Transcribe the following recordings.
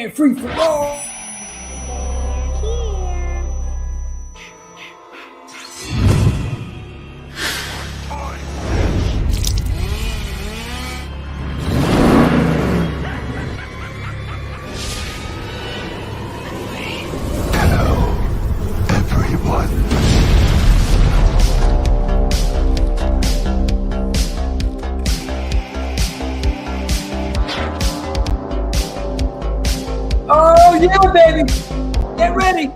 fan free for all. Oh yeah, baby! Get ready!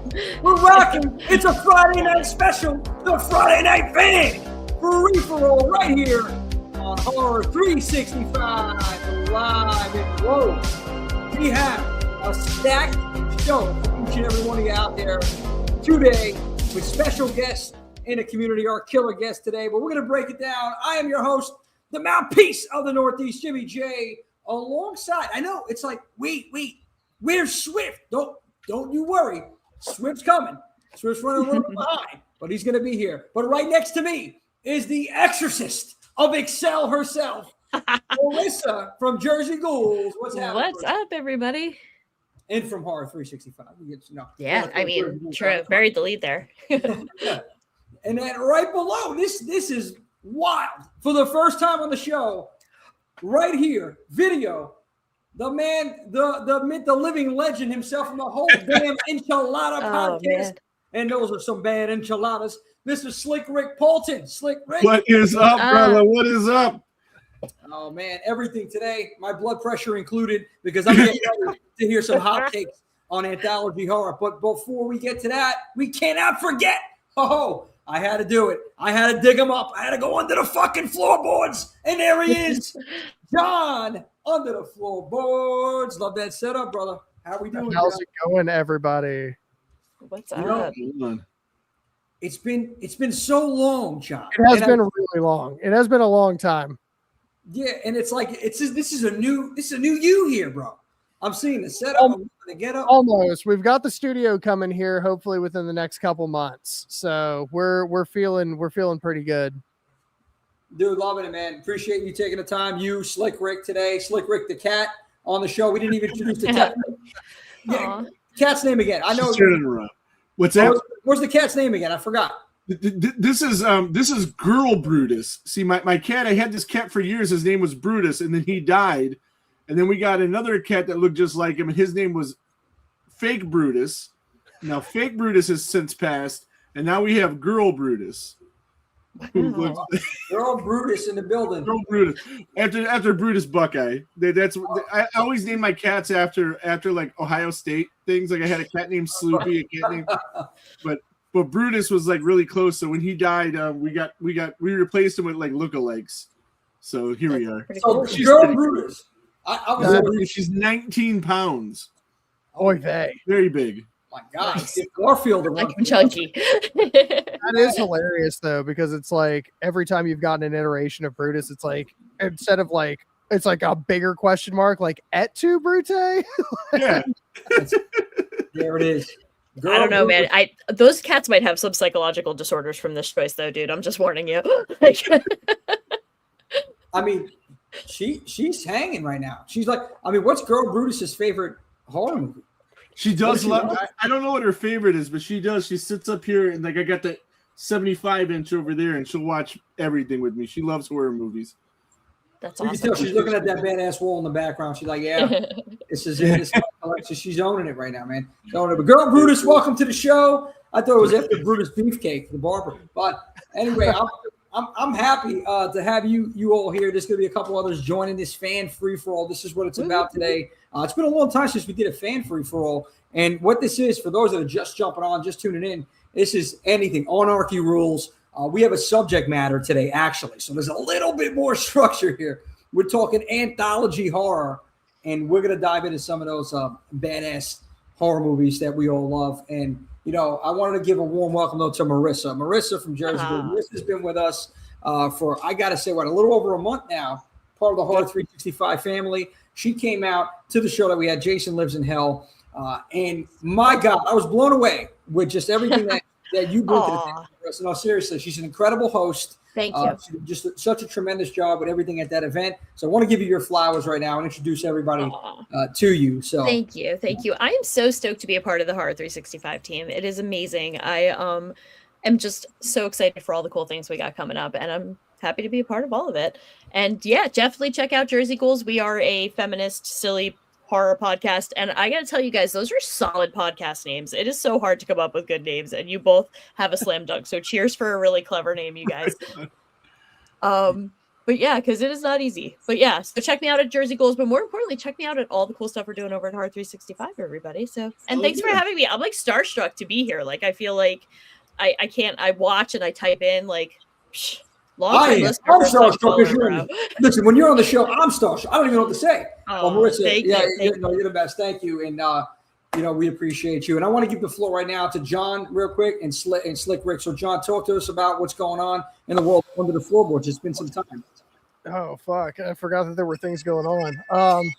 We're rocking! It's a Friday night special, the Friday Night Fan free for all right here on Horror 365 live in Rome. We have a stacked show for each and every one of you out there today with special guests in the community, our killer guest today. But we're gonna break it down. I am your host, the mouthpiece of the Northeast, Jimmy J. Alongside, I know it's like, wait. Where's Swift? Don't you worry. Swift's coming. Swift's running a little bit behind, but he's going to be here. But right next to me is the exorcist of Excel herself, Melissa from Jersey Ghouls. What's happening? What's up, everybody? And from Horror 365. Yeah, I mean, true. Buried the lead there. Yeah. And then right below, this is wild. For the first time on the show, right here, video. The man, the myth, the living legend himself from the whole damn enchilada podcast. Man. And those are some bad enchiladas. Mr. Slick Rick Poulton. Slick Rick. What is up, brother? What is up? Oh, man. Everything today, my blood pressure included, because I'm getting ready to hear some hot takes on Anthology Horror. But before we get to that, we cannot forget. Oh, I had to do it. I had to dig him up. I had to go under the fucking floorboards. And there he is. John under the floorboards. Love that setup, brother. How we doing? How's it going, everybody? What's up? It's been so long, John. It has been really long. It has been a long time. Yeah, and it's like this is a new you here, bro. I'm seeing the setup, the getup. Almost. We've got the studio coming here, hopefully within the next couple months. So we're feeling pretty good. Dude, loving it, man. Appreciate you taking the time. You, Slick Rick, today. Slick Rick the cat on the show. We didn't even introduce the cat. Yeah, cat's name again. I know. What's that? What's the cat's name again? I forgot. This is Girl Brutus. See, my cat, I had this cat for years. His name was Brutus, and then he died. And then we got another cat that looked just like him, and his name was Fake Brutus. Now, Fake Brutus has since passed, and now we have Girl Brutus. Girl Brutus in the building. Girl Brutus. After Brutus Buckeye. I always name my cats after like Ohio State things. Like I had a cat named Sloopy, a cat named but Brutus was like really close. So when he died, we replaced him with like lookalikes. So here we are. So Girl Brutus. She's 19 pounds. Oy vey. Very big. My God, nice. Garfield like chunky. That is hilarious though, because it's like every time you've gotten an iteration of Brutus, it's like instead of like it's like a bigger question mark, like et tu, Brute? Yeah. There it is. I don't know, man. Those cats might have some psychological disorders from this choice, though, dude. I'm just warning you. I mean, she's hanging right now. She's like, I mean, what's Girl Brutus's favorite horror movie? She does love. I don't know what her favorite is, but she does. She sits up here and like I got the 75-inch over there, and she'll watch everything with me. She loves horror movies. That's awesome. You can tell she's looking at that badass wall in the background. She's like, "Yeah, this is it. This is my collection." She's owning it right now, man. Owning it. But Girl Brutus, welcome to the show. I thought it was after Brutus Beefcake, the barber. But anyway, I'm happy to have you all here. There's going to be a couple others joining this fan free for all. This is what it's about today. It's been a long time since we did a fan free for all. And what this is, for those that are just jumping on, just tuning in, this is anything. Anarchy rules. We have a subject matter today, actually. So there's a little bit more structure here. We're talking anthology horror, and we're going to dive into some of those badass horror movies that we all love. And, you know, I wanted to give a warm welcome, though, to Marissa. Marissa from Jersey. Marissa's been with us for, I got to say, a little over a month now, part of the Horror 365 family. She came out to the show that we had, Jason Lives in Hell. And, my God, I was blown away with just everything that that you bring to the Aw. table for us. No, seriously, she's an incredible host. Thank you. She did just such a tremendous job with everything at that event. So I want to give you your flowers right now and introduce everybody Aw. to you. So Thank you. I am so stoked to be a part of the Horror 365 team. It is amazing. I am just so excited for all the cool things we got coming up, and I'm happy to be a part of all of it. And yeah, definitely check out Jersey Ghouls. We are a feminist, silly horror podcast, and I gotta tell you guys, those are solid podcast names. It is so hard to come up with good names, and you both have a slam dunk. So cheers for a really clever name, you guys. But yeah, because it is not easy. But yeah, so check me out at Jersey Ghouls, but more importantly, check me out at all the cool stuff we're doing over at Horror 365, everybody. So, and thanks for having me. I'm like starstruck to be here. Like, I feel like I watch and I type in like long-time listener. I'm starstruck. Listen, when you're on the show, I'm starstruck. I don't even know what to say. Oh, Marissa, thank you. No, you're the best. Thank you. And we appreciate you. And I want to give the floor right now to John real quick and Slick Rick. So John, talk to us about what's going on in the world under the floorboards. It's been some time. Oh fuck! I forgot that there were things going on.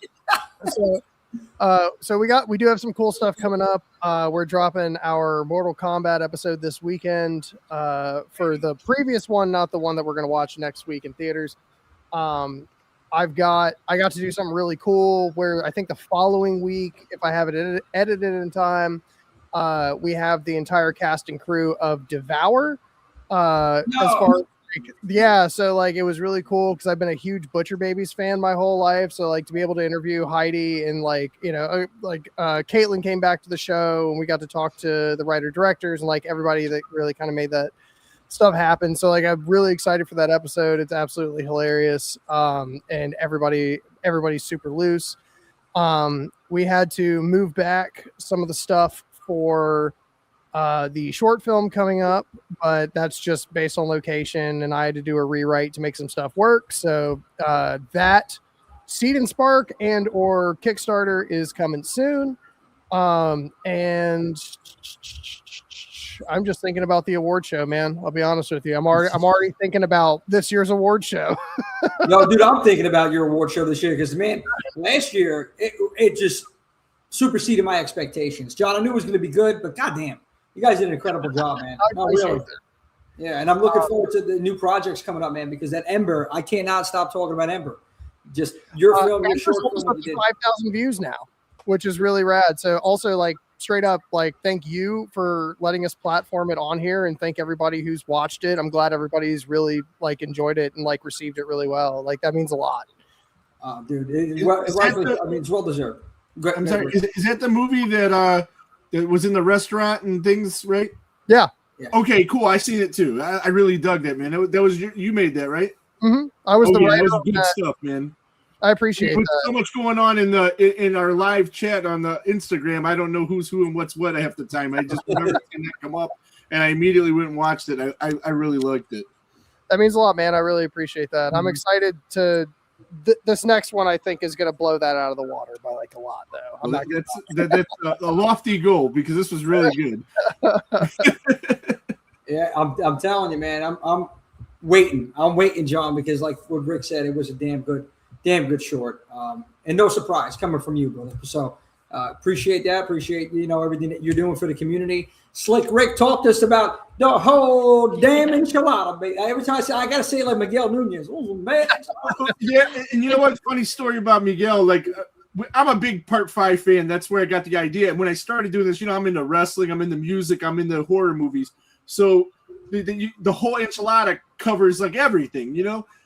So we do have some cool stuff coming up. We're dropping our Mortal Kombat episode this weekend. For the previous one, not the one that we're going to watch next week in theaters. I got to do something really cool where I think the following week, if I have it edited in time, we have the entire cast and crew of Devour. As far as so like it was really cool because I've been a huge Butcher Babies fan my whole life. So like to be able to interview Heidi and Caitlin came back to the show and we got to talk to the writer directors and like everybody that really kind of made that stuff happen. So like I'm really excited for that episode. It's absolutely hilarious. And everybody's super loose. We had to move back some of the stuff for the short film coming up, but that's just based on location and I had to do a rewrite to make some stuff work. So that Seed and Spark and or Kickstarter is coming soon. And I'm just thinking about the award show, man. I'll be honest with you. I'm already thinking about this year's award show. No, dude, I'm thinking about your award show this year because man, last year it just superseded my expectations. John, I knew it was going to be good, but goddamn. You guys did an incredible job, man. I appreciate it. Yeah, and I'm looking forward to the new projects coming up, man, because that Ember, I cannot stop talking about Ember. Just your film, your short film. 5,000 views now, which is really rad. So also like straight up, like thank you for letting us platform it on here and thank everybody who's watched it. I'm glad everybody's really like enjoyed it and like received it really well. Like that means a lot. Dude, it's well deserved. I'm sorry, is that the movie that it was in the restaurant and things, right? Yeah. Okay, cool. I seen it too. I really dug that, man. That was you made that, right? Mm-hmm. I was the writer. That was good stuff, man. I appreciate that. So much going on in our live chat on the Instagram. I don't know who's who and what's what half the time. I just remember seeing that come up, and I immediately went and watched it. I really liked it. That means a lot, man. I really appreciate that. Mm-hmm. I'm excited to. This next one, I think, is going to blow that out of the water by like a lot, though. That's a lofty goal because this was really good. Yeah, I'm telling you, man. I'm waiting. I'm waiting, John, because like what Rick said, it was a damn good short. And no surprise coming from you, brother. So appreciate that. Appreciate everything that you're doing for the community. Slick Rick talked to us about the whole damn enchilada. Baby. Every time I say, I gotta say it like Miguel Nunez. Oh man. Yeah, and you know what? Funny story about Miguel. Like, I'm a big Part 5 fan. That's where I got the idea. And when I started doing this, I'm into wrestling, I'm into music, I'm into horror movies. So the whole enchilada covers like everything,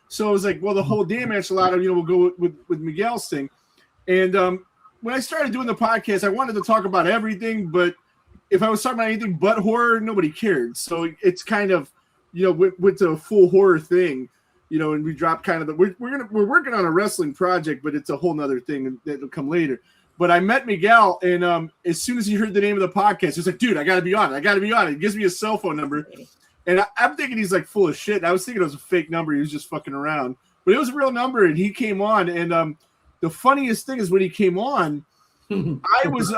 So I was like, well, the whole damn enchilada, we'll go with Miguel's thing. And when I started doing the podcast, I wanted to talk about everything, but if I was talking about anything but horror, nobody cared. So it's kind of, went to a full horror thing, and we dropped kind of we're working on a wrestling project, but it's a whole nother thing that'll come later. But I met Miguel, and as soon as he heard the name of the podcast, he was like, dude, I got to be on it. He gives me his cell phone number. And I'm thinking he's like full of shit. I was thinking it was a fake number. He was just fucking around. But it was a real number, and he came on. And the funniest thing is when he came on, I was,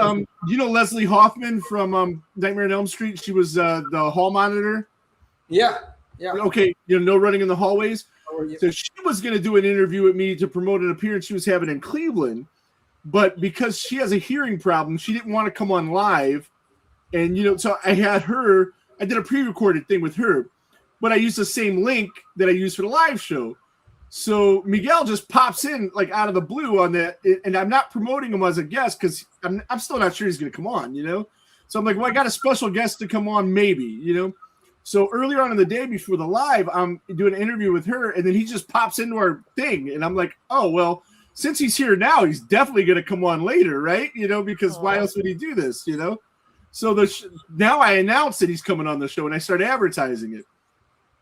Leslie Hoffman from Nightmare on Elm Street. She was the hall monitor. Yeah. Okay, no running in the hallways. So she was going to do an interview with me to promote an appearance she was having in Cleveland. But because she has a hearing problem, she didn't want to come on live. And, so I had her I did a pre-recorded thing with her, but I used the same link that I used for the live show. So Miguel just pops in like out of the blue on that, and I'm not promoting him as a guest because I'm still not sure he's going to come on, So I'm like, well, I got a special guest to come on, maybe, So earlier on in the day before the live, I'm doing an interview with her, and then he just pops into our thing, and I'm like, oh, well, since he's here now, he's definitely going to come on later, right? Because why else would he do this, So now I announce that he's coming on the show, and I start advertising it.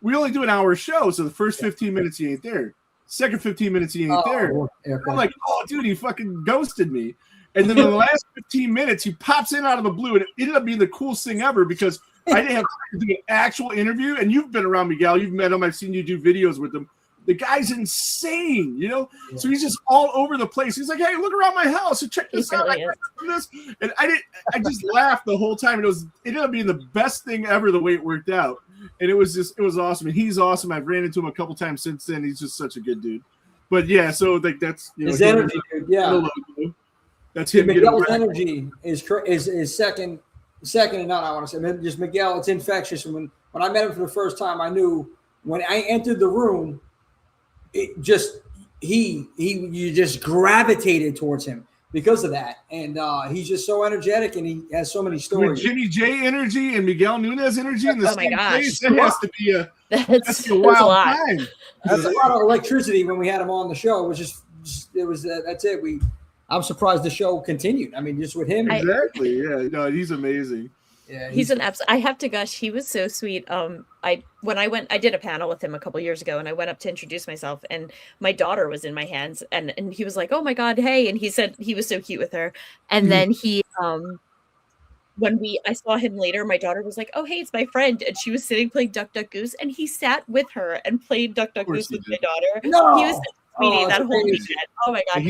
We only do an hour show, so the first 15 minutes he ain't there. Second 15 minutes he ain't there. Okay. I'm like, oh, dude, he fucking ghosted me. And then in the last 15 minutes, he pops in out of the blue, and it ended up being the coolest thing ever because I didn't have time to do an actual interview. And you've been around Miguel. You've met him. I've seen you do videos with him. The guy's insane, Yeah. So he's just all over the place. He's like, hey, look around my house and check this out. And I just laughed the whole time. It ended up being the best thing ever the way it worked out. And it was awesome. And he's awesome. I've ran into him a couple times since then. He's just such a good dude. But yeah, so like that's his energy, dude. Yeah. That's him. Miguel's energy is second to none. I want to say, just Miguel. It's infectious. When I met him for the first time, I knew when I entered the room, it just you just gravitated towards him because of that, and he's just so energetic, and he has so many stories. With Jimmy J energy and Miguel Nunez energy in the same place, that has to be that's a wild time. That's a lot of electricity when we had him on the show. It was just that's it. I'm surprised the show continued. I mean, just with him. Exactly. Yeah. No, he's amazing. Yeah, he's an absolute. I have to gush. He was so sweet. I did a panel with him a couple years ago, and I went up to introduce myself, and my daughter was in my hands, and he was like, "Oh my God, hey!" And he said he was so cute with her, and then he when I saw him later, my daughter was like, "Oh hey, it's my friend," and she was sitting playing Duck Duck Goose, and he sat with her and played Duck Duck Goose with my daughter. No! He was such a sweetie that whole weekend. Oh my God,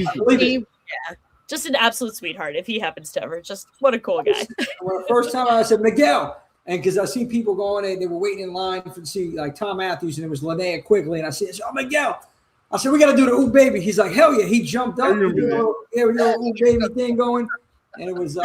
just an absolute sweetheart. If he happens to ever, just what a cool guy. Well, the first time I said Miguel, and because I see people going, they were waiting in line to see like Tom Matthews, and it was Linnea Quigley, and I said, "Oh Miguel," I said, "We got to do the ooh baby." He's like, "Hell yeah!" He jumped up, we did a little ooh baby thing going, and it was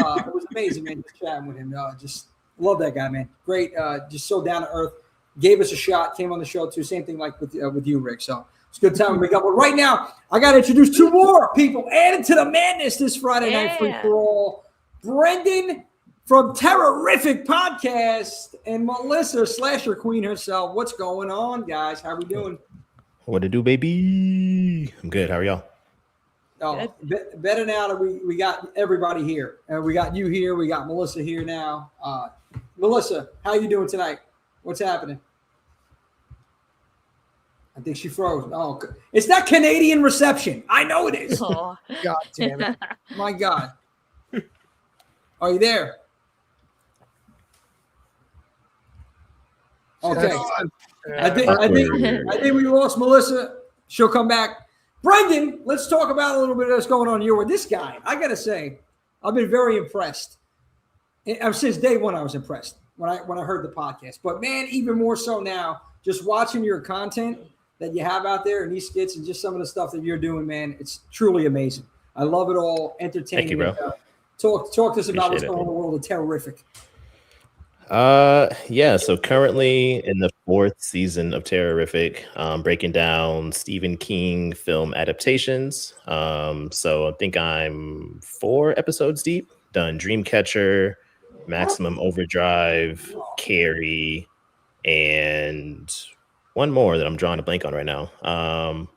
amazing, man. Just chatting with him, just love that guy, man. Great, just so down to earth. Gave us a shot, came on the show too. Same thing like with you, Rick. So. It's a good time to make up. But right now, I got to introduce two more people added to the madness this Friday night free for all. Brendan from Terrific Podcast and Melissa Slasher Queen herself. What's going on, guys? How we doing? What to do, baby? I'm good. How are y'all? Oh, better now that we got everybody here. We got you here. We got Melissa here now. Melissa, how you doing tonight? What's happening? I think she froze. Oh, it's that Canadian reception. I know it is. Oh. God damn it. My God. Are you there? Okay. I think we lost Melissa. She'll come back. Brendan, let's talk about a little bit of what's going on here with this guy. I got to say, I've been very impressed. Since day one, I was impressed when I heard the podcast. But, man, even more so now, just watching your content that you have out there and these skits and just some of the stuff that you're doing, man, it's truly amazing. I love it all. Entertaining. Thank you, bro. Talk to us about what's going on in the world of Terrific. Yeah, so currently in the 4th season of Terrific, breaking down Stephen King film adaptations. So I think I'm 4 episodes deep, done Dreamcatcher, Maximum Overdrive, Carrie, and one more that I'm drawing a blank on right now.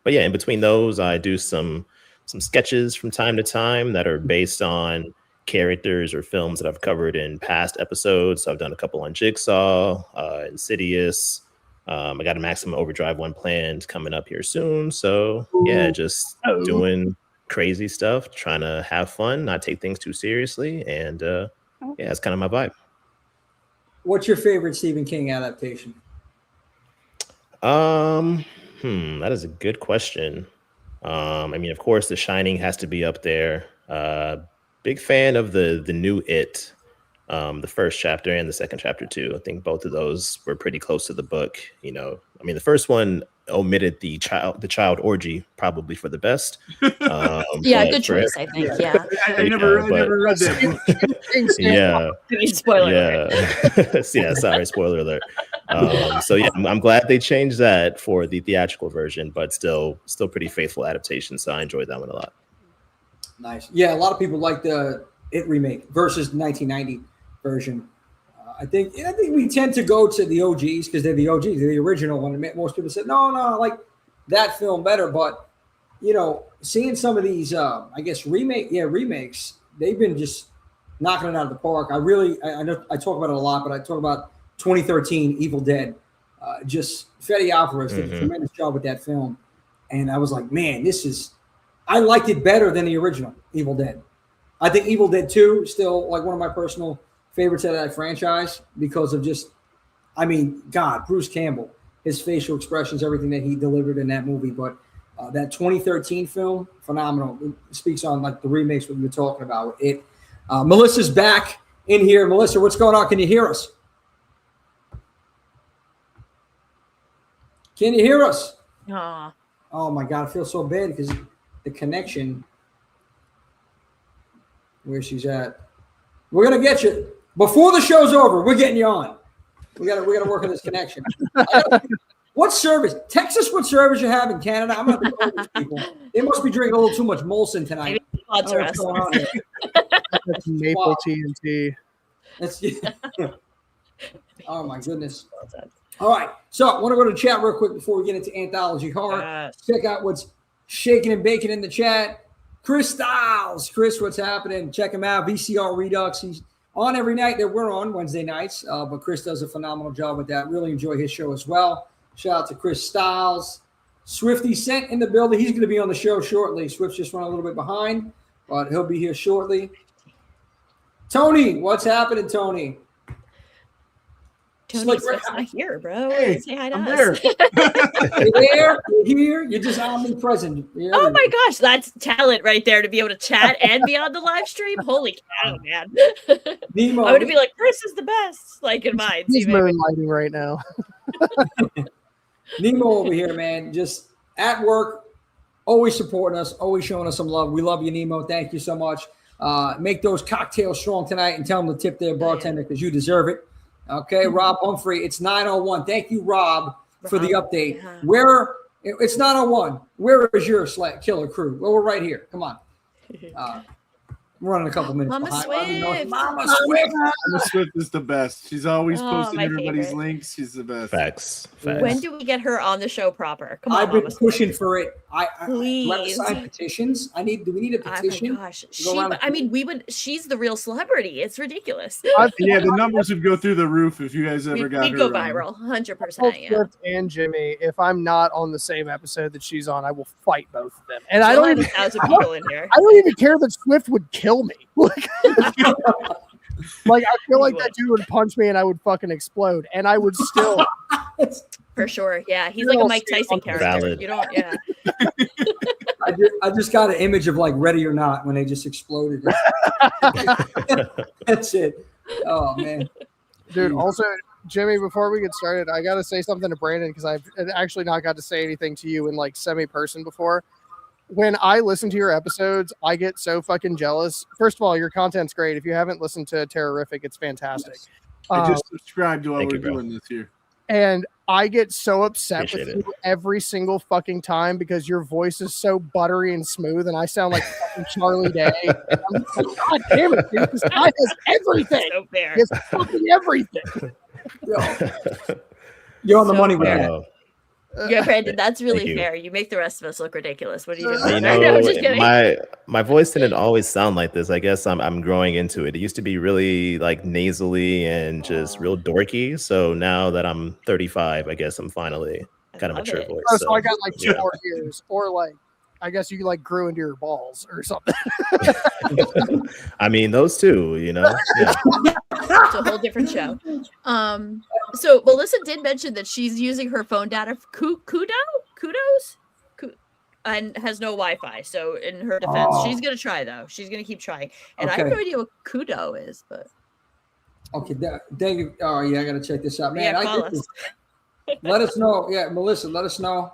But yeah, in between those, I do some sketches from time to time that are based on characters or films that I've covered in past episodes. So I've done a couple on Jigsaw, Insidious. I got a Maximum Overdrive one planned coming up here soon. So yeah, just doing crazy stuff, trying to have fun, not take things too seriously. And yeah, it's kind of my vibe. What's your favorite Stephen King adaptation? That is a good question. I mean, of course, The Shining has to be up there. Big fan of the new It. The first chapter and the second chapter too. I think both of those were pretty close to the book. You know, I mean, the first one omitted the child orgy probably for the best. Yeah, good choice, I think. Yeah. I never read that book. Yeah. Spoiler alert. Yeah, sorry, spoiler alert. So yeah, I'm glad they changed that for the theatrical version, but still pretty faithful adaptation. So I enjoyed that one a lot. Nice. Yeah, a lot of people like the It remake versus 1990 version. I think we tend to go to the OGs because they're the OGs, they're the original one. Most people said, no, I like that film better. But, you know, seeing some of these, I guess, remakes, they've been just knocking it out of the park. I know I talk about it a lot, but I talk about 2013 Evil Dead. Just Fede Alvarez did a tremendous job with that film. And I was like, man, I liked it better than the original Evil Dead. I think Evil Dead 2 is still like one of my personal favorites out of that franchise because of just, I mean, God, Bruce Campbell, his facial expressions, everything that he delivered in that movie. But that 2013 film, phenomenal. It speaks on like the remakes we've been talking about. Melissa's back in here. Melissa, what's going on? Can you hear us? Can you hear us? Oh my God, I feel so bad because the connection where she's at. We're gonna get you before the show's over. We're getting you on. We gotta work on this connection. What service? Texas, what service you have in Canada? I'm gonna call these people. They must be drinking a little too much Molson tonight. What's going on here. That's maple TNT. Oh my goodness. All right. So I want to go to the chat real quick before we get into Anthology Horror. Yes. Check out what's shaking and baking in the chat. Chris Styles. Chris, what's happening? Check him out. VCR Redux. He's on every night that we're on Wednesday nights. But Chris does a phenomenal job with that. Really enjoy his show as well. Shout out to Chris Styles. Swifty Sent in the building. He's going to be on the show shortly. Swift's just run a little bit behind, but he'll be here shortly. Tony, what's happening, Tony? Tony Swift's not here, bro. Hey, say hi to I'm us. there. You're here. You're just omnipresent. Oh my gosh, that's talent right there to be able to chat and be on the live stream. Holy cow, man. Nemo. I would be like, Chris is the best. Like in mine. He's moonlighting right now. Nemo over here, man. Just at work, always supporting us, always showing us some love. We love you, Nemo. Thank you so much. Make those cocktails strong tonight and tell them to tip their bartender because you deserve it. Okay, Rob Humphrey. It's 9:01. Thank you, Rob, for the update. Yeah. Where it's 9:01. Where is your killer crew? Well, we're right here. Come on. We're running a couple minutes Mama behind. Swift. Mama Swift. Mama Swift is the best. She's always posting my everybody's favorite. links. She's the best. Facts. When do we get her on the show proper? Come on, I've been Mama Swift. pushing for it. Do I Please. sign petitions? Do we need a petition? Oh my gosh. go around She's the real celebrity. It's ridiculous. Yeah, the numbers would go through the roof if you guys ever got We'd her. go on. viral, 100%. Both Yeah. Swift and Jimmy, if I'm not on the same episode that she's on, I will fight both of them. And I We'll don't have even, 1,000 people in here. I don't even care that Swift would kill me. Like I feel like that dude would punch me and I would fucking explode, and I would still. For sure. Yeah. He's You're like a all Mike straight Tyson on character. valid. You don't, yeah. I just got an image of like Ready or Not when they just exploded. That's it. Oh man, Dude, also, Jimmy, before we get started, I got to say something to Brandon because I've actually not got to say anything to you in like semi-person before. When I listen to your episodes, I get so fucking jealous. First of all, your content's great. If you haven't listened to Terrorific, it's fantastic. I just subscribed to what Thank we're you, bro. doing this year. And I get so upset Appreciate with it. you every single fucking time because your voice is so buttery and smooth, and I sound like fucking Charlie Day. And I'm like, God damn it, dude, this guy has everything. So fair. He has fucking everything. you're on the So money with fair. that. Yeah, Brandon, that's really Thank you. fair. You make the rest of us look ridiculous. What are you You doing? You I know, just know, kidding. my voice didn't always sound like this. I guess I'm growing into it. It used to be really like nasally and just real dorky. So now that I'm 35, I guess I'm finally got a love mature it. voice. Oh, so I got like 2 yeah. more years, or like, I guess you like grew into your balls or something. I mean, those two, you know. Yeah. It's a whole different show. So Melissa did mention that she's using her phone data for kudos, and has no Wi-Fi. So in her defense, she's gonna try though. She's gonna keep trying. And I have Okay. no idea what kudo is, but Okay, thank you. Oh yeah, I gotta check this out, man. Yeah, call us. Let us know. Yeah, Melissa, let us know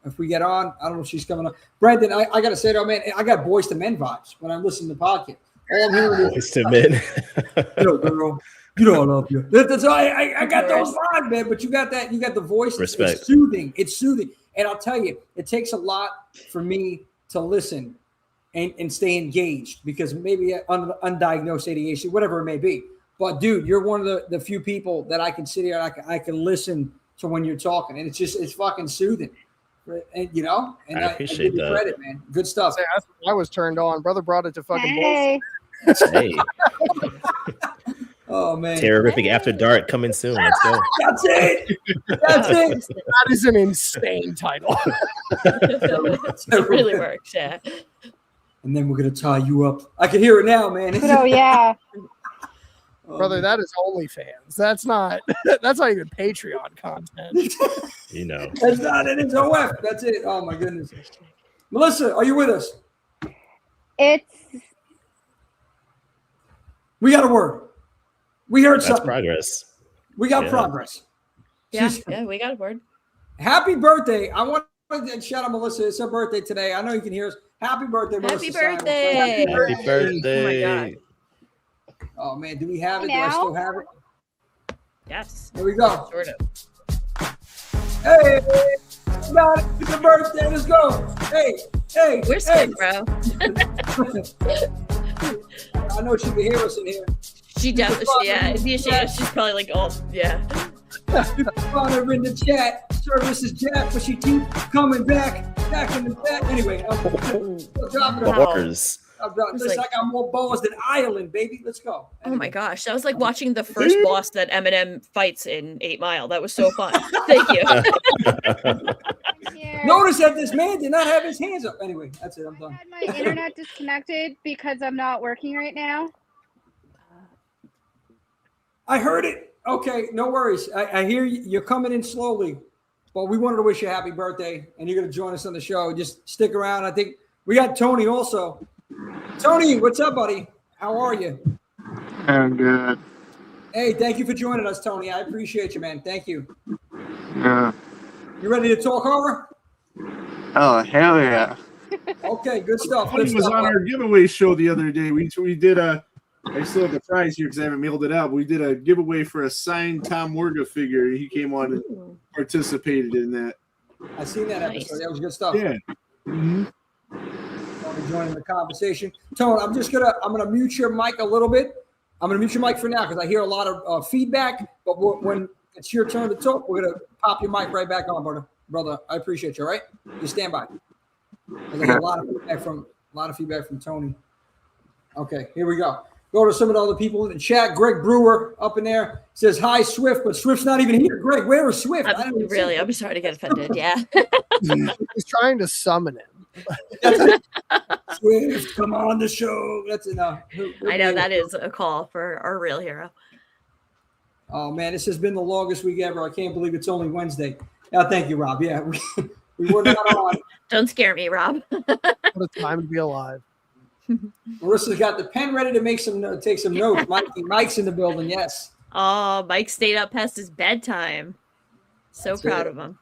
if we get on. I don't know if she's coming on. Brandon, I gotta say though, man, I got Boys to Men vibes when I listen to the podcast. All I'm hearing Boys to Men. yo, girl, you know I love you. That's I got those vibes, man. But you got that. You got the voice. Respect. It's soothing. It's soothing. And I'll tell you, it takes a lot for me to listen and stay engaged because maybe undiagnosed ADHD, whatever it may be. But dude, you're one of the few people that I can sit here and I can listen to when you're talking, and it's fucking soothing, and you know. And I appreciate give you that. credit, man. Good stuff. I was turned on. Brother brought it to fucking Hey. Hey, Oh man, Terrific After Dark coming soon. Let's go. that's it. That's it. That is an insane title. It really works, yeah. And then we're gonna tie you up. I can hear it now, man. Oh yeah. Oh, Brother, man. that is OnlyFans. That's not even Patreon content. You know. That's not it. It's OF. That's it. Oh my goodness. Melissa, are you with us? It's We got a word. We heard That's something. progress. We got Yeah. progress. Yeah, She's- yeah, we got a word. Happy birthday. I want to shout out Melissa. It's her birthday today. I know you can hear us. Happy birthday, Happy Melissa. Simon. birthday. Happy birthday. Oh my God. Oh man, do we have it? Do I Now? still have it? Yes. Here we go. Sort of. Hey, got it. It's a birthday. Let's go. Hey. We're hey. sick, bro. I know she can hear us in here. She definitely, yeah. She's probably like, oh, yeah. Honor in the chat. Service is Jack, but she keep coming back in the back. Anyway, I'm dropping it. Bars. This I got more balls than Ireland, baby. Let's go. Oh my gosh. That was like watching the first boss that Eminem fights in 8 Mile. That was so fun. Thank you. here. Notice that this man did not have his hands up. Anyway, that's it. I'm I done. had my internet disconnected because I'm not working right now. I heard it. Okay, no worries. I hear you're coming in slowly, but we wanted to wish you a happy birthday, and you're going to join us on the show. Just stick around. I think we got Tony also. Tony, what's up, buddy? How are you? I'm good. Hey, thank you for joining us, Tony. I appreciate you, man. Thank you. Yeah. You ready to talk horror? Oh, hell yeah. Okay, good stuff. Good Tony was stuff. on our giveaway show the other day. We did a. I still have the prize here because I haven't mailed it out. But we did a giveaway for a signed Tom Morga figure. He came on and participated in that. I seen that Nice. episode. That was good stuff. Yeah. Mm-hmm. Tony joining the conversation. Tony, I'm gonna mute your mic a little bit. I'm gonna mute your mic for now because I hear a lot of feedback. But when it's your turn to talk, we're gonna pop your mic right back on, brother. I appreciate you. All right, you stand by. There's a lot of feedback from Tony. Okay, here we go. Go to some of the other people in the chat. Greg Brewer up in there says hi, Swift, but Swift's not even here. Greg, where is Swift? I don't even see Really, him. I'm sorry to get offended. Yeah. He's trying to summon him. Swift, come on the show. That's enough. I know that is a call for our real hero. Oh man, this has been the longest week ever. I can't believe it's only Wednesday. Yeah, thank you, Rob. Yeah, we were not on. Don't scare me, Rob. What a time to be alive. Marissa's got the pen ready to take some notes. Mike's in the building. Yes. Oh, Mike stayed up past his bedtime. So That's proud it. of him.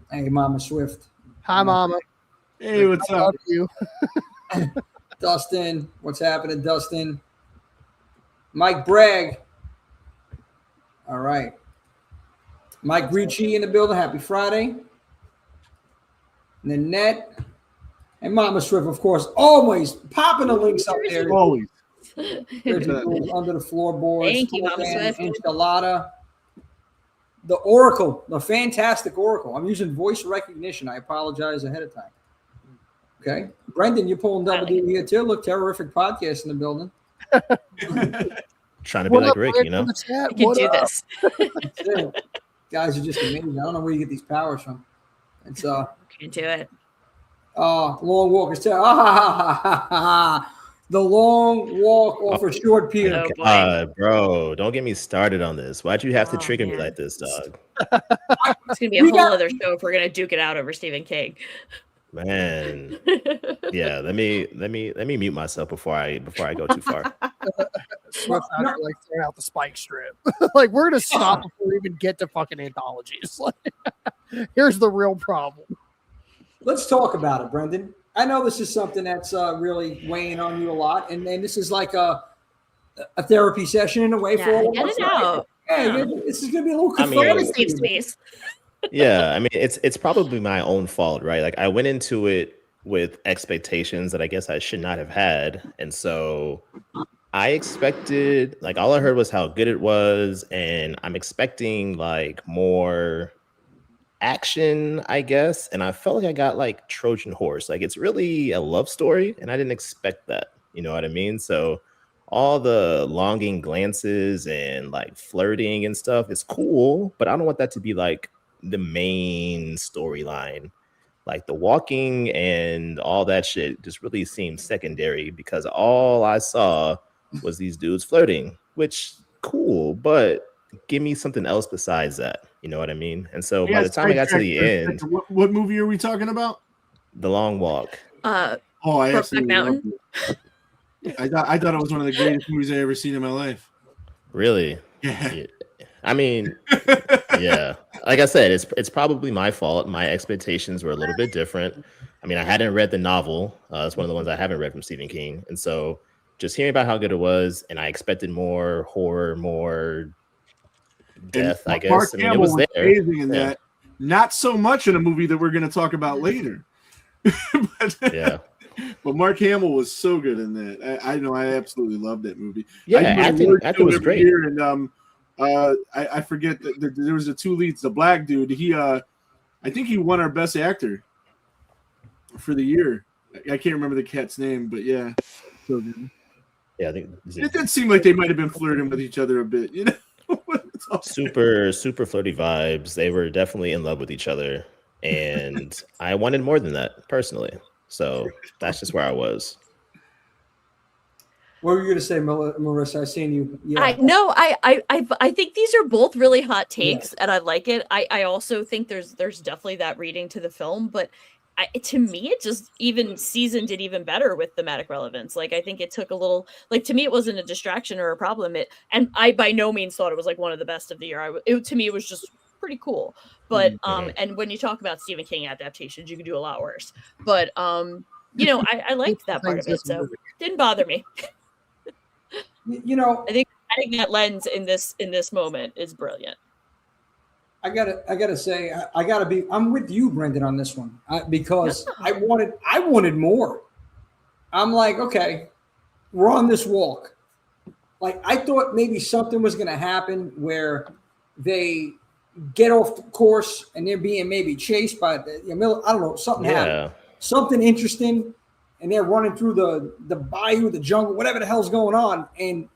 Hey, Mama Swift. Hi, Mama. Hey, what's I up? love you. Dustin, what's happening, Dustin? Mike Bragg. All right. Mike Ricci in the building. Happy Friday. Nanette. And Mama Swift, of course, always popping the links up there. Always. There's under the floorboards. Thank you, Mama Swift. Enchilada. The Oracle, the fantastic Oracle. I'm using voice recognition. I apologize ahead of time. Okay. Brendan, you're pulling double duty here too. Look, Terrific Podcast in the building. Trying to be like Rick, you know? I can do this. That's it. Guys are just amazing. I don't know where you get these powers from. It's Can do it. long walk is the long walk off a short pier. Oh, boy. Bro, don't get me started on this. Why'd you have to Oh, trigger me man. like this, dog? It's gonna be a We whole got- other show if we're gonna duke it out over Stephen King. Man. Yeah, let me mute myself before I go too far. Swift out here, like throwing out the spike strip. Like, we're gonna stop before we even get to fucking anthologies. Like, here's the real problem. Let's talk about it, Brendan. I know this is something that's really weighing on you a lot, and this is like a therapy session in a way for all of get us. it out. Yeah, this is gonna be a little. You're in a safe space. Yeah, I mean, it's probably my own fault, right? Like, I went into it with expectations that I guess I should not have had, and so I expected, like, all I heard was how good it was, and I'm expecting like more action, I guess, and I felt like I got like Trojan horse. Like, it's really a love story, and I didn't expect that. You know what I mean? So all the longing glances and like flirting and stuff is cool, but I don't want that to be like the main storyline. Like, the walking and all that shit just really seemed secondary because all I saw was these dudes flirting, which cool, but give me something else besides that. You know what I mean? And so by the time I got to the end, what movie are we talking about? The Long Walk. I Brokeback absolutely loved Mountain. it. I thought it was one of the greatest movies I ever seen in my life. Really? Yeah. I mean, yeah. Like I said, it's probably my fault. My expectations were a little bit different. I mean, I hadn't read the novel. It's one of the ones I haven't read from Stephen King. And so just hearing about how good it was, and I expected more horror, more death, I guess. Mark I mean, Hamill it was there. amazing in that. Not so much in a movie that we're going to talk about later. But Mark Hamill was so good in that. I know I absolutely loved that movie. Yeah, acting was great. Year, and I forget that there was the two leads. The black dude, I think he won our best actor for the year. I can't remember the cat's name, but yeah, so good. Yeah, I think it did seem like they might have been flirting with each other a bit, you know. super flirty vibes. They were definitely in love with each other, and I wanted more than that personally. So that's just where I was. What were you going to say, Marissa? I seen you. Yeah. I think these are both really hot takes, and I like it. I also think there's definitely that reading to the film, but to me, it just even seasoned it even better with thematic relevance. Like, I think it took a little, like, to me, it wasn't a distraction or a problem. And I by no means thought it was like one of the best of the year. To me, it was just pretty cool. But and when you talk about Stephen King adaptations, you can do a lot worse. But you know, I liked that part of it, so it didn't bother me. You know, I think adding that lens in this moment is brilliant. I gotta say, I'm with you, Brendan, on this one because I wanted more. I'm like, okay, we're on this walk. Like, I thought maybe something was going to happen where they get off the course and they're being maybe chased by I don't know, something happened, something interesting, and they're running through the bayou, the jungle, whatever the hell's going on, and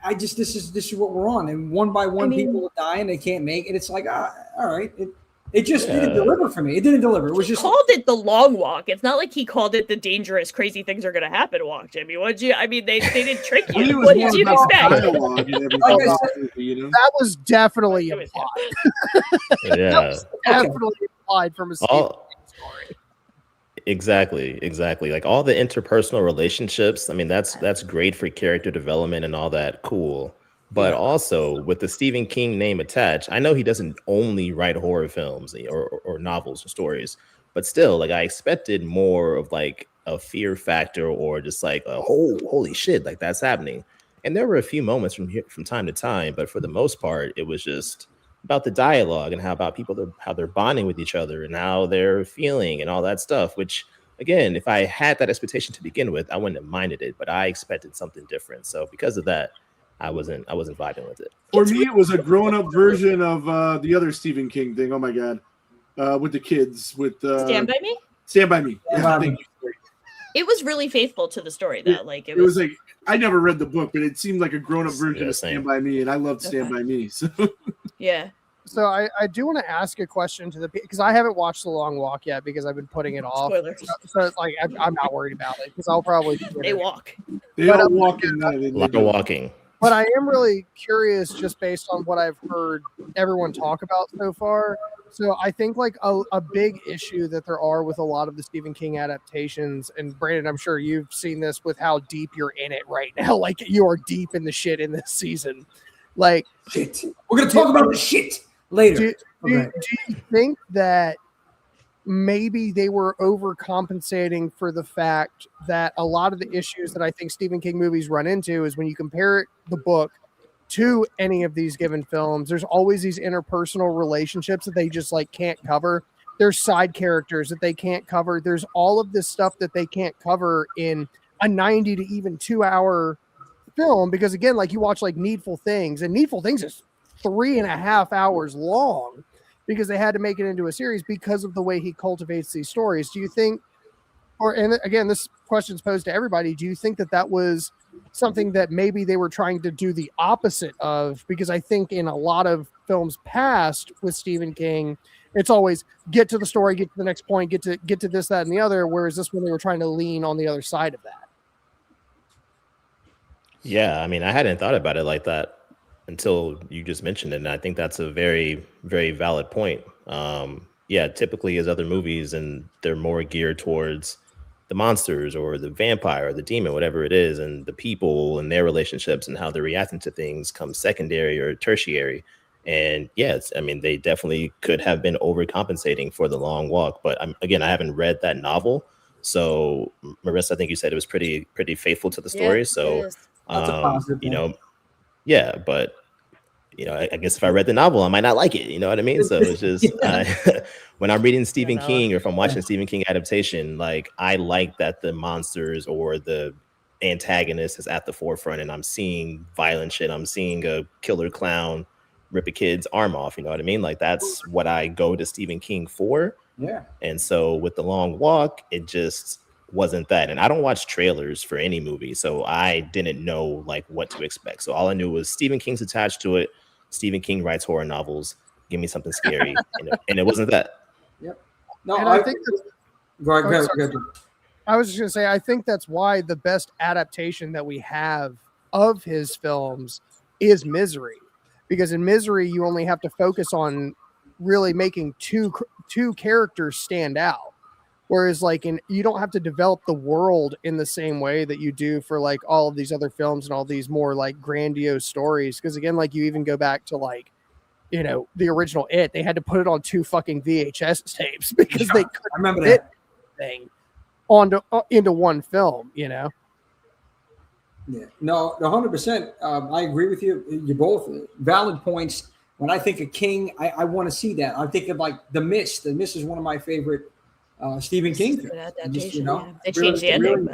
I just this is what we're on, and one by one people are dying, they can't make it. It's like, all right, it just didn't deliver for me. It didn't deliver. It was just called it the long walk. It's not like he called it the dangerous, crazy things are going to happen walk, Jimmy. What'd you? I mean, they didn't trick you. What did you expect? That was definitely implied. That was definitely implied from a story. Exactly. Like, all the interpersonal relationships, I mean, that's great for character development and all that, cool. But also with the Stephen King name attached, I know he doesn't only write horror films or novels or stories, but still, like, I expected more of like a fear factor or just like a holy shit, like that's happening. And there were a few moments from time to time, but for the most part, it was just about the dialogue and how they're bonding with each other and how they're feeling and all that stuff, which, again, if I had that expectation to begin with, I wouldn't have minded it, but I expected something different. So because of that, I wasn't vibing with it. For me, it was a grown-up version of the other Stephen King thing. Oh my God. With the kids, with Stand By Me? Stand By Me. Yeah, it was really faithful to the story, though. Like, it was like, I never read the book, but it seemed like a grown-up version of Stand By Me, and I loved Stand By Me. So yeah. So I do want to ask a question to because I haven't watched The Long Walk yet because I've been putting it off. Spoilers. So like, I'm not worried about it because I'll probably they walk. They all walk in. Like a walking. But I am really curious, just based on what I've heard everyone talk about so far. So I think like a big issue that there are with a lot of the Stephen King adaptations, and Brandon, I'm sure you've seen this with how deep you're in it right now. Like you are deep in the shit in this season. Like Shit. We're gonna talk about the shit later. Do you think that maybe they were overcompensating for the fact that a lot of the issues that I think Stephen King movies run into is when you compare the book to any of these given films, there's always these interpersonal relationships that they just like can't cover. There's side characters that they can't cover. There's all of this stuff that they can't cover in a 90 to even 2 hour film, because again, like you watch like Needful Things, and Needful Things is 3.5 hours long because they had to make it into a series because of the way he cultivates these stories. Do you think, and again, this question's posed to everybody, do you think that that was something that maybe they were trying to do the opposite of? Because I think in a lot of films past with Stephen King, it's always get to the story, get to the next point, get to this, that, and the other. Whereas this one, they were trying to lean on the other side of that. Yeah, I mean, I hadn't thought about it like that until you just mentioned it, and I think that's a very, very valid point. Yeah, typically as other movies, and they're more geared towards the monsters or the vampire or the demon, whatever it is, and the people and their relationships and how they're reacting to things come secondary or tertiary. And yes, I mean, they definitely could have been overcompensating for the long walk. But again, I haven't read that novel. So Marissa, I think you said it was pretty faithful to the story. So, you know, yeah, but you know, I guess if I read the novel, I might not like it. You know what I mean? So it's just when I'm reading Stephen King, or if I'm watching Stephen King adaptation, like I like that the monsters or the antagonist is at the forefront, and I'm seeing violent shit. I'm seeing a killer clown rip a kid's arm off. You know what I mean? Like that's what I go to Stephen King for. Yeah. And so with The Long Walk, it just wasn't that. And I don't watch trailers for any movie, so I didn't know like what to expect. So all I knew was Stephen King's attached to it. Stephen King writes horror novels. Give me something scary, and it wasn't that. Yep. No, and I think that's, go ahead. I was just gonna say, I think that's why the best adaptation that we have of his films is Misery, because in Misery you only have to focus on really making two characters stand out. Whereas like you don't have to develop the world in the same way that you do for like all of these other films and all these more like grandiose stories. Because again, like you even go back to like, you know, the original It, they had to put it on 2 fucking VHS tapes because they couldn't fit thing into one film, you know? Yeah, no, 100%. I agree with you. You're both valid points. When I think of King, I want to see that. I think of like The Mist. The Mist is one of my favorite Stephen King films. Just, you know, they changed the ending.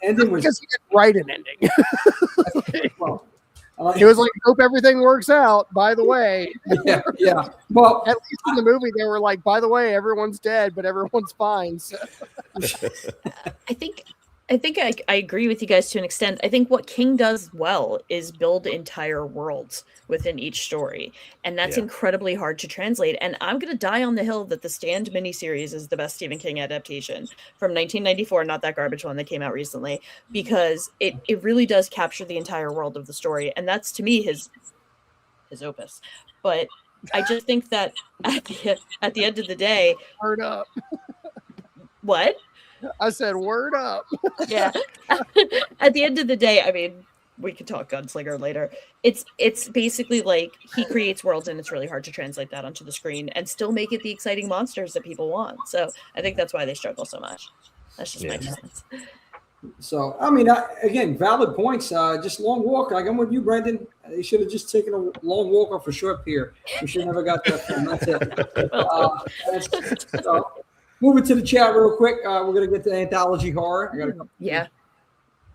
Ending was because he didn't write an ending. well, he was like, "Hope everything works out." By the way, yeah. Well, at least in the movie, they were like, "By the way, everyone's dead, but everyone's fine." So. I think I agree with you guys to an extent. I think what King does well is build entire worlds within each story. And that's incredibly hard to translate. And I'm going to die on the hill that the Stand miniseries is the best Stephen King adaptation from 1994, not that garbage one that came out recently, because it really does capture the entire world of the story. And that's, to me, his opus. But I just think that at the end of the day... Word up. What? I said, word up. Yeah. At the end of the day, I mean, we could talk Gunslinger later. It's basically like he creates worlds, and it's really hard to translate that onto the screen and still make it the exciting monsters that people want. So I think that's why they struggle so much. That's just my 2 cents. So, I mean, again, valid points. Just long walk. Like I'm with you, Brendan. They should have just taken a long walk off a short pier. We should have never got that film. That's it. So, moving to the chat real quick. We're going to get to Anthology Horror. I got a couple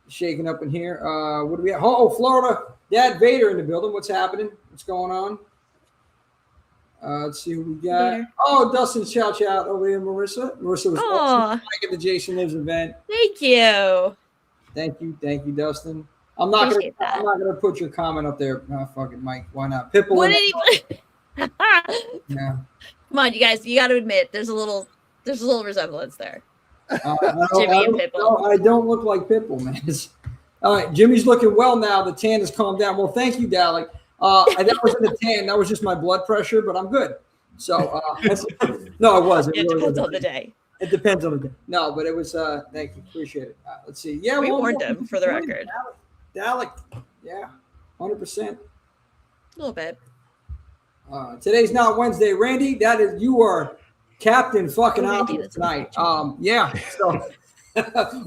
shaking up in here. What do we have? Oh, Florida. Dad Vader in the building. What's happening? What's going on? Let's see who we got. Vader. Oh, Dustin, shout out over here, Marissa. Marissa was awesome at the Jason Lives event. Thank you. Thank you, Dustin. I'm not gonna put your comment up there. No, fucking Mike. Why not? Pitbull. What did he? Yeah. Come on, you guys. You got to admit, there's a little resemblance there. Jimmy and Pitbull. No, I don't look like Pitbull, man. All right, Jimmy's looking well now. The tan has calmed down. Well, thank you, Dalek. And that was in the tan. That was just my blood pressure, but I'm good. So no, it was. It really depends was. on the day. It depends on the day. No, but it was. Thank you, appreciate it. Let's see. Yeah, We warned him for the record. Dalek. Yeah, 100%. A little bit. Today's not Wednesday, Randy. That is, you are Captain fucking Randy, obvious tonight. Yeah. So,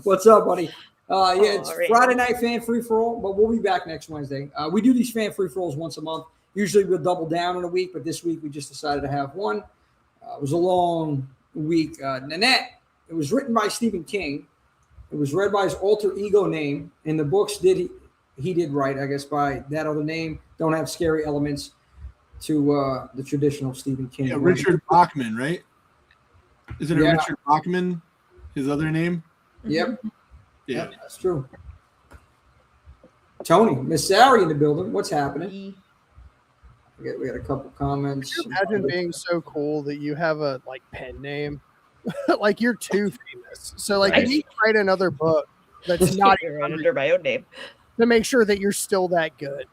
what's up, buddy? It's Randy. Friday night fan free for all, but we'll be back next Wednesday. We do these fan free for alls once a month. Usually we'll double down in a week, but this week we just decided to have one. It was a long week. Nanette. It was written by Stephen King. It was read by his alter ego name. In the books, he did write, I guess, by that other name. Don't have scary elements to the traditional Stephen King. Yeah, Richard Bachman, right? Isn't it Richard Bachman? His other name? Yep. Yeah, yep, that's true. Tony, Miss Sari in the building. What's happening? We got a couple comments. Can you imagine being so cool that you have a pen name? Like you're too famous. So like you need to write another book that's not under my own name to make sure that you're still that good.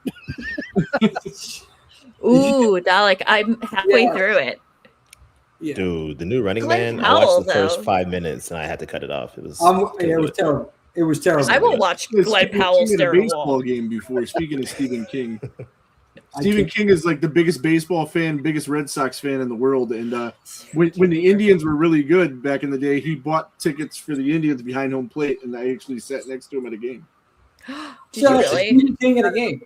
Ooh, Dalek, I'm halfway through it. Yeah. Dude, the new Running Glenn Man. Powell, I watched the first 5 minutes and I had to cut it off. It was it was terrible. It was terrible. I will watch Glenn Powell stare at a baseball game before. Speaking of Stephen King, Stephen King is like the biggest baseball fan, biggest Red Sox fan in the world. And when the Indians were really good back in the day, he bought tickets for the Indians behind home plate, and I actually sat next to him at a game. Did you really? Stephen King at a game.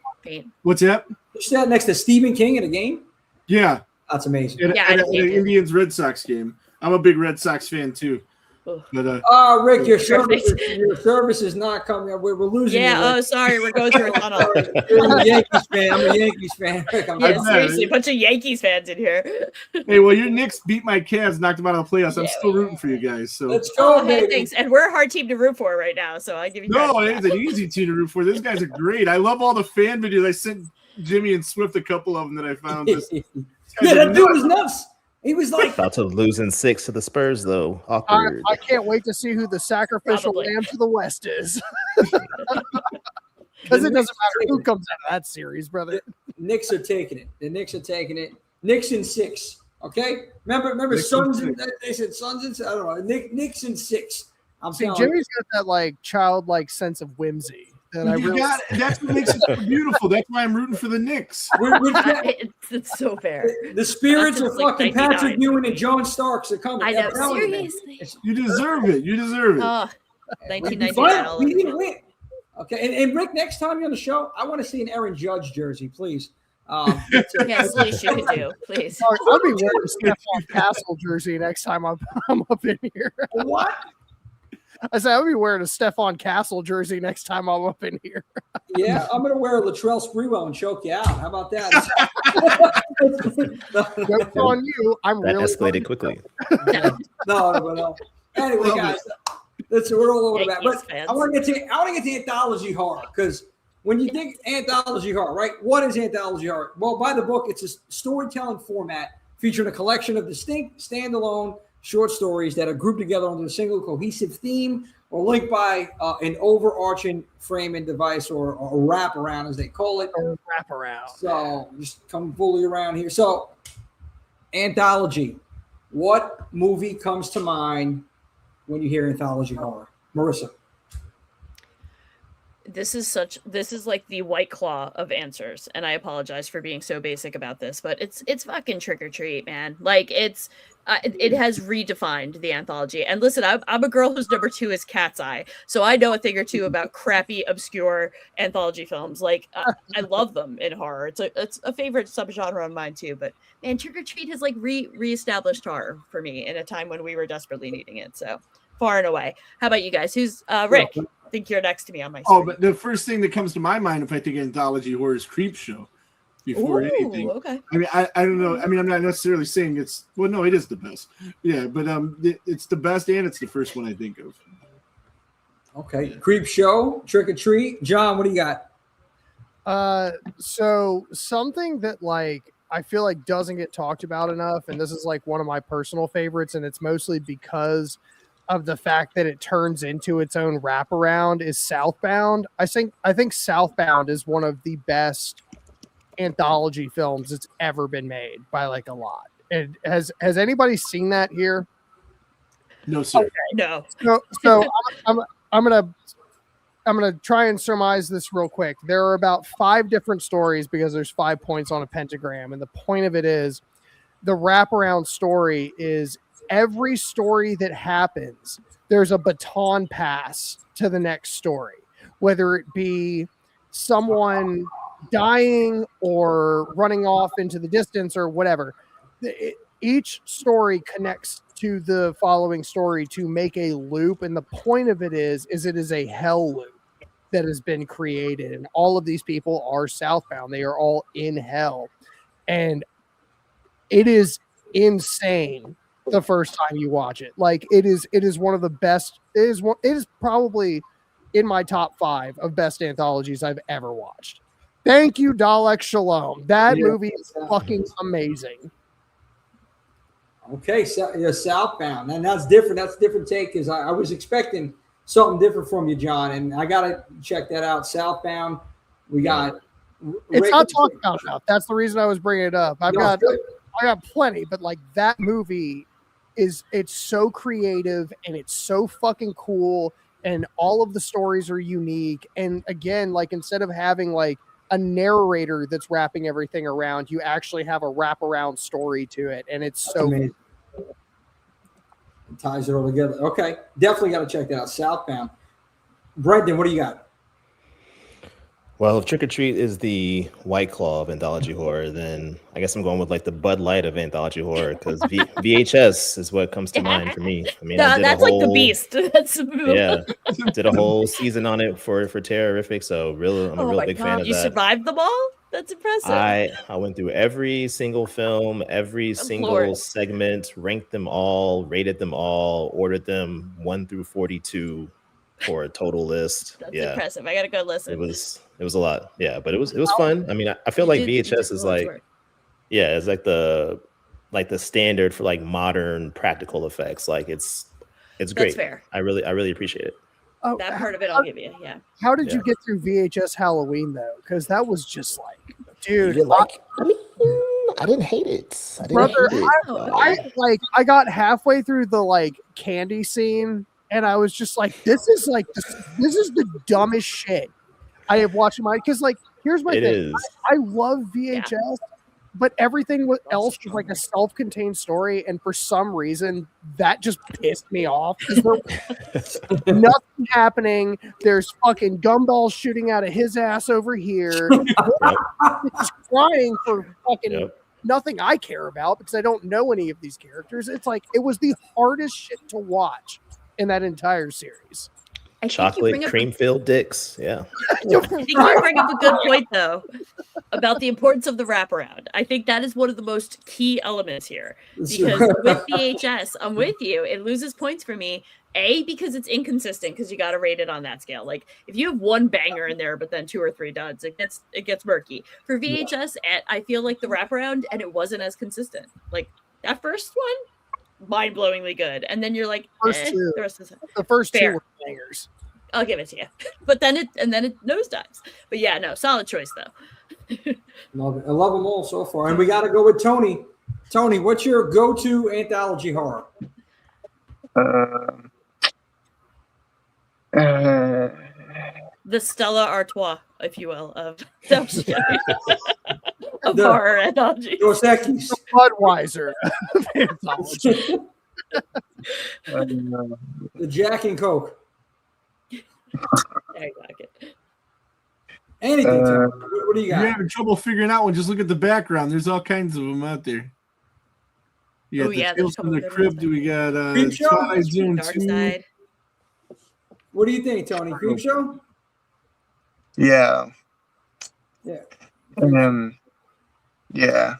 What's that? You sat next to Stephen King at a game? Yeah. That's amazing. At an Indians Red Sox game. I'm a big Red Sox fan too. But Rick, your service is not coming up. We're losing. Yeah. Sorry, we're going through a tunnel. I'm a Yankees fan. I'm a Yankees fan. Rick, seriously, a bunch of Yankees fans in here. Hey, well, your Knicks beat my Cavs, knocked them out of the playoffs. I'm still rooting for you guys. So let's go, hey, thanks. And we're a hard team to root for right now. So I give you. No, it's an easy team to root for. These guys are great. I love all the fan videos. I sent Jimmy and Swift a couple of them that I found. Yeah, that dude was nuts. He was like about to losing 6 to the Spurs, though. Awkward. I can't wait to see who the sacrificial lamb to the West is. Because it doesn't matter who comes out of that series, brother. Knicks are taking it. The Knicks are taking it. Knicks in 6. Okay? Remember Suns and they said Suns and I don't know. Knicks in 6. I'm See, Jimmy's got that like childlike sense of whimsy. That I really that's what makes it so beautiful. That's why I'm rooting for the Knicks. It's so fair. The spirits of fucking Patrick Ewing and John Starks are coming. I know, seriously. You deserve it. You deserve it. 1999. We need to win. Okay, and Rick, next time you're on the show, I want to see an Aaron Judge jersey, please. Yes, least you could do, please. I'll be wearing a Stephon Castle jersey next time I'm up in here. What? I said I'll be wearing a Stephon Castle jersey next time I'm up in here. Yeah, I'm gonna wear a Latrell Sprewell and choke you out. How about that? Joke's on you. That really escalated quickly. No. Anyway, guys, we're all over the map. But I want to get to anthology horror because when you think anthology horror, right? What is anthology horror? Well, by the book, it's a storytelling format featuring a collection of distinct, standalone short stories that are grouped together under a single cohesive theme or linked by an overarching frame and device or a wraparound, as they call it. Wraparound. So just come fully around here. So anthology. What movie comes to mind when you hear anthology horror? Marissa. This is like the White Claw of answers, and I apologize for being so basic about this, but it's fucking Trick or Treat, man. Like it has redefined the anthology. And listen, I'm a girl whose number 2 is Cat's Eye, so I know a thing or two about crappy, obscure anthology films. Like I love them in horror. It's a favorite subgenre of mine too. But man, Trick or Treat has like reestablished horror for me in a time when we were desperately needing it. So far and away. How about you guys? Who's Rick? I think you're next to me on my screen. Oh, but the first thing that comes to my mind if I think anthology horror is Creepshow. Before anything, okay. I mean, I don't know. I mean, I'm not necessarily saying it is the best. Yeah, but it's the best and it's the first one I think of. Okay, Creepshow, Trick or Treat. John, what do you got? So something that like I feel like doesn't get talked about enough, and this is like one of my personal favorites, and it's mostly because of the fact that it turns into its own wraparound, is Southbound. I think Southbound is one of the best anthology films that's ever been made by like a lot. And has anybody seen that here? No, sir. Okay. No. So I'm gonna try and surmise this real quick. There are about 5 different stories because there's 5 points on a pentagram, and the point of it is the wraparound story is every story that happens, there's a baton pass to the next story, whether it be someone dying or running off into the distance or whatever. Each story connects to the following story to make a loop, and the point of it is it is a hell loop that has been created, and all of these people are southbound. They are all in hell, and it is insane the first time you watch it. Like it is one of the best. It is probably in my top 5 of best anthologies I've ever watched. Thank you, Dalek Shalom. That movie is fucking amazing. Okay, so you're Southbound, and that's different. That's a different take because I was expecting something different from you, John, and I gotta check that out. Southbound, we got. It's not talked about enough. That's the reason I was bringing it up. I got plenty, but like that movie it's so creative and it's so fucking cool, and all of the stories are unique. And again, like instead of having like a narrator that's wrapping everything around, you actually have a wraparound story to it, and it's so amazing. It ties it all together. Okay, definitely got to check that out. Southbound. Brendan, what do you got? Well, if Trick or Treat is the White Claw of Anthology Horror, then I guess I'm going with like the Bud Light of Anthology Horror because VHS is what comes to mind for me. I mean, that's like the Beast. That's did a whole season on it for Terrorific, so I'm a real big fan of that. You survived them all? That's impressive. I went through every single film, every single segment, ranked them all, rated them all, ordered them 1 through 42 for a total list. That's impressive. I gotta go listen. It was a lot. Yeah, but it was fun. I mean, I feel like VHS is like, it's like the standard for like modern practical effects. Like it's great. That's fair. I really appreciate it. Oh, that part of it I'll give you. Yeah. How did you get through VHS Halloween though? Because that was just like, dude, I didn't hate it. I got halfway through the like candy scene, and I was just like, this is the dumbest shit I have watched in my. Because like, here's my thing. I love VHS, but everything else was like a self-contained story, and for some reason that just pissed me off. There's nothing happening. There's fucking gumballs shooting out of his ass over here. Just crying for fucking nothing I care about because I don't know any of these characters. It's like it was the hardest shit to watch in that entire series. Chocolate cream-filled dicks. Yeah. I think you bring up a good point, though, about the importance of the wraparound. I think that is one of the most key elements here. Because with VHS, I'm with you. It loses points for me. A, because it's inconsistent, because you got to rate it on that scale. Like, if you have one banger in there, but then 2 or 3 duds, it gets murky. For VHS, I feel like the wraparound, and it wasn't as consistent. Like, that first one, mind-blowingly good, and then you're like, the first 2 were bangers. I'll give it to you, but then it nosedives. But yeah, no, solid choice though. Love it. I love them all so far, and we got to go with Tony. Tony, what's your go-to anthology horror? The Stella Artois, if you will, of horror anthology. The Budweiser. The Jack and Coke. There you like it. Anything. What do you got? You're having trouble figuring out one. Just look at the background. There's all kinds of them out there. Tales from the Crypt. We got Twilight Zone 2. What do you think, Tony? Creep Show? Yeah. Yeah. Yeah.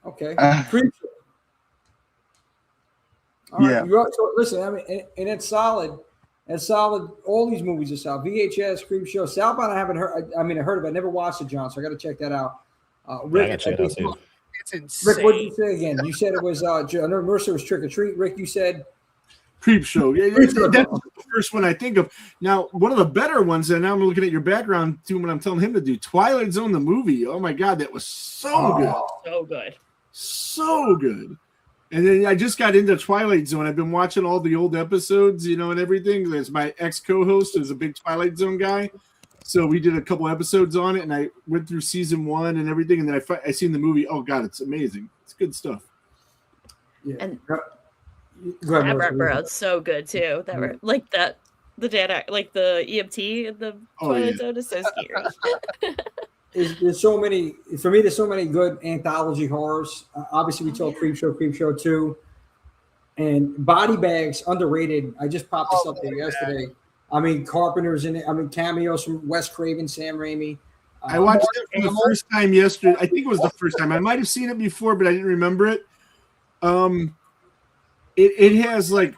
Okay. Creep Show. All right. So listen, I mean, and it's solid. It's solid. All these movies are solid. VHS, Creep Show, Southbound. I haven't heard. I heard of it. I never watched it, John. So I got to check that out. Rick, I got to check it out too. It's insane. Rick, what did you say again? You said it was. I know Mercer was Trick or Treat. Rick, you said Creep Show. Yeah, that's the first one I think of. Now, one of the better ones, and now I'm looking at your background doing what I'm telling him to do. Twilight Zone, the movie. Oh my God, that was so good. So good. So good. And then I just got into Twilight Zone. I've been watching all the old episodes, and everything. There's my ex-co-host is a big Twilight Zone guy. So we did a couple episodes on it, and I went through season 1 and everything. And then I seen the movie. Oh God, it's amazing. It's good stuff. Yeah. And Go ahead, Abra Melissa. It's so good too. That were like that. The dad, like the EMT in the Twilight Zone is so scary. There's so many, for me, there's so many good anthology horrors. Obviously, we told Creep Show 2. And Body Bags, underrated. I just popped this up there yesterday. I mean, Carpenter's in it. I mean, cameos from Wes Craven, Sam Raimi. I watched it for the first time yesterday. I think it was the first time. I might have seen it before, but I didn't remember it. It has like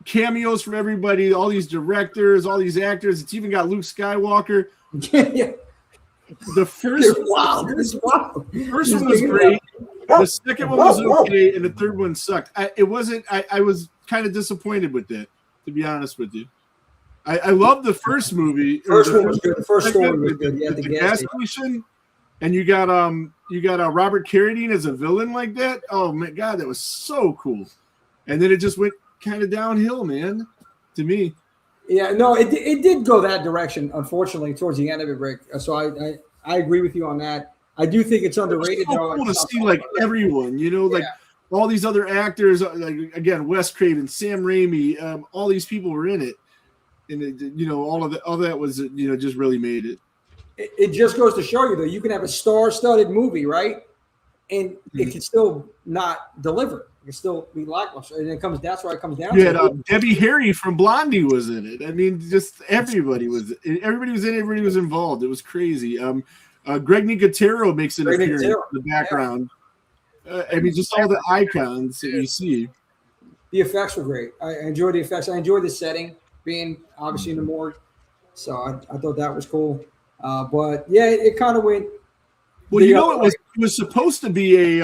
cameos from everybody, all these directors, all these actors. It's even got Luke Skywalker. Yeah. The first wow. First one was great. The second one was okay, and the third one sucked. I was kind of disappointed with that, to be honest with you. I love the first movie. First one was good. The first story was good. Yeah, the gas station, and you got Robert Carradine as a villain like that. Oh my God, that was so cool. And then it just went kind of downhill, man, to me. Yeah, no, it did go that direction, unfortunately, towards the end of it, Rick. So I agree with you on that. I do think it's underrated. It was so cool to see like everyone, like all these other actors, like again, Wes Craven, Sam Raimi, all these people were in it, and all that was just really made it. It just goes to show you though, you can have a star-studded movie, right, and it can still not deliver. It can still be lackluster, and that's why it comes down. Yeah, Debbie Harry from Blondie was in it. I mean, just everybody was in it. Everybody was involved. It was crazy. Greg Nicotero makes an appearance in the background. Yeah. I mean, just all the icons that you see. The effects were great. I enjoyed the effects. I enjoyed the setting, being obviously in the morgue. So I thought that was cool. But yeah, it kind of went. Well, it was supposed to be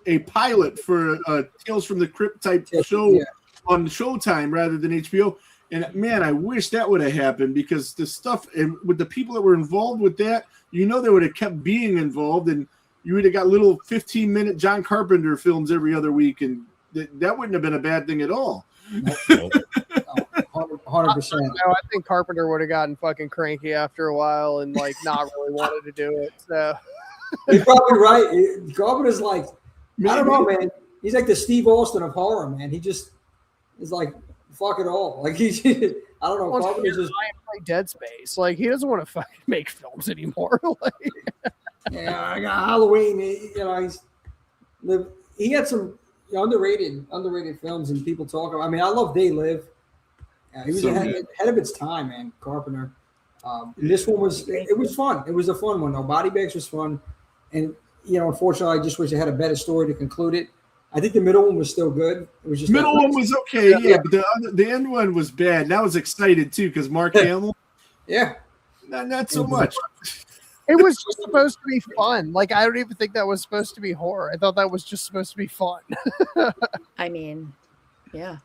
a pilot for Tales from the Crypt type show on Showtime rather than HBO. And man, I wish that would have happened, because the stuff and with the people that were involved with that, they would have kept being involved, and you would have got little 15-minute John Carpenter films every other week, and that wouldn't have been a bad thing at all. 100%. I think Carpenter would have gotten fucking cranky after a while and like not really wanted to do it. So you're probably right. Carpenter's like, I don't know, man. He's like the Steve Austin of horror, man. He just is like, fuck it all. Like I don't know. Carpenter's just play Dead Space. Like he doesn't want to fucking make films anymore. Yeah, I got Halloween. He had some underrated films and people talk about. I mean, I love They Live. He was ahead of its time, man. Carpenter. This one was fun. It was a fun one though. Body Bags was fun, and unfortunately, I just wish I had a better story to conclude it. I think the middle one was still good. It was just middle one was okay, but the end one was bad. And I was excited too because Mark Hamill. Yeah, not so much. It was just supposed to be fun. Like I don't even think that was supposed to be horror. I thought that was just supposed to be fun. I mean, yeah.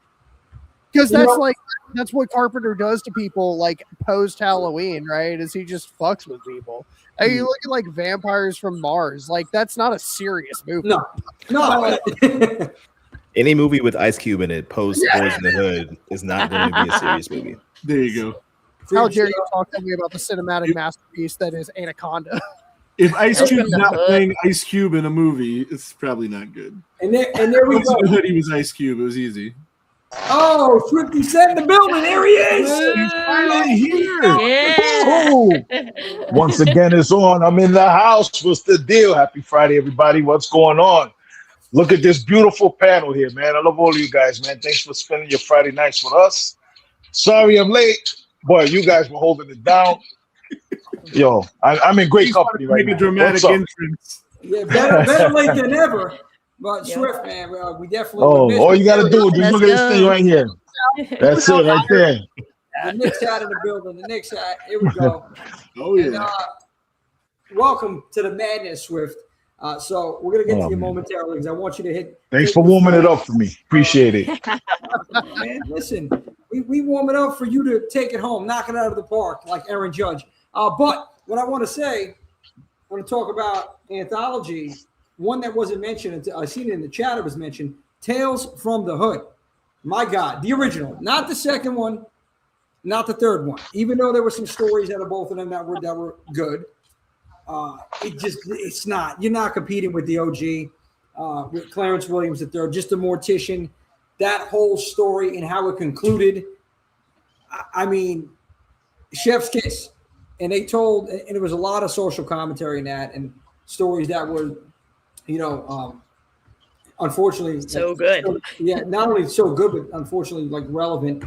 Because that's what Carpenter does to people like post Halloween, right? Is he just fucks with people. And you look at like Vampires from Mars, like that's not a serious movie. No. Any movie with Ice Cube in it post Boys in the Hood is not going to be a serious movie. There you go. How dare you talk to me about the cinematic masterpiece that is Anaconda? If Ice Cube's not playing Ice Cube in a movie, it's probably not good. And there we go. He was Ice Cube. It was easy. Oh, Swifty said in the building. There he is. He's finally here. Yeah. Once again, it's on. I'm in the house. What's the deal? Happy Friday, everybody. What's going on? Look at this beautiful panel here, man. I love all of you guys, man. Thanks for spending your Friday nights with us. Sorry I'm late. Boy, you guys were holding it down. Yo, I'm in great company right now. Make a dramatic entrance. Yeah, better late than never. But Swift, man, we definitely. All you got to do is just look at this thing right here. That's it right there. The Knicks hat in the building. The Knicks hat. Here we go. Oh, yeah. And, welcome to the madness, Swift. So we're gonna get to you man. momentarily because I want you to hit. Thanks for warming it up for me. Appreciate it. Man, listen, we warm it up for you to take it home, knock it out of the park like Aaron Judge. But what I want to say, I want to talk about Anthology. One that wasn't mentioned, I seen it in the chat, it was mentioned, Tales from the Hood. My God, the original, not the second one, not the third one. Even though there were some stories out of both of them that were good, it's not. You're not competing with the OG, with Clarence Williams III, just a mortician. That whole story and how it concluded. I mean, chef's kiss. And they told, and there was a lot of social commentary in that, and stories that were, unfortunately, So good. Not only so good, but unfortunately, like relevant.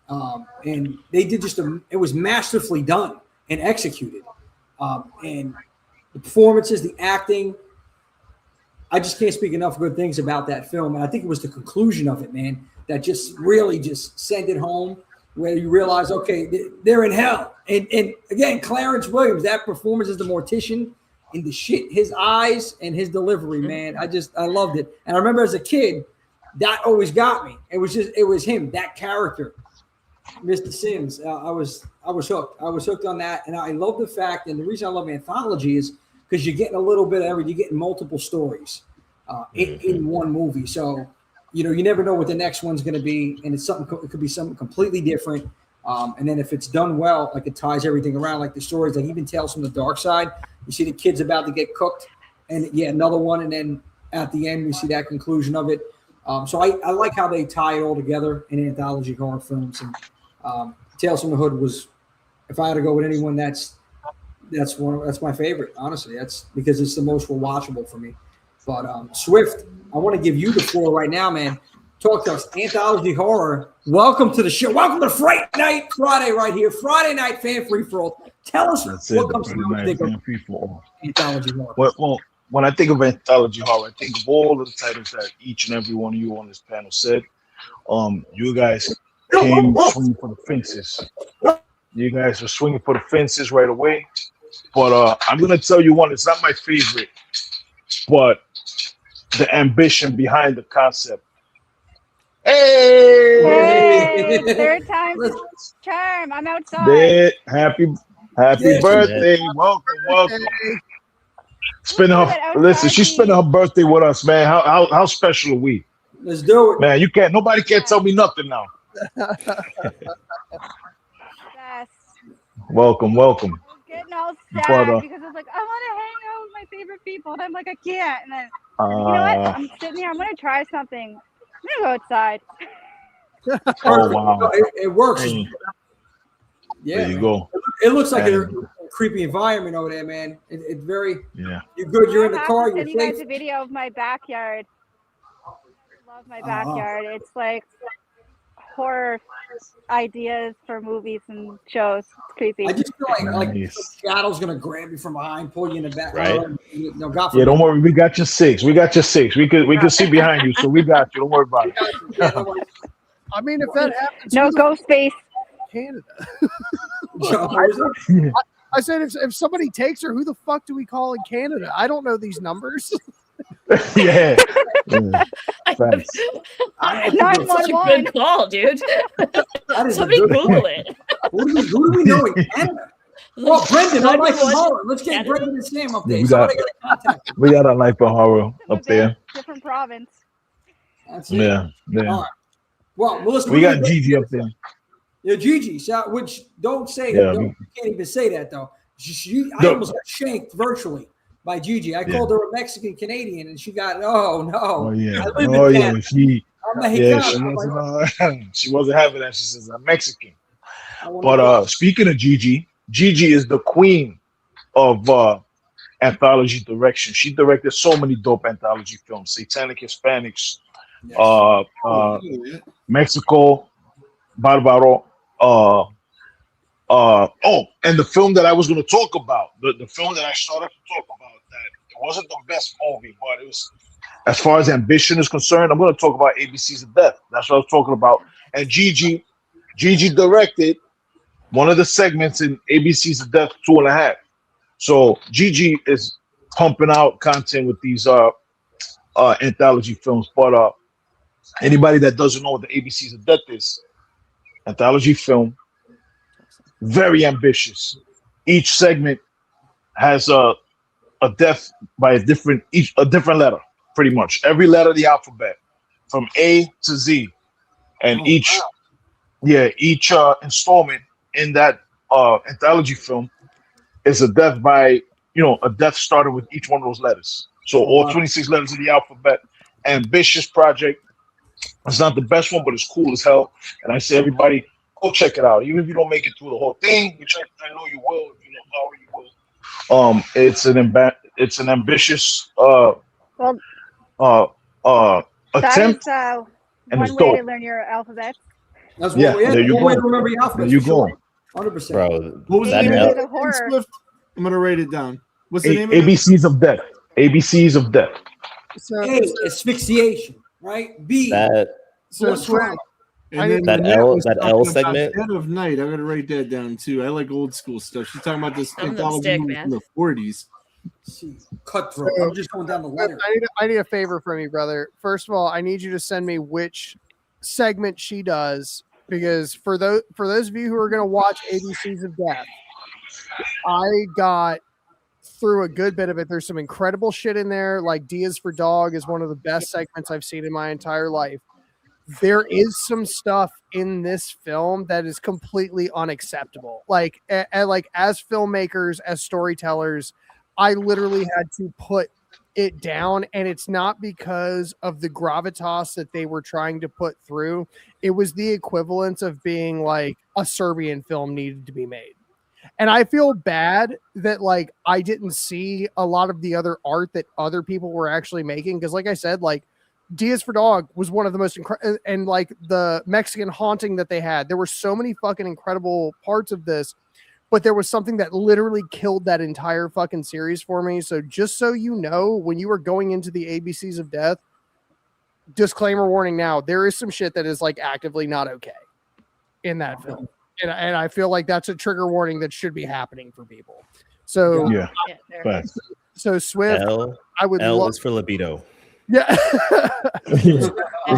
And they did it was masterfully done and executed. And the performances, the acting, I just can't speak enough good things about that film. And I think it was the conclusion of it, man, that just really just sent it home, where you realize, okay, they're in hell. And again, Clarence Williams, that performance as the mortician, and the shit, his eyes and his delivery, man, I loved it. And I remember as a kid, that always got me. It was him, that character, Mr. Sims. I was hooked. I was hooked on that. And I love the fact, and the reason I love Anthology is because you're getting a little bit of everything. You're getting multiple stories in one movie. So, you never know what the next one's going to be. And it could be something completely different. And then if it's done well, like it ties everything around, like the stories, like even Tales from the Dark Side, you see the kids about to get cooked, and another one. And then at the end, we see that conclusion of it. So I like how they tie it all together in Anthology Horror films. And Tales from the Hood was, if I had to go with anyone, that's my favorite, honestly. That's because it's the most watchable for me. But Swift, I want to give you the floor right now, man. Talk to us. Anthology Horror. Welcome to the show. Welcome to Fright Night Friday right here. Friday night fan free for all. Tell us what comes to mind. Anthology Horror. Well, when I think of Anthology Horror, I think of all of the titles that each and every one of you on this panel said. You guys came swinging for the fences. You guys are swinging for the fences right away. But I'm going to tell you one. It's not my favorite, but the ambition behind the concept. Hey, third time's a charm. I'm outside. Happy birthday. Welcome. She's spending her birthday with us, man. How special are we? Let's do it. Man, nobody can't tell me nothing now. Yes. Welcome. Getting all sad because I was like, I want to hang out with my favorite people, and I'm like, I can't. And then you know what? I'm sitting here. I'm gonna try something. I'm gonna go outside. Oh wow! It works. Yeah, there you go. It looks like a creepy environment over there, man. It's very. Yeah. You're good. You're in the car. You're safe. You guys a video of my backyard. I love my backyard. It's like horror ideas for movies and shows. It's creepy. I just feel like Seattle's gonna grab you from behind, pull you in the back. Right. Don't worry. We got your six. We can see behind you, so we got you. Don't worry about it. I mean, if that happens, no ghost face. Canada. Yeah. I said, if somebody takes her, who the fuck do we call in Canada? I don't know these numbers. Yeah. That's such a good call, dude. Somebody Google it. Who do we know in Canada? Well, Brendan, I like horror. Let's get Brendan and Sam up there. We got our life of horror up there. Different province. That's it. Yeah. All right. Well, Melissa, we got Gigi up there. Yeah, Gigi. Which don't say Yeah, you can't even say that though. I almost got shanked virtually by Gigi. I called her a Mexican Canadian, and she got Oh yeah. She wasn't having that. She says I'm Mexican. But speaking of Gigi is the queen of anthology direction. She directed so many dope anthology films: Satanic Hispanics, Mexico, Barbaro. And the film that I was going to talk about, the film that I started to talk about, that it wasn't the best movie, but it was, as far as ambition is concerned, I'm going to talk about ABCs of Death. That's what I was talking about. And Gigi directed one of the segments in ABCs of Death 2.5. So Gigi is pumping out content with these anthology films. But anybody that doesn't know what the ABCs of Death is, anthology film, very ambitious. Each segment has a death by a different letter, pretty much every letter of the alphabet, from A to Z, and each installment in that anthology film is a death by a death started with each one of those letters. So all 26 letters of the alphabet. Ambitious project. It's not the best one, but it's cool as hell. And I say, everybody, go check it out. Even if you don't make it through the whole thing, which I know you will. If you know how you will. It's an ambitious attempt. That is and it's one way dope. to learn your alphabet. That's There you one go. way to remember your alphabet. There you go. 100%. Bro, What was the that name L- of it? Horror. Swift? I'm gonna write it down. What's the name of it? ABCs of Death. ABCs of Death. So, A, asphyxiation, right? B, so blood Swift, trauma. And then That Annette L- was that talking L about segment? Dead of Night. I'm gonna write that down too. I like old school stuff. She's talking about this Some of them anthology stick, movie man. from the 40s. C, cutthroat. I'm just going down the letter. I need a favor from you, brother. First of all, I need you to send me which segment she does, because for those of you who are going to watch ABCs of Death, I got through a good bit of it. There's some incredible shit in there. Like D is for Dog is one of the best segments I've seen in my entire life. There is some stuff in this film that is completely unacceptable. Like as filmmakers, as storytellers, I literally had to put it down, and it's not because of the gravitas that they were trying to put through. It was the equivalence of being like a Serbian film needed to be made. And I feel bad that like I didn't see a lot of the other art that other people were actually making, because like I said, like D is for Dog was one of the most incredible, and like the Mexican haunting that they had, there were so many fucking incredible parts of this, but there was something that literally killed that entire fucking series for me. So just so you know, when you are going into the ABCs of Death, disclaimer warning now, there is some shit that is like actively not okay in that film. And I feel like that's a trigger warning that should be happening for people. So Yeah. Yeah, there. Facts. so Swift, L I would L love is for libido. yeah.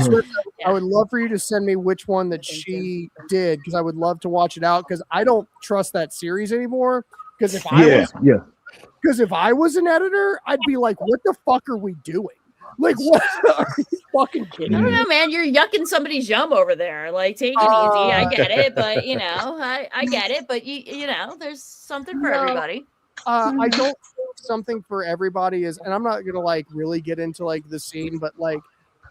Swift, Yeah. I would love for you to send me which one that she did, because I would love to watch it out, because I don't trust that series anymore. Because if I was an editor, I'd be like, what the fuck are we doing? Like, what are you fucking kidding I don't me? know, man. You're yucking somebody's yum over there. Like, take it easy. I get it, but I get it. But you know, there's something for No. everybody. I don't think something for everybody is, and I'm not gonna like really get into like the scene, but like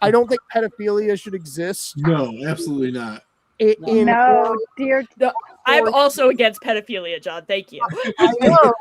I don't think pedophilia should exist. No, absolutely not. No, dear. I'm also against pedophilia, John. Thank you. I know.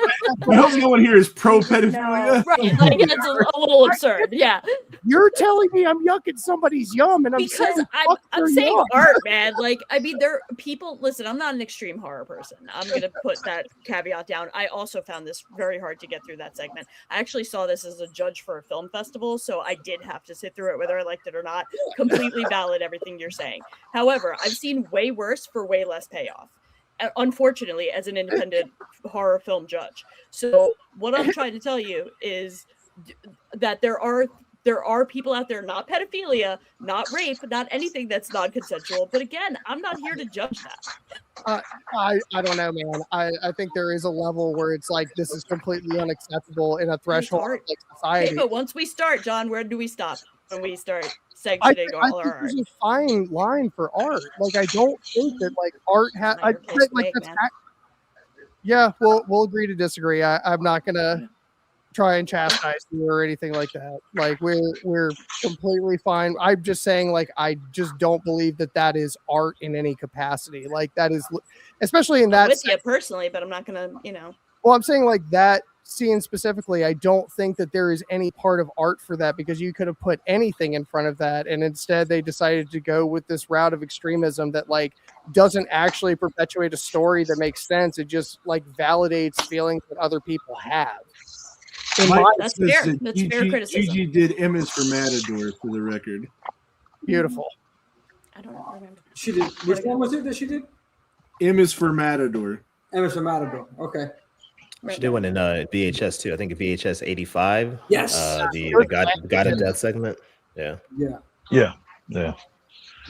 I hope no one here is pro pedophilia. Right, like it's a little absurd. Yeah, You're telling me I'm yucking somebody's yum, and I'm because saying, I'm fuck their saying yum. art, man. Like, I mean, there are people. Listen, I'm not an extreme horror person. I'm gonna put that caveat down. I also found this very hard to get through that segment. I actually saw this as a judge for a film festival, so I did have to sit through it, whether I liked it or not. Completely valid, everything you're saying. However, I've seen way worse for way less payoff, unfortunately, as an independent horror film judge. So what I'm trying to tell you is that there are people out there, not pedophilia, not rape, not anything that's non-consensual. But again, I'm not here to judge that. I don't know, man. I think there is a level where it's like this is completely unacceptable in a threshold of like society. Okay, but once we start, John, where do we stop? When we start I sanctioning think all our art. there's a fine line for art. Like I don't think that like art has. Not your place to Like make, that's man. yeah. We'll agree to disagree. I'm not gonna try and chastise you or anything like that. Like we're completely fine. I'm just saying, like, I just don't believe that is art in any capacity. Like that is, especially in I'm that. with you personally, but I'm not gonna, Well, I'm saying like that scene specifically, I don't think that there is any part of art for that, because you could have put anything in front of that, and instead they decided to go with this route of extremism that like doesn't actually perpetuate a story that makes sense. It just like validates feelings that other people have. That's fair. That's fair criticism. Gigi did M's for Matador, for the record. Beautiful. I don't remember. She did. Which one was it that she did? M is for Matador. Emerson Matador. Okay. She did one in VHS too. I think VHS 85. Yes. The God of Death segment. Yeah. Yeah.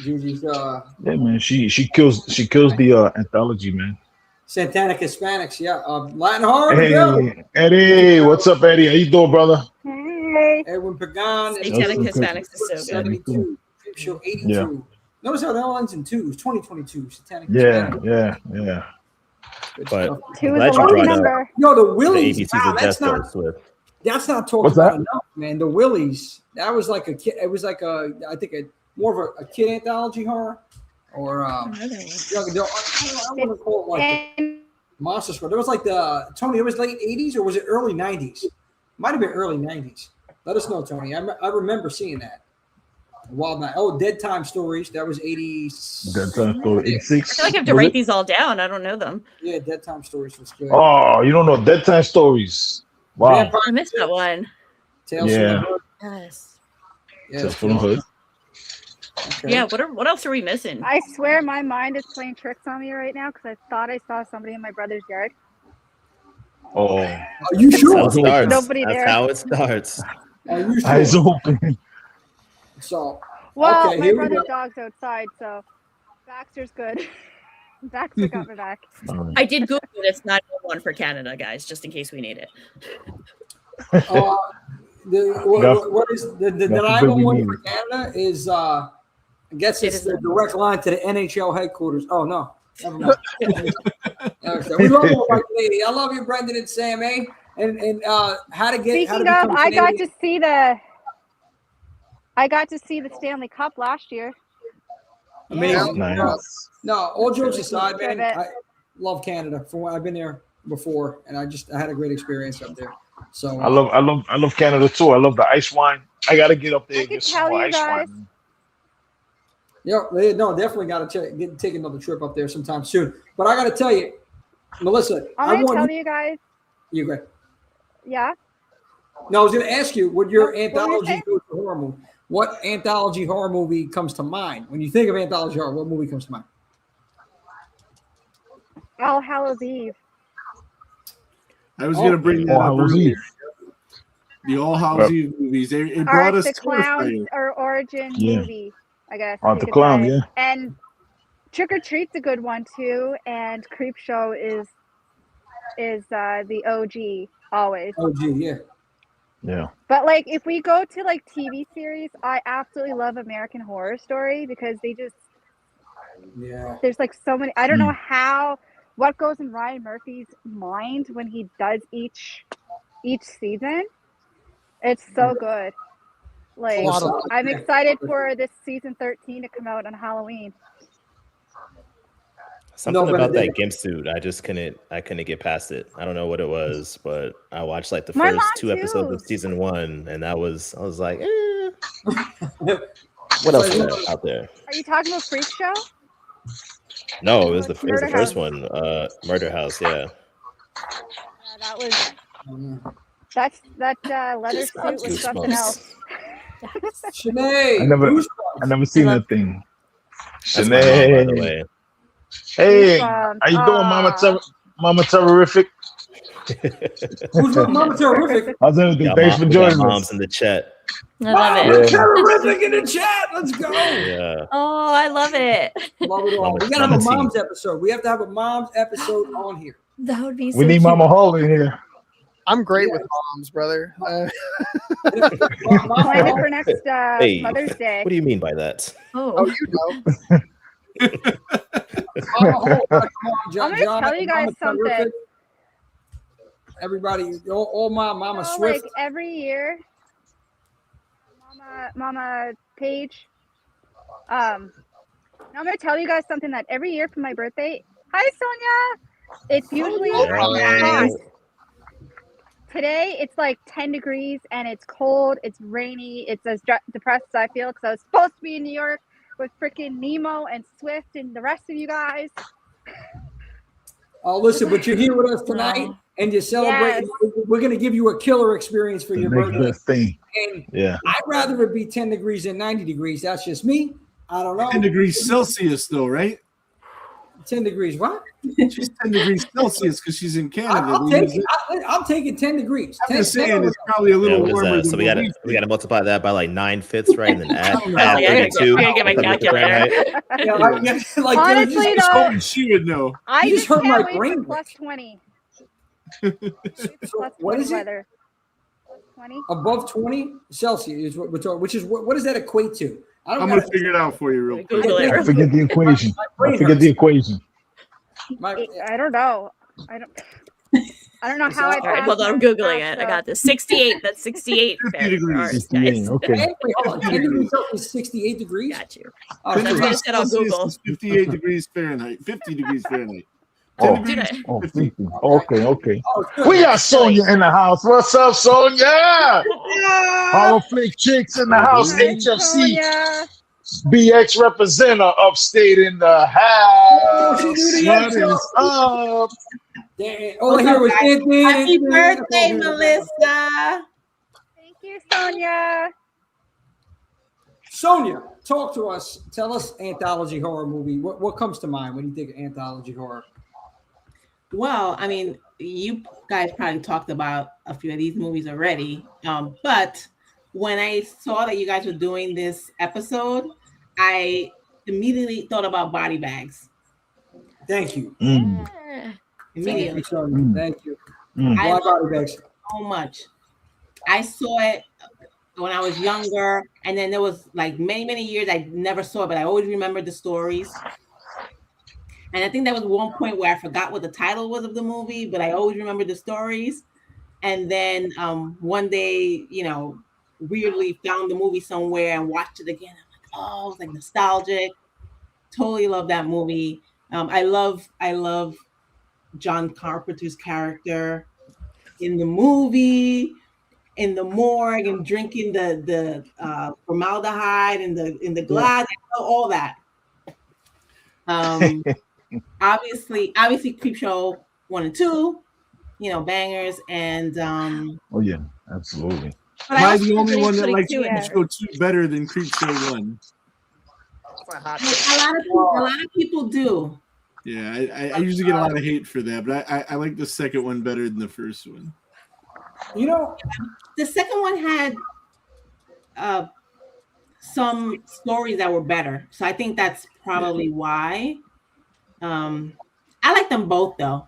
Gigi's Yeah, man. She kills the anthology, man. Satanic Hispanics, yeah. Latin horror. Bill. Eddie, what's up, Eddie? How you doing, brother? Hey. Edwin Pagan. Satanic Hispanics is so good. 72. Creep Show 82. Yeah. Notice how that one's in 2. It's 2022. Satanic Yeah. Good But stuff. Two I'm is glad a you lucky brought up number. Yo, the the Willies. ABCs Wow, of Death that's not talked What's about that? enough, man. The Willies. That was like a kid. It was like I think more of a kid anthology horror, or young adult. I want to call it like the Monster Squad. There was like Tony. It was late 80s or was it early 90s? Might have been early 90s. Let us know, Tony. I remember seeing that. A while back. Oh, Dead Time Stories. That was 80. Dead Time Story 86. I feel like I have to write these all down. I don't know them. Yeah, Dead Time Stories was good. Oh, you don't know Dead Time Stories? Wow. Vampire I missed that one. Tales Yeah. from the Hood. Yes. Yeah, Tales from the Hood. Okay. Yeah. What else are we missing? I swear my mind is playing tricks on me right now because I thought I saw somebody in my brother's yard. Oh, Are you That's sure? how it starts. Nobody That's there. how it starts. Are you sure? eyes open. So, Well, okay, my here we brother's go. dog's outside, so Baxter's good. Baxter got my back. I did Google it. It's 911 for Canada, guys, just in case we need it. What is the That's the bit we 911 for needed. Canada is I guess It it's is the not. direct line to the NHL headquarters. Oh no, never mind. Okay. We love you, White Lady. I love you, Brendan and Sam, eh? And how to Speaking become of, I got Canadian. to see the Stanley Cup last year. Amazing. Nice. No, all jokes aside, man, Love it. I love Canada. I've been there before, and I had a great experience up there. So I love Canada too. I love the ice wine. I gotta get up there I and can get some tell more you ice guys. wine. Yeah, no, definitely got to take another trip up there sometime soon. But I got to tell you, Melissa, I'm going to tell you guys. You go. Yeah. No, I was going to ask you what your What were you anthology saying? horror movie. What anthology horror movie comes to mind when you think of anthology horror? What movie comes to mind? All Hallows Eve. I was gonna bring that All up Hallows earlier. Eve. The All Hallows Eve movies. It brought Art us the to Clown or origin Yeah. movie, I guess. Art you the could Clown, say. yeah. And Trick or Treat's a good one too, and Creep Show is the OG always. Oh, gee, yeah. Yeah. But like if we go to like TV series, I absolutely love American Horror Story because Yeah. there's like so many. I don't know what goes in Ryan Murphy's mind when he does each season. It's so good. Like lot of- I'm excited for this season 13 to come out on Halloween. Something but about they- that gimp suit, I couldn't get past it. I don't know what it was, but I watched like the My first mom 2 episodes too. of season 1, and I was like, what else is there out there? Are you talking about Freak Show? No, it was the Murder first House. one, Murder House. Yeah, That was that leather suit was something else. Sinead. I never seen love- that thing. that's my mom, by the Sinead. way. Hey, Goosebumps. how you doing, Mama Terrorific? Who's Mama Terrific? How's everything? Thanks for We got joining moms us. in the chat. I love it. Mama Yeah. Terrific in the chat. Let's go. Yeah, Oh, I love it. Love it all. Mama- We got to have a Mama T. mom's episode. We have to have a mom's episode on here. That would be so We need cute. Mama Hall in here. I'm great with moms, brother. Plan it for next Hey, Mother's Day. what do you mean by that? Oh, Oh, you know. Come on, I'm gonna tell you guys Mama something. Terrific. Everybody, all my Mama So, Swift. like every year, Mama Paige. I'm gonna tell you guys something that every year for my birthday. Hi, Sonia. It's usually hot. Today it's like 10 degrees and it's cold. It's rainy. It's as depressed as I feel because I was supposed to be in New York with freaking Nemo and Swift and the rest of you guys. Oh, listen, but you're here with us tonight, and you're celebrating. We're going to give you a killer experience for The your next birthday. best thing. And Yeah. I'd rather it be 10 degrees than 90 degrees. That's just me. I don't know. 10 degrees Celsius, though, right? 10 degrees. What? She's 10 degrees Celsius because she's in Canada. I'm taking 10 degrees. I'm just saying it's probably a little warmer than so we gotta multiply that by like 9/5, right? And then add 32. I gotta get my calculator. Like, honestly, though, she would know. I just just hurt my can't wait brain. for plus 20. So what is it? Weather. Plus 20. Above 20 Celsius is what we're talking, which is what does that equate to? I'm gonna figure it out for you real quick. Google it. Forget the equation. Forget the equation. I don't know. I don't know how I. All right, hold on. I'm googling it. I got this. 68. That's 68 degrees. 68, okay. Wait, hold on. 10 degrees Celsius, 68 degrees. Got you. Oh, That's what I said on Google. 58 degrees Fahrenheit. 50 degrees Fahrenheit. Oh, 10 degrees. oh, 50. Okay. Oh, good. We got Sonia in the house. What's up, Sonia? Hollow Flake Chicks in the house. Hi, HFC Sonia. BX representative upstate in the house. she knew the What intro. is up? Damn. All I hear was Happy birthday, Melissa. Thank you, Sonia. Sonia, talk to us. Tell us anthology horror movie. What comes to mind when you think of anthology horror? Well, I mean, you guys probably talked about a few of these movies already. But when I saw that you guys were doing this episode, I immediately thought about Body Bags. Thank you. Immediately. Thank you. I Why love body bags? it so much. I saw it when I was younger, and then there was like many years I never saw it, but I always remembered the stories. And I think that was one point where I forgot what the title was of the movie, but I always remembered the stories. And then one day, weirdly found the movie somewhere and watched it again. I'm like, oh, it's like nostalgic. Totally love that movie. I love John Carpenter's character in the movie, in the morgue, and drinking the formaldehyde in the glass, all that. Obviously, Creepshow 1 and 2, bangers, and Oh yeah, absolutely. but Am I I also the only one that likes Yeah. Creepshow 2 better than Creepshow 1? a lot of people do. Yeah, I usually get a lot of hate for that, but I like the second one better than the first one. The second one had some stories that were better, so I think that's probably why. I like them both though.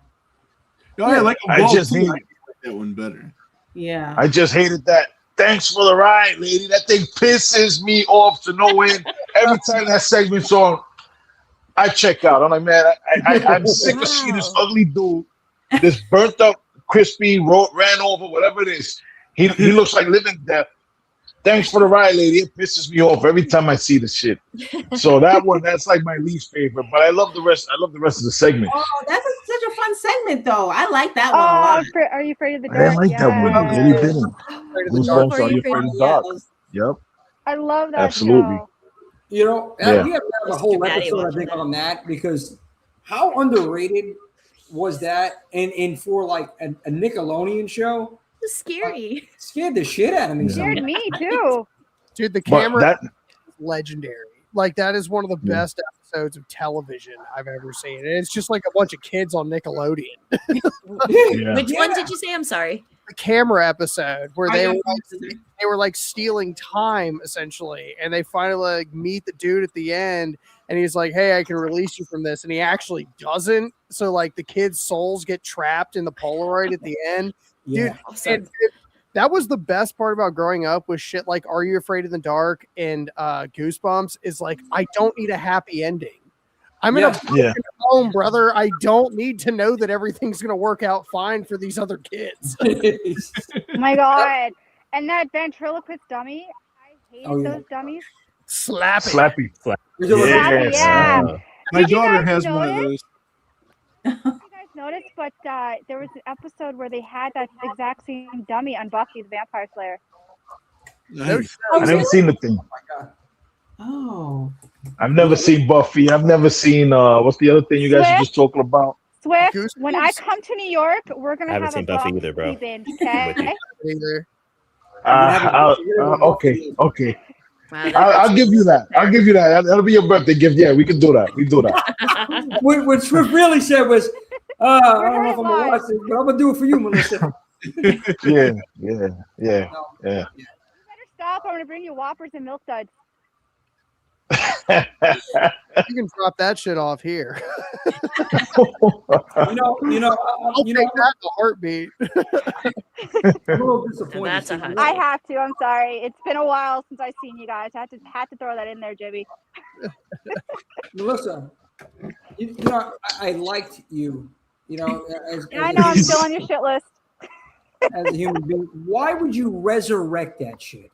No, I like them I both. just too. hate- I like that one better. Yeah. I just hated that. Thanks for the ride, lady. That thing pisses me off to no end. Every time that segment's on, I check out. I'm like, man, I'm sick of seeing this ugly dude, this burnt up, crispy, ran over, whatever it is. He looks like living death. Thanks for the ride, lady. It pisses me off every time I see the shit. So that's like my least favorite. But I love the rest. I love the rest of the segment. Oh, that's such a fun segment though. I like that one a lot. Are you afraid of the I dark? didn't like that one. I really didn't. the Goosebumps, dark. Are You Afraid of the Dark? Yep. I love that Absolutely. show. Yeah. We have to have a whole Maddie episode, I watching think, that. on that because how underrated was that? And for like a Nickelodeon show, It's scary. scared the shit out of me. Yeah. Scared me too. Dude, the But camera that is legendary. Like that is one of the Yeah. best episodes of television I've ever seen. And it's just like a bunch of kids on Nickelodeon. yeah. Which one did you say? I'm sorry. The camera episode where they I were know. like, they were like stealing time essentially, and they finally like meet the dude at the end, and he's like, "Hey, I can release you from this," and he actually doesn't. So like the kids' souls get trapped in the Polaroid at the end. Yeah. Dude, Awesome. and that was the best part about growing up with shit like Are You Afraid of the Dark and Goosebumps is like I don't need a happy ending. I'm in a Yeah. home, brother. I don't need to know that everything's gonna work out fine for these other kids. My God. And that ventriloquist dummy, I hated Oh, yeah. those dummies. Slap it. Slappy. Slappy, yeah. My Did you daughter guys has one of notice? those. You guys noticed, but there was an episode where they had that exact same dummy on Buffy the Vampire Slayer. Nice. I never seen the thing. Oh. I've never seen Buffy. I've never seen what's the other thing you guys are just talking about? Swift, Goose when I Goose. come to New York, we're gonna I haven't have seen a Buffy either, bro. binge, I'm with okay? you. Either. Okay. Wow, I'll give you that. I'll give you that. That'll be your birthday gift. Yeah, we can do that. We do that. What Swift really said was, I don't know if I'm gonna watch it, but I'm gonna do it for you, Melissa. Yeah. No. You better stop. I'm gonna bring you Whoppers and Milk Duds. You can drop that shit off here. I'll Take that in a heartbeat. I'm a little disappointed. That's a hot I have to. I'm sorry. It's been a while since I've seen you guys. I had to throw that in there, Jimmy. Melissa, I liked you. I know I'm still on your shit list. As a human being, why would you resurrect that shit?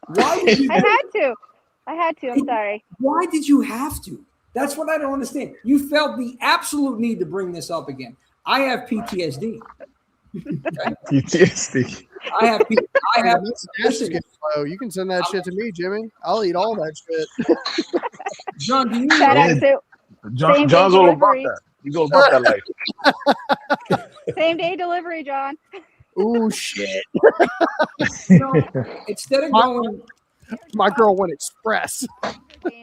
Why would you? I had to. I'm sorry. Why did you have to? That's what I don't understand. You felt the absolute need to bring this up again. I have PTSD. Okay? PTSD. I have. Listen, you can send that shit to me, Jimmy. I'll eat all that shit. John, do you John's all about that. He goes about that life. Same day delivery, John. Oh shit! Instead of going, my girl went express. let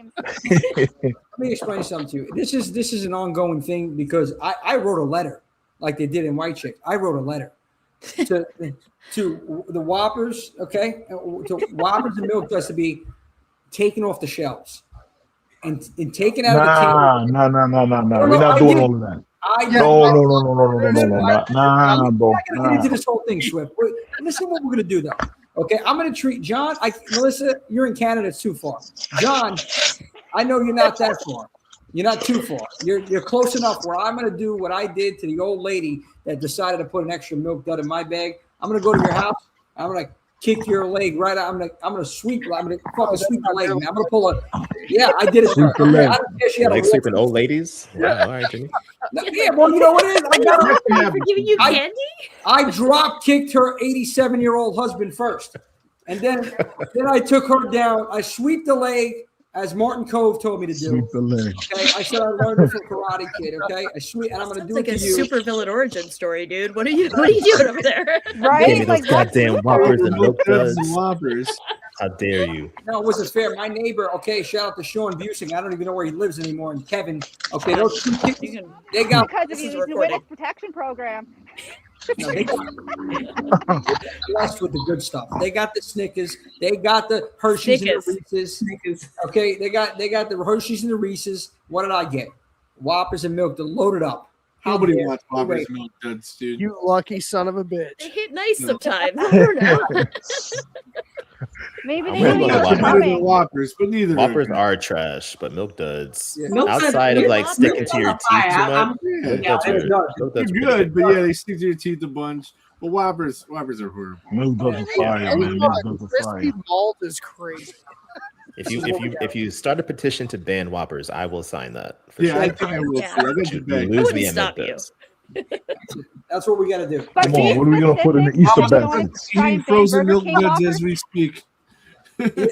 me explain something to you. This is an ongoing thing because I wrote a letter like they did in White Chick. I wrote a letter to the Whoppers, okay, to Whoppers and Milk Duds to be taken off the shelves and taken out of the table. No. We're not doing all of that. No, bro. I'm not gonna get into this whole thing, Swift. Listen, what we're gonna do though. Okay, I'm gonna treat John. Melissa, you're in Canada. It's too far. John, I know you're not that far. You're not too far. You're close enough where I'm gonna do what I did to the old lady that decided to put an extra milk dud in my bag. I'm gonna go to your house. I'm gonna kick your leg right out. I'm gonna sweep. I'm gonna fucking sweep your leg, man. I'm gonna pull a. Yeah, I did it. Sweep the leg. I don't care. She had Like sweeping old ladies. Wow, all right, Jimmy. Yeah, well, you know what it is. I got for giving you candy. I drop kicked her 87-year-old husband first, and then I took her down. I sweep the leg as Martin Cove told me to do. Sweep the leg. Okay, I said I learned it from Karate Kid. Okay, I sweep, and I'm gonna do Like it a to you. super villain origin story, dude. What are you doing over there? Right? Give me those goddamn Whoppers and Milk Duds. Whoppers. How dare you? No, it wasn't fair. My neighbor, okay, shout out to Sean Busing. I don't even know where he lives anymore. And Kevin, okay, those two kids, they got Because of you, the witness protection program. they got blessed with the good stuff. They got the Snickers. They got the Hershey's Snickers. and the Reese's. Okay, they got the Hershey's and the Reese's. What did I get? Whoppers and milk. They're loaded up. Nobody wants Whoppers and Milk Duds, dude. You lucky son of a bitch. They hit nice sometimes. I don't know. Maybe I'm they gonna knew go you to were Whoppers. coming. Whoppers, but neither. Whoppers are trash, but Milk Duds, Yeah. Milk Duds- outside of like Milk sticking to your Duds teeth are too fire. much, Milk Duds Milk are Duds. pretty good, but yeah, they stick to your teeth a bunch. But Whoppers are horrible. Milk Duds are fire, man. Milk Duds are Crispy fire. malt is crazy. If you start a petition to ban Whoppers, I will sign that. For Yeah, sure. I think I will. Yeah. Too. I got your You back. lose wouldn't me at Milk stop you. Duds. That's what we got to do. But Come be on, what are we gonna put in the specific. Easter You don't wanna basket? try Eating and ban frozen Burger Milk King Duds Whoppers? as we speak.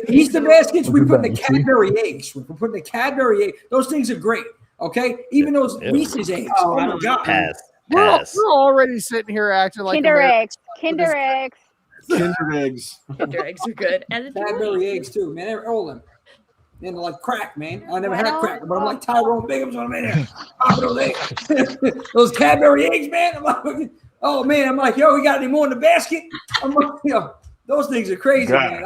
Easter baskets, we Look put at the that, you see? Cadbury eggs. We're putting the Cadbury eggs. Those things are great. Okay, even those Yeah. Reese's eggs. Oh, Oh I my don't god. Pass. We're Pass. already sitting here acting like Kinder Americans. eggs. Kinder eggs. Kinder eggs. Kinder eggs are good. And Cadbury eggs too, man. They're all them. And they're like crack, man. I never had Well, crack, but I'm like Tyrone Biggums when I'm in there. Popping those eggs. Those Cadbury eggs, man. I'm like, oh man, I'm like, yo, we got any more in the basket? I'm like, yo, those things are crazy, God. man.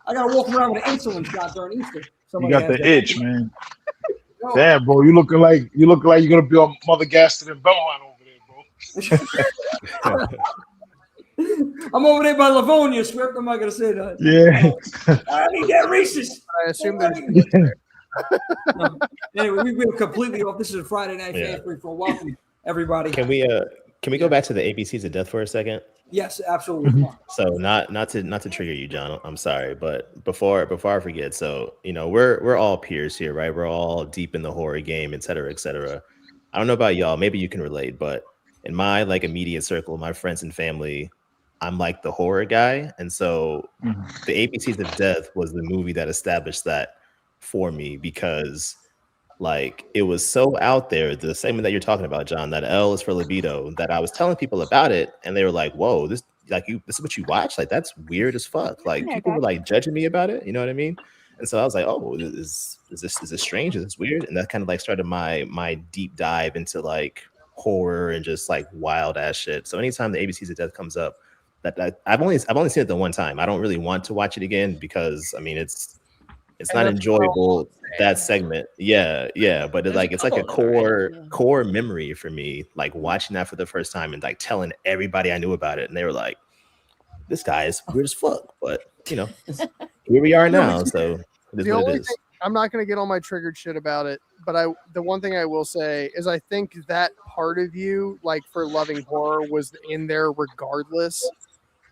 I gotta walk around with an insulin shot during Easter. You Somebody got has the that. itch, man. Yo, Damn, bro, you look like you're gonna be on Mother Gaston and Belmont over there, bro. I'm over there by Livonia, Swift. I'm not gonna say that. Yeah. I need that Reese's. I assume there's Anyway, we've been completely off. This is a Friday night Yeah. fan free for welcome everybody. Can we go back to the ABCs of death for a second? Yes, absolutely. So not to trigger you, John. I'm sorry, but before I forget, so we're all peers here, right? We're all deep in the horror game, et cetera, et cetera. I don't know about y'all. Maybe you can relate, but in my like immediate circle, my friends and family, I'm like the horror guy, and so the ABCs of Death was the movie that established that for me because like it was so out there, the segment that you're talking about, John, that L is for libido, that I was telling people about it and they were like, whoa, this is what you watch? Like that's weird as fuck. Like people were like judging me about it, you know what I mean? And so I was like, oh, is this strange? Is this weird? And that kind of like started my deep dive into like horror and just like wild ass shit. So anytime the ABCs of Death comes up, that I've only seen it the one time. I don't really want to watch it again because I mean it's not enjoyable, that segment. Yeah. But it's like a core memory for me, like watching that for the first time and like telling everybody I knew about it. And they were like, this guy is weird as fuck. But here we are now. So it is what it is. I'm not going to get on my triggered shit about it, but the one thing I will say is I think that part of you, like for loving horror, was in there regardless.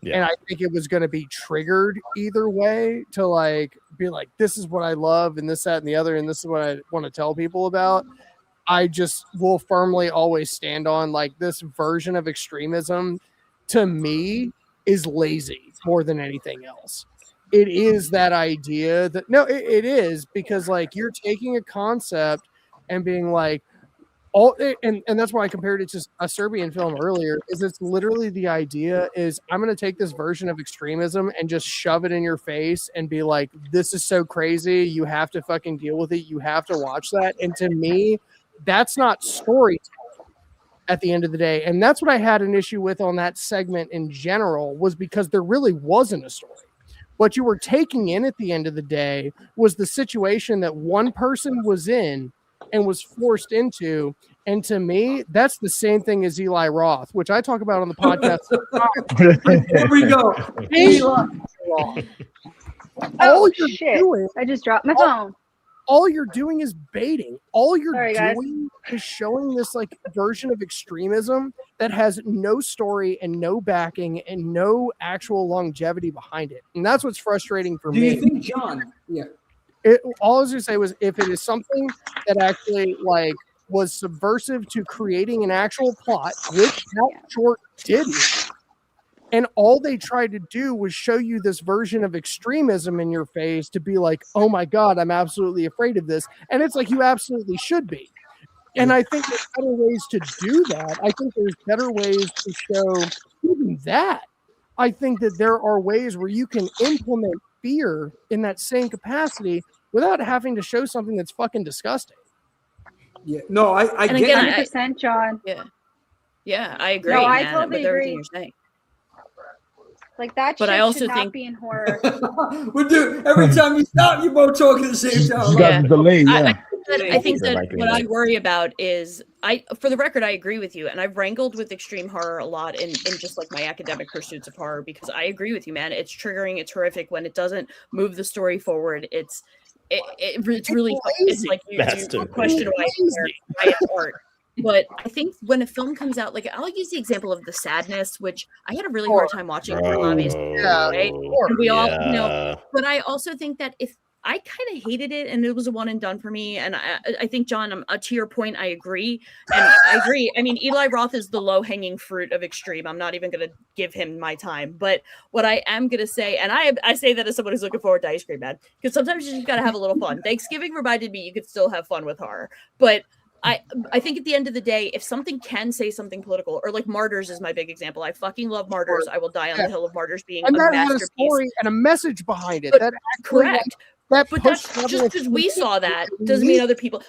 Yeah. And I think it was going to be triggered either way to like be like, this is what I love and this, that, and the other, and this is what I want to tell people about. I just will firmly always stand on like this version of extremism to me is lazy more than anything else. It is that idea that it is because like you're taking a concept and being like, and that's why I compared it to a Serbian film earlier, is it's literally the idea is I'm going to take this version of extremism and just shove it in your face and be like, this is so crazy. You have to fucking deal with it. You have to watch that. And to me, that's not storytelling at the end of the day. And that's what I had an issue with on that segment in general, was because there really wasn't a story. What you were taking in at the end of the day was the situation that one person was in and was forced into. And to me, that's the same thing as Eli Roth, which I talk about on the podcast. Here we go. Eli Roth. Oh, shit. I just dropped my phone. All you're doing is baiting. All you're doing is showing this like version of extremism that has no story and no backing and no actual longevity behind it. And that's what's frustrating for me. Do you think, John? Yeah. All I was going to say was if it is something that actually like was subversive to creating an actual plot, which that short didn't, and all they tried to do was show you this version of extremism in your face to be like, oh my God, I'm absolutely afraid of this. And it's like, you absolutely should be. And I think there's better ways to do that. I think there's better ways to show even that. I think that there are ways where you can implement fear in that same capacity without having to show something that's fucking disgusting. Yeah, no, I get 100%, John. Yeah, I agree. No, I man, totally with everything agree. you're saying. Like that but shit I also should not think be in horror. Every time you stop, you both talking at the same time. You got the delay, I think that what I worry about is for the record, I agree with you. And I've wrangled with extreme horror a lot in just like my academic pursuits of horror, because I agree with you, man. It's triggering. It's horrific when it doesn't move the story forward. It's really, it's like you question why it's art. But I think when a film comes out, like I'll use the example of The Sadness, which I had a really hard time watching for obvious reasons, right? And we all, but I also think that if I kind of hated it and it was a one and done for me, and I think, John, to your point, I agree. And I agree. I mean, Eli Roth is the low hanging fruit of extreme. I'm not even going to give him my time. But what I am going to say, and I say that as someone who's looking forward to Ice Cream Man, because sometimes you just got to have a little fun. Thanksgiving reminded me you could still have fun with horror. But I think at the end of the day, if something can say something political, or like Martyrs is my big example. I fucking love Martyrs. I will die on the hill of Martyrs being a masterpiece. A story and a message behind it. But, correct. But that's just because we saw that doesn't mean other people.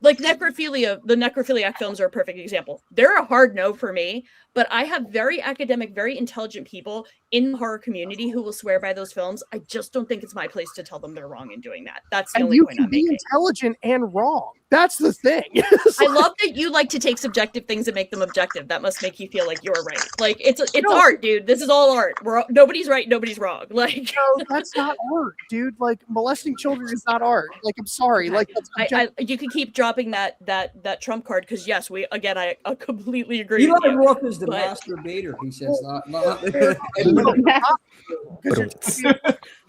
Like necrophilia, the necrophiliac films are a perfect example. They're a hard no for me, but I have very academic, very intelligent people in the horror community who will swear by those films. I just don't think it's my place to tell them they're wrong in doing that. That's the only point I'm making. You can be intelligent and wrong. That's the thing. I love that you like to take subjective things and make them objective. That must make you feel like you're right. Like it's art, dude. This is all art. Nobody's right, nobody's wrong. Like no, that's not art, dude. Like molesting children is not art. Like I'm sorry. Like you can keep dropping that trump card because yes, I completely agree. Eli Roth is the master baiter. He says not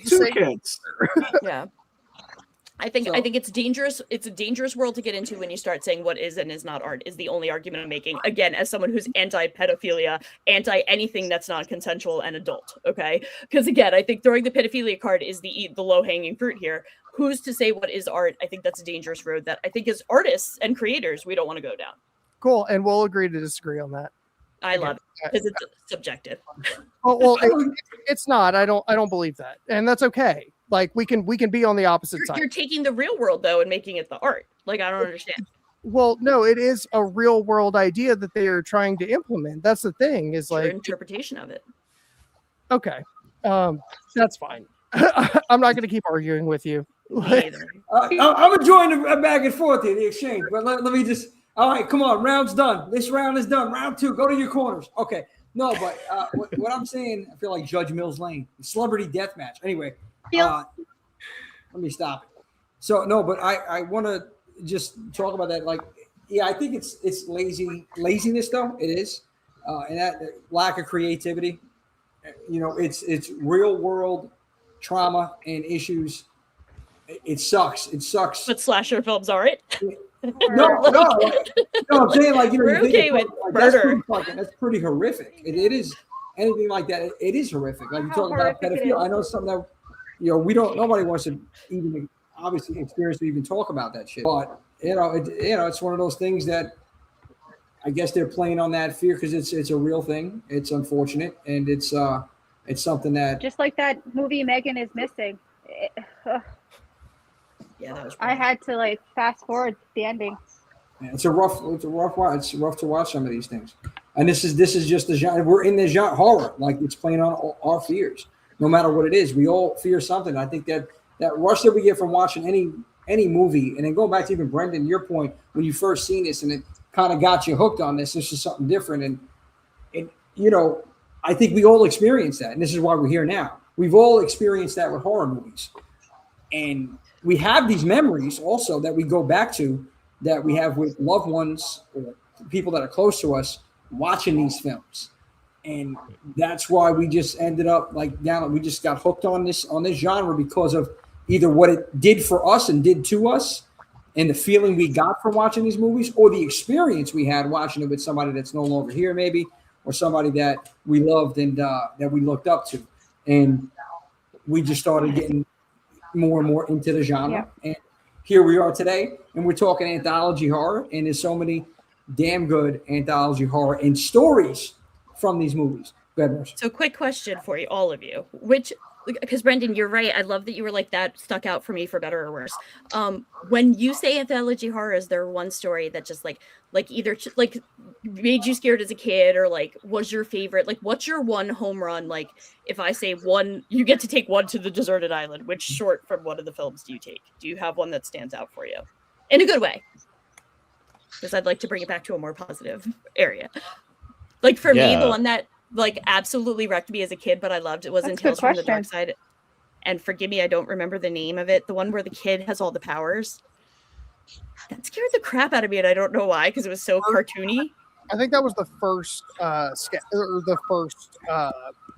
Two kids. Yeah. I think it's dangerous. It's a dangerous world to get into when you start saying what is and is not art is the only argument I'm making. Again, as someone who's anti-pedophilia, anti anything that's non-consensual and adult. Okay, because again, I think throwing the pedophilia card is the low-hanging fruit here. Who's to say what is art? I think that's a dangerous road that I think as artists and creators we don't want to go down. Cool, and we'll agree to disagree on that. I love it because it's subjective. Oh well, it's not. I don't believe that, and that's okay. Like we can be on the opposite side. You're taking the real world though and making it the art. Like I don't understand. Well, no, it is a real world idea that they are trying to implement. That's the thing. Is Your like interpretation of it. okay, that's fine. I'm not going to keep arguing with you. I'm enjoying the back and forth here, the exchange. But let me just. All right, come on. Round's done. This round is done. Round 2. Go to your corners. Okay. No, but what I'm saying, I feel like Judge Mills Lane, celebrity death match. Anyway, let me stop it. So no, but I want to just talk about that. Like, yeah, I think it's laziness though. It is, and that lack of creativity. You know, it's real world trauma and issues. It sucks. It sucks. But slasher films aren't. No, I'm saying like you know, we're okay with murder. That's pretty horrific. It is anything like that. It is horrific. Like you talk about pedophilia. I know something that you know nobody wants to even obviously experience to even talk about that shit. But it's one of those things that I guess they're playing on that fear because it's a real thing. It's unfortunate and it's something that just like that movie Megan is Missing. Yeah, that was. I had to like fast forward the ending. Yeah, it's a rough watch. It's rough to watch some of these things. And this is just the genre. We're in the genre horror. Like it's playing on our fears. No matter what it is, we all fear something. I think that rush that we get from watching any movie, and then going back to even Brendan, your point when you first seen this, and it kind of got you hooked on this. This is something different, and you know, I think we all experience that, and this is why we're here now. We've all experienced that with horror movies, and we have these memories also that we go back to that we have with loved ones or people that are close to us watching these films. And that's why we just ended up we just got hooked on this genre because of either what it did for us and did to us and the feeling we got from watching these movies or the experience we had watching it with somebody that's no longer here maybe or somebody that we loved and that we looked up to. And we just started getting more and more into the genre. Yeah. And here we are today, and we're talking anthology horror, and there's so many damn good anthology horror and stories from these movies. Go ahead, Marcia. So quick question for you, all of you. Because Brendan, you're right. I love that you were like that stuck out for me for better or worse. When you say anthology horror, is there one story that just like either like made you scared as a kid or like was your favorite? Like what's your one home run? Like if I say one, you get to take one to the deserted island. Which short from one of the films do you take? Do you have one that stands out for you? In a good way. Because I'd like to bring it back to a more positive area. Like for me, the one that like absolutely wrecked me as a kid, but I loved it was in Tales from the Dark Side. And forgive me, I don't remember the name of it. The one where the kid has all the powers. That scared the crap out of me, and I don't know why, because it was so cartoony. I think that was the first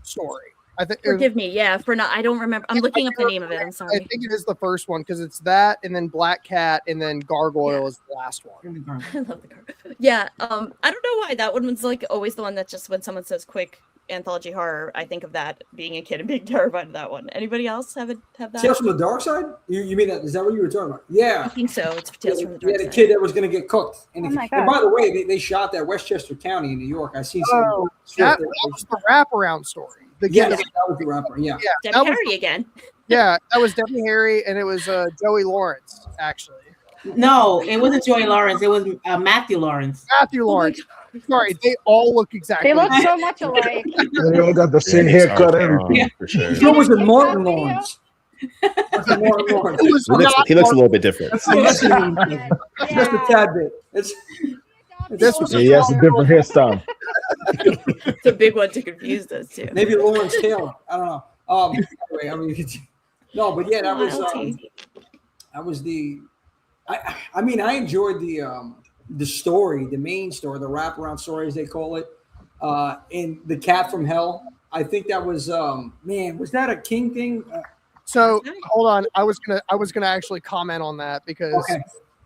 story. I think. Forgive me, yeah, for not. I don't remember. I'm looking up the name of it. I'm sorry. I think it is the first one because it's that, and then Black Cat, and then Gargoyle is the last one. I love the Gargoyle. Yeah, I don't know why that one was like always the one that just when someone says quick anthology horror, I think of that being a kid and being terrified of that one. Anybody else have that? Tales from the Dark Side? You mean that? Is that what you were talking about? Yeah, I think so. It's Tales from the Dark Side. Yeah, the kid that was going to get cooked. And, and by the way, they shot that Westchester County in New York. I see some. That was the wraparound story. That was the rapper. Yeah, Debbie Harry again. Yeah, that was Debbie Harry, and it was Joey Lawrence actually. No, it wasn't Joey Lawrence. It was Matthew Lawrence. Matthew Lawrence. Sorry, they all look exactly. They look so much alike. They all got the same haircut. For sure. So was it Martin Lawrence? He looks a little bit different. Just a tad bit. He has a different hairstyle. It's a big one to confuse us too. Maybe Lawrence Taylor. I don't know. Anyway, I mean, no, but yeah, that was the. I mean, I enjoyed the story, the main story, the wraparound story as they call it, in The Cat from Hell. I think that was was that a King thing? So hold on, I was gonna actually comment on that because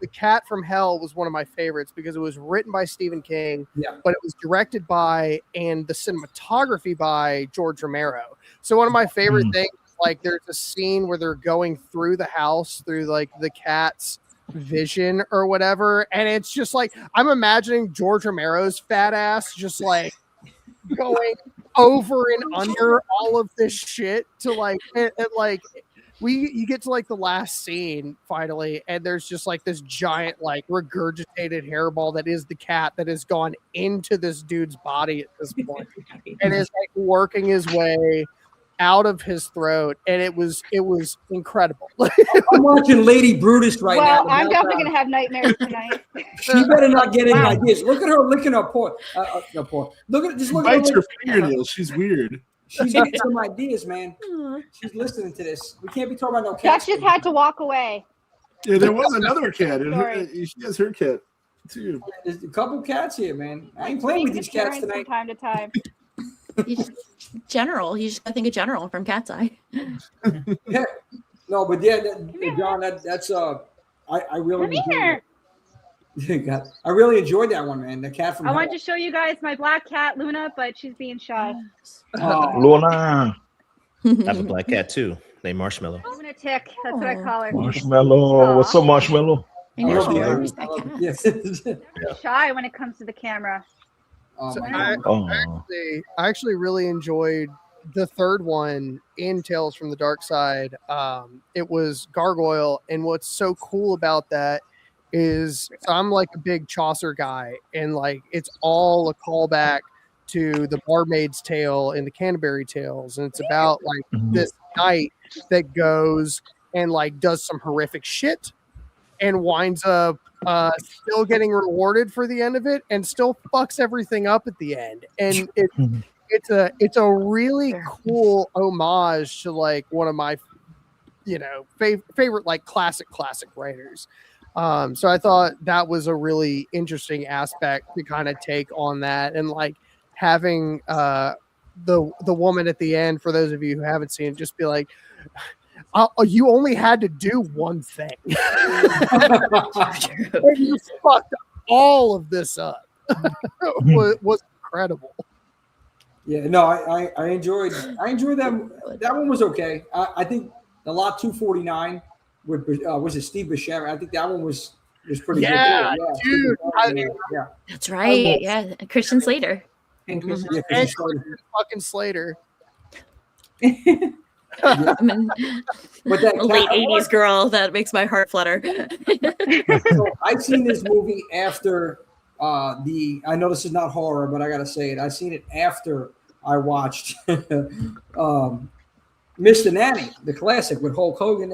The Cat from Hell was one of my favorites because it was written by Stephen King, but it was directed by and the cinematography by George Romero. So one of my favorite things, like there's a scene where they're going through the house through like the cat's vision or whatever, and it's just like I'm imagining George Romero's fat ass just like going over and under all of this shit to like and like you get to like the last scene finally, and there's just like this giant like regurgitated hairball that is the cat that has gone into this dude's body at this point and is like working his way out of his throat, and it was incredible. I'm watching Lady Brutus right now. Well, I'm definitely gonna have nightmares tonight. She better not get any ideas. Look at her licking her paw. No paw. Look at just look at Bites her. her fingernails. She's weird. She's getting some ideas, man. She's listening to this. We can't be talking about no Cat cats. just had to walk away. Yeah, there was another cat. Sorry. She has her cat too. There's a couple cats here, man. I ain't playing with these cats From tonight. time to time. General. You just gotta think of General from Cat's Eye. Yeah. No, but yeah, John, that's I really Come here. God, I really enjoyed that one, man. The cat from I hell. wanted to show you guys my black cat, Luna, but she's being shy. Oh, Luna. I have a black cat too, named Marshmallow. Lunatic. That's what I call her. Marshmallow. What's up, Marshmallow? I know, love she the loves Irish. that cat. Yes. Shy when it comes to the camera. Oh, So my I, God. I actually really enjoyed the third one in Tales from the Dark Side. It was Gargoyle, and what's so cool about that is I'm like a big Chaucer guy, and like it's all a callback to the Barmaid's Tale and the Canterbury Tales, and it's about like this knight that goes and like does some horrific shit and winds up still getting rewarded for the end of it and still fucks everything up at the end. And it's a really cool homage to like one of my favorite like classic writers. So I thought that was a really interesting aspect to kind of take on that, and like having the woman at the end, for those of you who haven't seen it, just be like, you only had to do one thing. And you fucked all of this up. was incredible. Yeah, no, I enjoyed that. That one was okay. I think the Lot 249 with was it Steve Buscemi? I think that one was pretty good. Yeah, dude. Yeah. That's right. Yeah, Christian Slater. And Christian. Yeah, And 'cause he fucking Slater. I'm in But that a late 80s girl. That makes my heart flutter. So I've seen this movie after I know this is not horror, but I gotta say it. I seen it after I watched Mr. Nanny, the classic with Hulk Hogan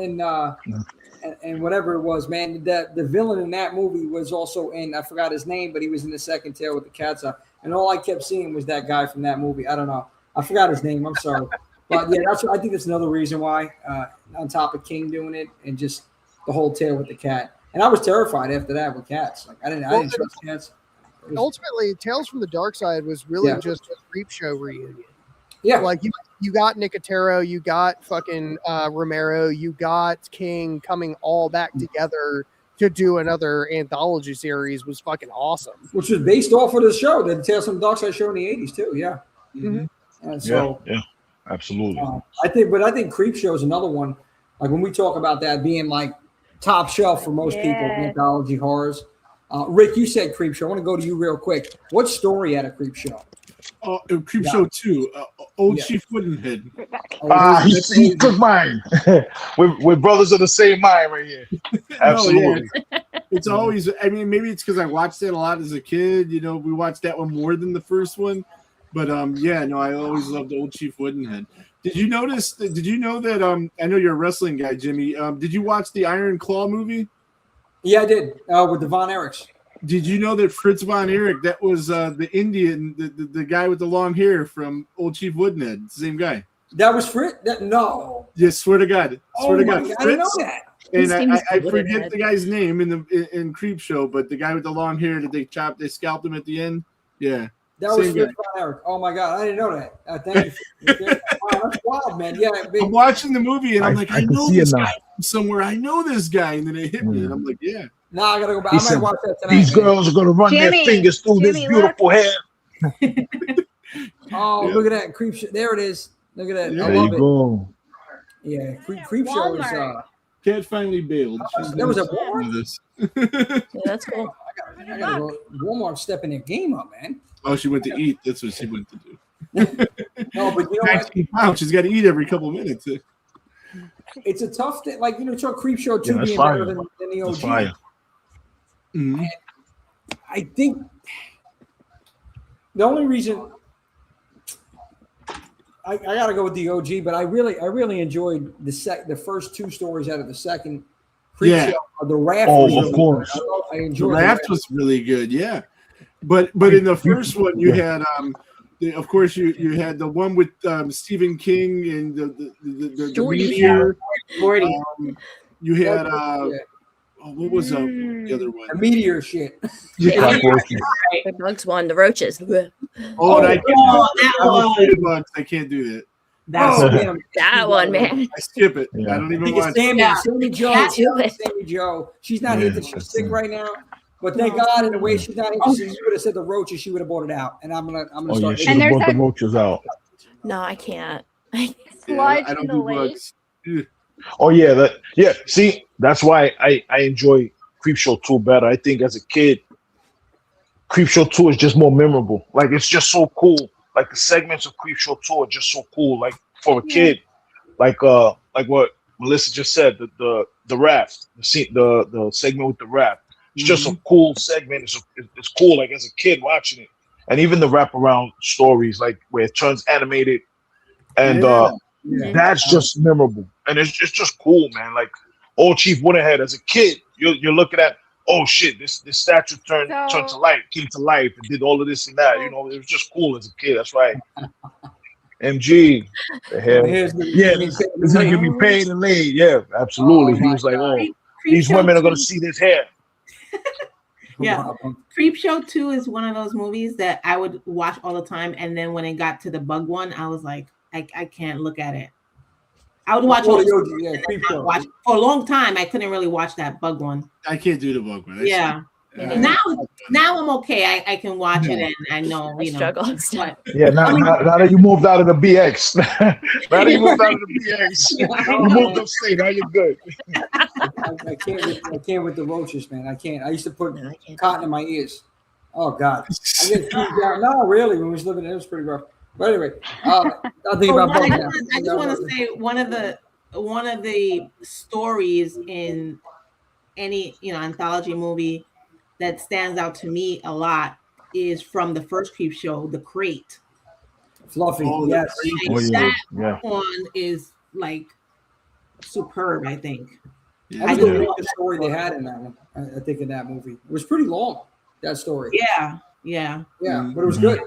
and whatever it was, man. The villain in that movie was also in, I forgot his name, but he was in the second tale with the cat's eye. And all I kept seeing was that guy from that movie. I don't know. I forgot his name. I'm sorry. But yeah, I think that's another reason why, on top of King doing it and just the whole tale with the cat. And I was terrified after that with cats. Like I didn't trust cats. Ultimately, Tales from the Dark Side was really just a creep show reunion. Yeah. Like you got Nicotero, you got fucking Romero, you got King coming all back together to do another anthology series was fucking awesome. Which was based off of the show, the Tales from the Dark Side show in the 80s too. Yeah. Mm-hmm. And so yeah, absolutely. I think Creep Show is another one. Like when we talk about that being like top shelf for most people, anthology horrors. Rick, you said Creep Show. I want to go to you real quick. What story had a Creep Show? Creep Show 2, Old Chief Woodenhead. He took mine. we're brothers of the same mind right here. Absolutely. It's always, I mean, maybe it's because I watched it a lot as a kid. You know, we watched that one more than the first one. But I always loved Old Chief Woodenhead. Did you know that I know you're a wrestling guy, Jimmy. Did you watch the Iron Claw movie? Yeah, I did. With the Von Erichs. Did you know that Fritz Von Erich, that was the Indian, the guy with the long hair from Old Chief Woodenhead, same guy? That was Fritz? No. Yes, swear to God. I didn't know that. And I forget the guy's name in Creep Show, but the guy with the long hair that they scalped him at the end. Yeah. That was Fritz Von Erich. Oh my God, I didn't know that. Thank you. Wow, that's wild, man. Yeah, I'm watching the movie and I'm like, I know this guy from somewhere. I know this guy, and then it hit me, and I'm like, yeah. No, I gotta go back. I might watch that tonight. These girls are gonna run their fingers through this beautiful hair. Look at that Creep Show. There it is. Look at that. Yeah, I love there you it. go. Yeah, Creep Show is. Cat finally bailed. That was a Walmart. Yeah, that's cool. I gotta go. Walmart stepping their game up, man. Oh, she went to eat. That's what she went to do. No, but you know what? 19 pounds. She's got to eat every couple of minutes. it's a tough thing. Like, so Creepshow 2 Yeah, that's being fire. better than the That's OG. fire. Mhm. I think the only reason I gotta go with the OG, but I really enjoyed the first two stories out of the second Creepshow. The Raft was of really course. good. I The enjoyed Raft was really good, yeah. But in the first one, you had of course you had the one with Stephen King and the meteor. Gordy. You had yeah. what was the other one? The meteor shit. Yeah. The bugs won. The roaches. Oh, and I that I'm one. afraid of bugs. I can't do that. That's damn. That one, man. I skip it. Yeah. I don't I even think watch it's it. Sammy. Yeah. Sammy Joe. Can't do it. Sammy Joe. She's not Yeah, here. She's that's sick it. right now. But thank God, in the way she's not interested, you would have said the roaches. She would have bought it out. And I'm gonna Oh yeah, start. should And have there's brought the a- roaches out. No, I can't. Yeah, Sludge I don't in the do lake. bugs. Ugh. Oh yeah, See, that's why I enjoy Creepshow 2 better. I think as a kid, Creepshow 2 is just more memorable. Like it's just so cool. Like the segments of Creepshow 2 are just so cool. Like for a kid, like what Melissa just said, the raft, the segment with the raft. It's just a cool segment. It's cool. Like as a kid watching it, and even the wraparound stories, like where it turns animated, and Yeah. that's just memorable, and it's just cool, man. Like Old Chief Winterhead as a kid, you're looking at, oh shit, this statue turned to life, came to life, and did all of this and that. It was just cool as a kid. That's right. MG, the hell, Here's this is gonna get me paid and laid. Yeah, absolutely. He was like, oh, these women are gonna see this hair. Yeah. Creepshow 2 is one of those movies that I would watch all the time, and then when it got to the bug one, I was like, I can't look at it. I would watch all watch for a long time. I couldn't really watch that bug one. I can't do the bug one. Yeah. Now I'm okay. I can watch it, and I know I struggle. But, Yeah, now that you moved out of the BX, now that you moved out of the BX, you moved upstate. Now you're good. I can't with the roaches, man. I can't. I used to put cotton in my ears. Oh God, I get freaked out. No, really, when we was living there, it was pretty rough. But anyway, I'll think about bugs now. I just want to say one of the stories in any anthology movie that stands out to me a lot is from the first Creepshow, The Crate. Fluffy, That yeah. one is like superb, I think. I think the story they had in that one. I think in that movie, it was pretty long. That story. Yeah, but it was good.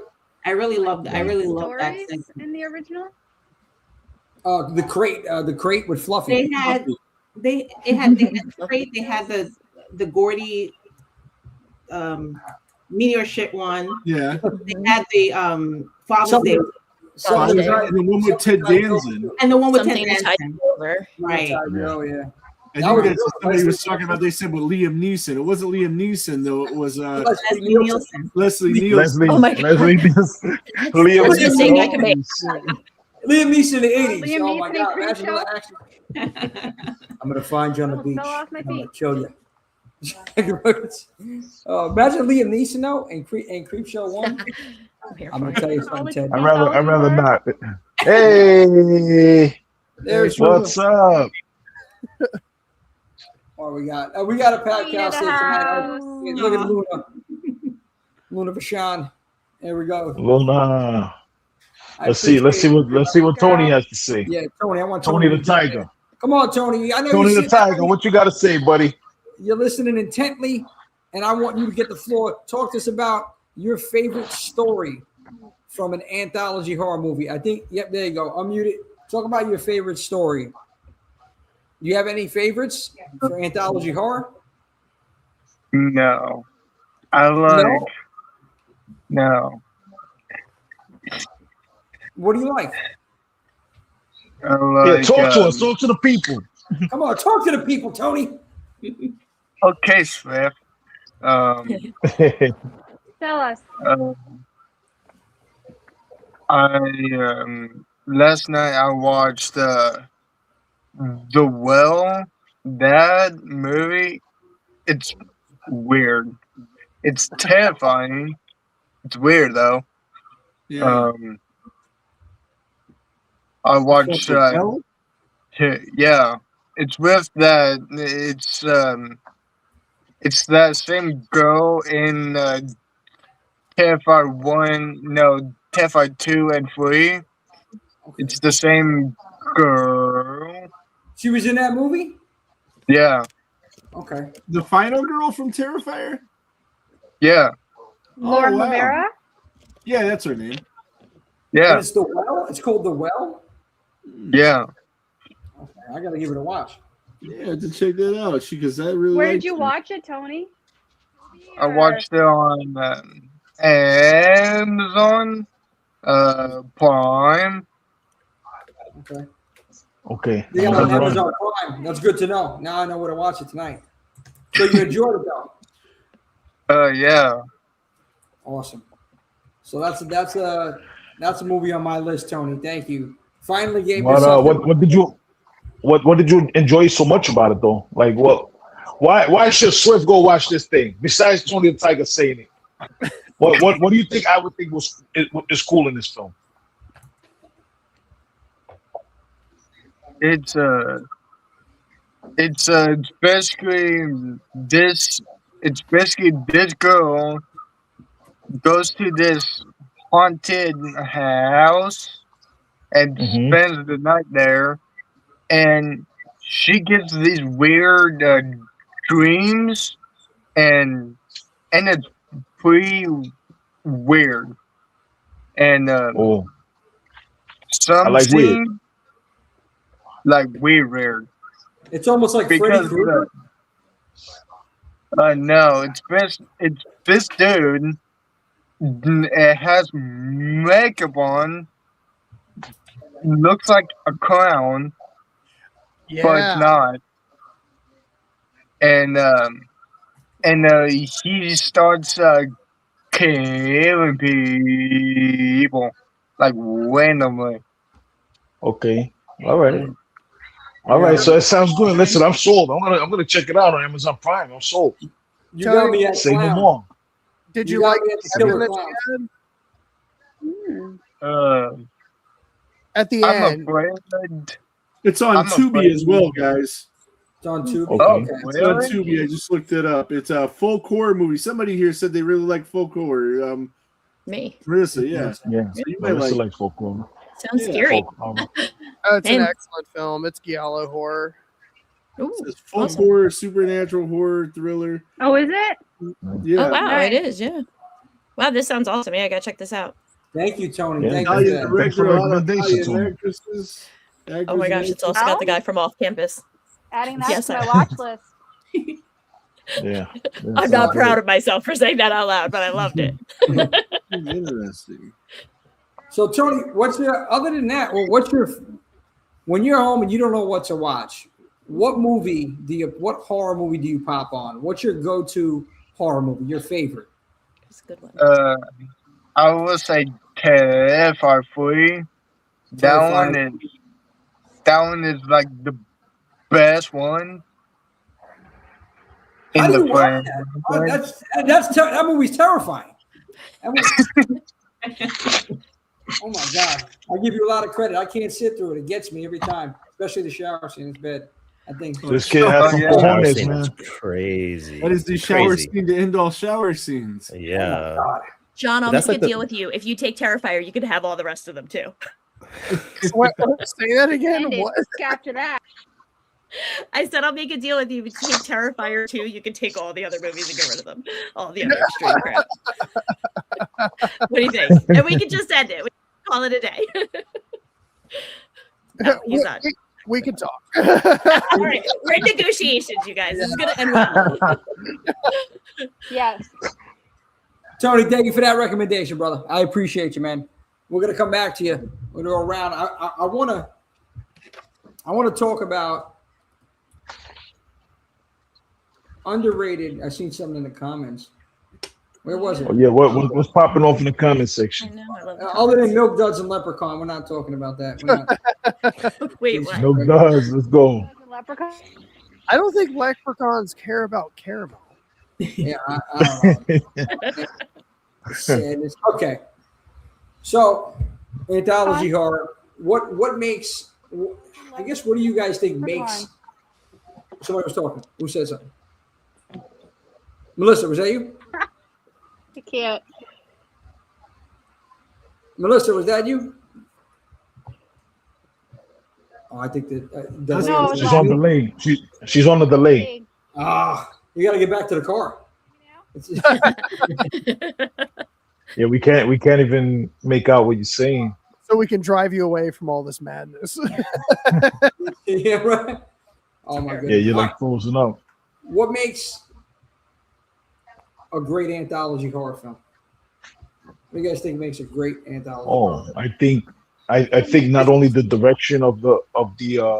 I really loved that segment. In the original. The crate with Fluffy. They had the crate. They had the Gordy meteor shit one. Yeah. They had the Father's Day. And the one with Ted Danson. And the one with Something Ted to tide Danson. you over. Right. Oh yeah. I think that's what somebody was talking about. They said with Liam Neeson. It wasn't Liam Neeson though. It was Leslie Nielsen. Leslie Nielsen. Oh my God. Leslie Nielsen. Liam That's the thing I can make. Liam Neeson in the 80s. Liam Oh my Neeson God. in Imagine Creepshow? that action. I'm going to find you on the beach. Fell off my I'm going feet. to kill you. Imagine Liam Neeson though in Creepshow 1. I'm going to tell you something, Ted. I'd rather not. Hey, There's what's up? Oh, we got a podcast here tonight. Look at Luna. Luna Vachon. There we go. Luna. Let's see what Tony has to say. Yeah, Tony. I want Tony the Tiger. Come on, Tony. I know Tony you're the Tiger. What you got to say, buddy? You're listening intently, and I want you to get the floor. Talk to us about your favorite story from an anthology horror movie. I think. Yep, there you go. Unmute it. Talk about your favorite story. Do you have any favorites for anthology horror? No. I like. No. What do you like? I like. Talk to us. Talk to the people. Come on, talk to the people, Tony. Okay, Swift. Tell us. Last night I watched The Well. That movie, it's weird. It's terrifying. It's weird though. Yeah. I watched Yeah, it's with that. It's that same girl in Terrifier 1, no, Terrifier 2 and 3. Okay. It's the same girl. She was in that movie? Yeah, Okay. The final girl from Terrifier? yeah, Lauren wow. Rivera. Yeah, that's her name. yeah, It's The Well? It's called The Well? yeah. Okay, I got to give it a watch. Yeah, to check that out. Because I really Where liked did you her. watch it, Tony? I watched it on Amazon Prime. Okay. Okay. Yeah, on Amazon Prime. Amazon Prime. That's good to know. Now I know where to watch it tonight. So you enjoyed it though? Yeah. Awesome. So that's a movie on my list, Tony. Thank you. Finally gave me But something. what did you enjoy so much about it though? Like what? Why should Swift go watch this thing? Besides Tony the Tiger saying it, what do you think I would think is cool in this film? It's basically this. It's basically this girl goes to this haunted house and spends the night there, and she gets these weird dreams, and it's pretty weird. And I some like weird. scenes like weird. It's almost like Freddy Because Krueger. no, it's this dude. It has makeup on. Looks like a clown, but it's not. And he starts killing people like randomly. Okay. All right. So it sounds good. Listen, I'm sold. I'm gonna check it out on Amazon Prime. I'm sold. You got me at Say no clown. more. Did You you got like me at the Killer ending that Clown. you Hmm. had at the I'm end? afraid. It's on I'm Tubi afraid- as well, guys. It's on Tubi. Okay. Oh, It's on really? Tubi. I just looked it up. It's a folk horror movie. Somebody here said they really like folk horror. Me. Marissa, yeah. Yeah. So you I might also like. like folk horror. Sounds Yeah. scary. It's an And- excellent film. It's giallo horror. Ooh, It's folk awesome. horror, supernatural horror, thriller. Oh, is it? Yeah. Oh wow, Nice. it is. Yeah. Wow, this sounds awesome. Yeah, I gotta check this out. Thank you, Tony. Yeah. Thank you. Italian for that. Thanks for director, the a lot of recommendation, Italian Tony. actresses. Oh my gosh, it's also got the guy from Off Campus. Adding that Yes, to I- my watch list. Yeah. I'm not proud of myself for saying that out loud, but I loved it. Interesting. So Tony, other than that? Well, when you're home and you don't know what to watch? What horror movie do you pop on? What's your go-to horror movie? Your favorite? It's a good one. I would say Terrifier 3. That one is like the best one. How In do the you watch frame. that? That movie's terrifying. Oh my god! I give you a lot of credit. I can't sit through it. It gets me every time, especially the shower scene. It's bad. I think This kid has some Yeah. Shower cojones, scene man. is crazy. That is the shower Crazy. scene to end all shower scenes. Yeah. John, I'll That's make like a the- deal with you. If you take Terrifier, you can have all the rest of them too. Say that again. And What? after that. I said I'll make a deal with you. If you take Terrifier 2, you can take all the other movies and get rid of them. All the other extreme crap. What do you think? And we can just end it. We can call it a day. No, he's not. We can talk. All right, we're in negotiations, you guys. This is gonna end well. Yes. Tony, thank you for that recommendation, brother. I appreciate you, man. We're gonna come back to you. We're gonna go around. I wanna talk about underrated. I seen something in the comments. Where was it? Oh, yeah, what's popping off in the comment I section? know, I love the Other than comments. Milk Duds and Leprechaun, we're not talking about that. We're not. Wait, what? No does. Let's go. Leprechaun. I don't think leprechauns care about caramel. Yeah, I don't know. Sadness. Okay. So, Anthology Horror. What makes I guess what do you guys think Which makes? one? Somebody was talking. Who said something? Melissa, was that you? I can't. Melissa, was that you? Oh, I think that does No, it's She's not. on delay. She's on the delay. You got to get back to the car. Yeah, we can't even make out what you're saying. So we can drive you away from all this madness. Yeah, right. Oh my goodness. Yeah, you're like frozen up. What makes a great anthology horror film? What do you guys think makes a great anthology? Oh, I think not only the direction of the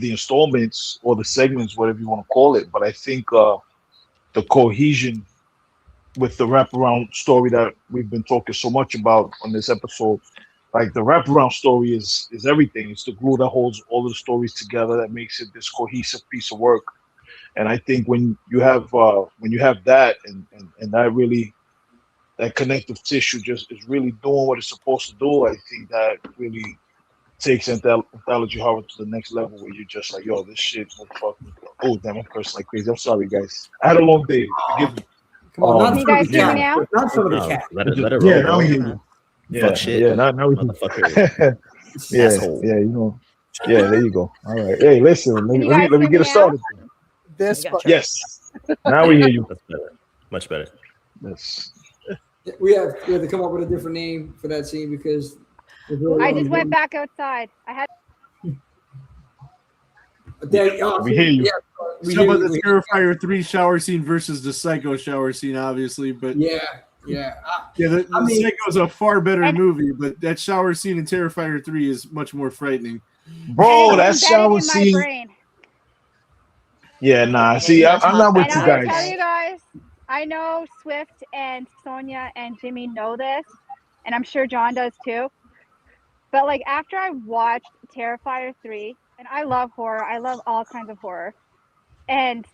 installments or the segments, whatever you want to call it, but I think the cohesion with the wraparound story that we've been talking so much about on this episode. Like the wraparound story is everything. It's the glue that holds all of the stories together that makes it this cohesive piece of work. And I think when you have that and that really, that connective tissue just is really doing what it's supposed to do, I think that really takes anthology horror to the next level where you're just like, yo, this shit was fucking. Oh damn, I'm cursing like crazy. I'm sorry, guys. I had a long day. Forgive me. Come on, not Can you guys hear me now? Not for the cat. Let it roll. Yeah, now bro. we hear you. Yeah, Fuck shit. yeah. Now we Motherfucker. yeah, Asshole. yeah. You know. Yeah, there you go. All right. Hey, listen. Can you Let guys me hear get me us started. This, You got Yes. Now we hear you. That's better. Much better. Yes. We have to come up with a different name for that scene because I just went back outside. I had We hear you. Yeah, we Some hear of you. the Terrifier 3 shower scene versus the Psycho shower scene, obviously, but Yeah. the Psycho's a far better movie, but that shower scene in Terrifier 3 is much more frightening. Bro, that it's shower embedded in my scene. brain. Yeah, nah. See, I'm not with And you I'm gonna tell guys. you guys, I know Swift and Sonia and Jimmy know this, and I'm sure John does too. But like after I watched Terrifier 3, and I love horror, I love all kinds of horror, and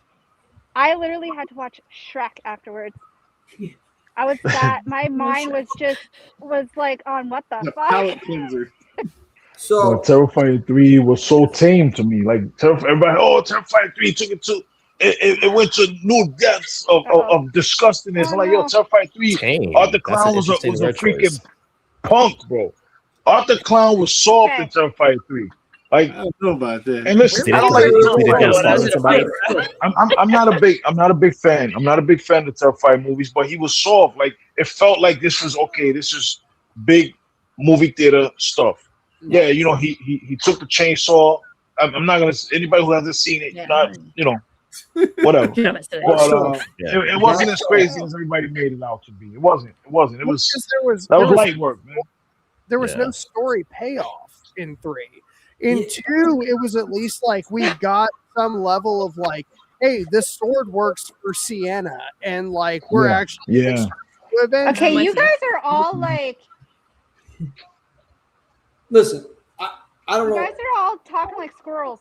I literally had to watch Shrek afterwards. I was my mind was like on what the The fuck? palate cleanser. So Terrifier 3 was so tame to me. Like everybody, Terrifier 3 took it to it went to new depths of disgustingness. I'm like, yo, Terrifier 3, Tame. Arthur That's Clown an was a interesting word freaking choice. punk, bro. Arthur Clown was soft in Terrifier 3. Like, I don't know about that. and listen, Did I it don't kill- like. did it kill When I was somebody? in a fight. I'm not a big fan. I'm not a big fan of Terrifier movies, but he was soft. Like it felt like this was okay. This is big movie theater stuff. Yeah, you know, he took the chainsaw. I'm not gonna. Anybody who hasn't seen it, whatever. Yeah, I said it. But it wasn't as crazy as everybody made it out to be. It wasn't. It was. because That was light work, man. there was Yeah. no story payoff in 3. In 2, it was at least like we got some level of like, hey, this sword works for Sienna, and like we're Yeah. actually Yeah. to avenge Okay, him. you guys are all like, listen, I don't you know. guys are all talking like squirrels.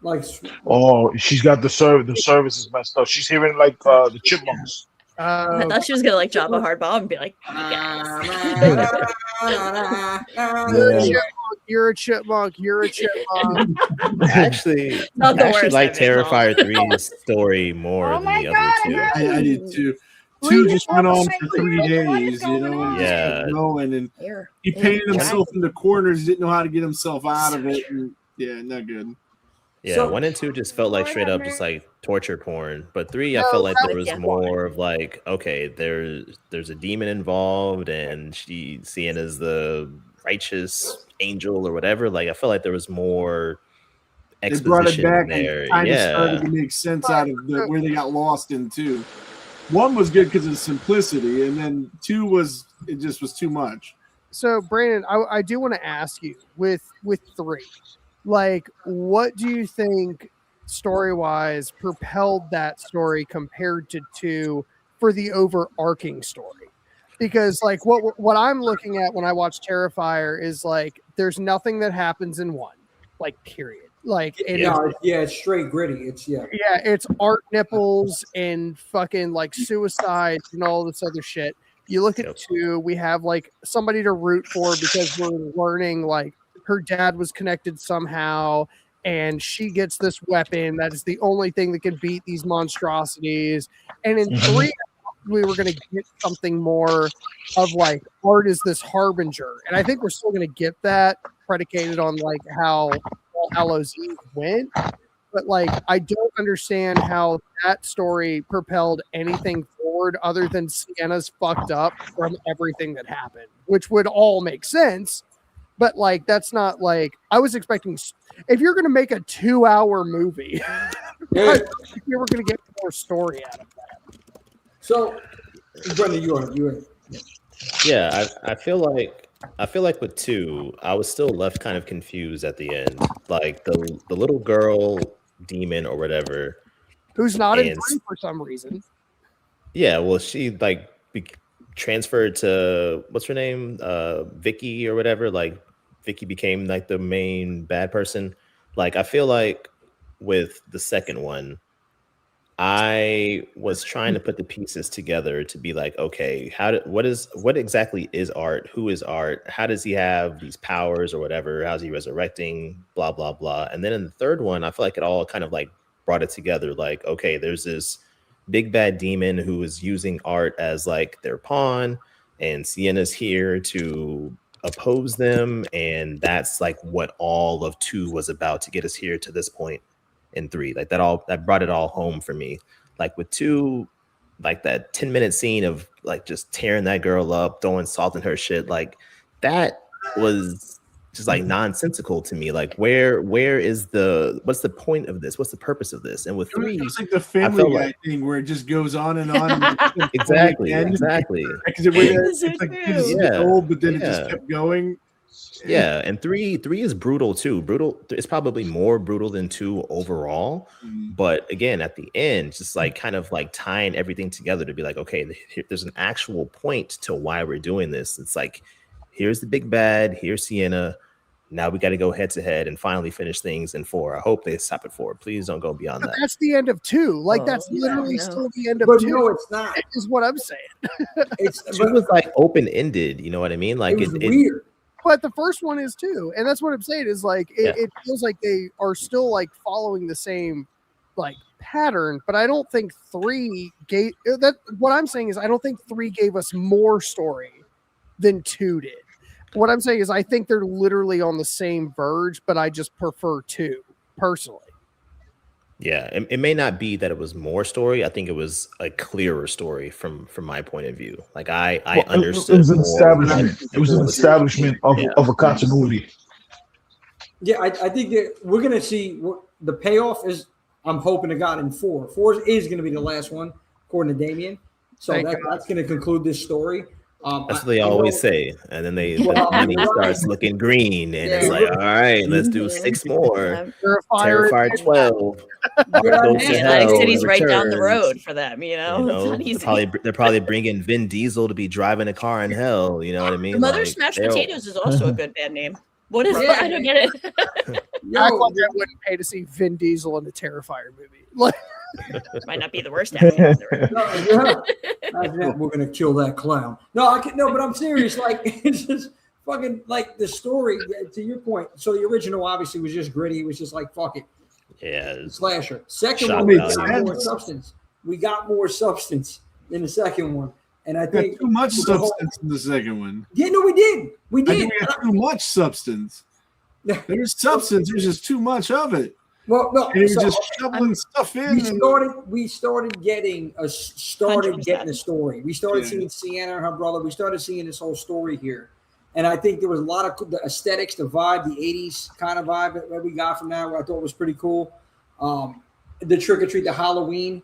Like Oh, she's got the service is messed up. She's hearing like the chipmunks. I thought she was gonna like drop a hard bomb and be like, You're a chipmunk. You're a chipmunk. Actually, Not the I actually worst like I've been Terrifier 3's story more Oh than my the God, other two. I did too. Well, 2 you just just went told on me for what 3 is days, you know, going and on? just Yeah. kept going, and here. he painted Yeah. himself into corners, didn't know how to get himself out of it. And, yeah, not good. Yeah, So- 1 and 2 just felt like Lord straight have up just mercy. like torture porn. But 3, I No, felt like that there was- was yeah. more of like, okay, there's a demon involved, and Sienna's the righteous angel or whatever. Like I felt like there was more They brought it exposition back there. and kind of started Yeah, to make sense out of where they got lost in 2. 1 was good because of simplicity, and then 2 was too much. So, Brandon, I do want to ask you with 3, like, what do you think story wise propelled that story compared to 2 for the overarching story? Because like what I'm looking at when I watch Terrifier is like there's nothing that happens in 1, like period. Like it is, it's straight gritty. It's it's art nipples and fucking like suicide and all this other shit. You look at Yep. 2, we have like somebody to root for because we're learning like her dad was connected somehow, and she gets this weapon that is the only thing that can beat these monstrosities. And in 3, we were going to get something more of like art is this harbinger, and I think we're still going to get that predicated on like how All Hallows Eve went. But like, I don't understand how that story propelled anything forward other than Sienna's fucked up from everything that happened, which would all make sense. But like, that's not like I was expecting. If you're going to make a 2-hour movie, you were going to get more story out of that. So, Brendan, you are. Yeah, I feel like with 2, I was still left kind of confused at the end. Like the little girl demon or whatever, who's not in 3 for some reason. Yeah, well, she like transferred to what's her name, Vicky or whatever. Like Vicky became like the main bad person. Like I feel like with the second one, I was trying to put the pieces together to be like, okay, what exactly is Art? Who is Art? How does he have these powers or whatever? How's he resurrecting? Blah, blah, blah. And then in the third one, I feel like it all kind of like brought it together. Like, okay, there's this big bad demon who is using Art as like their pawn, and Sienna's here to oppose them. And that's like what all of 2 was about to get us here to this point. In 3, like that brought it all home for me. Like with 2, like that 10-minute scene of like just tearing that girl up, throwing salt in her shit, like that was just like nonsensical to me. Like where is what's the point of this? What's the purpose of this? And with 3, it's like the Family Guy thing where it just goes on and on. Exactly. Because it's like it's old, but then it just kept going. Yeah, and 3 is brutal too. It's probably more brutal than 2 overall. But again, at the end, just like kind of like tying everything together to be like, okay, there's an actual point to why we're doing this. It's like, here's the big bad, here's Sienna. Now we got to go head to head and finally finish things in 4. I hope they stop at 4. Please don't go beyond that. That's the end of 2. Like that's literally still the end of 2. No, it's not. Is what I'm saying. It was like open ended. You know what I mean? Like it was weird. But the first one is too, and that's what I'm saying is like it feels like they are still like following the same like pattern, but I don't think 3 gave that. What I'm saying is I don't think 3 gave us more story than 2 did. What I'm saying is I think they're literally on the same verge, but I just prefer 2 personally. Yeah, it may not be that it was more story. I think it was a clearer story from my point of view. Like I understood. It was an establishment. It was an establishment of a continuity. Yeah, I think that we're gonna see what the payoff is. I'm hoping to God in 4. 4 is going to be the last one, according to Damien. So that's going to conclude this story. That's what they always say, and then the money starts looking green, and it's like, all right, let's do 6 more. Terrifier 12. Atlantic City's right down the road for them, you know. They're probably bringing Vin Diesel to be driving a car in hell. You know what I mean? Mother Smashed Potatoes is also a good band name. What is it? I don't get it. Act like I wouldn't pay to see Vin Diesel in the Terrifier movie. Like, might not be the worst acting. We're gonna kill that clown. No, but I'm serious. Like, it's just fucking like the story. To your point, so the original obviously was just gritty. It was just like fuck it. Yeah, slasher. Second one, we got more substance. We got more substance in the second one. And I think too much substance in the second one. Yeah, no, we did. We did. I think we had too much substance. There's substance. There's just too much of it. Well, no, and so, just shoveling stuff in. We started getting a story. We started seeing Sienna and her brother. We started seeing this whole story here, and I think there was a lot of the aesthetics, the vibe, the '80s kind of vibe that we got from that. I thought was pretty cool. The trick or treat, the Halloween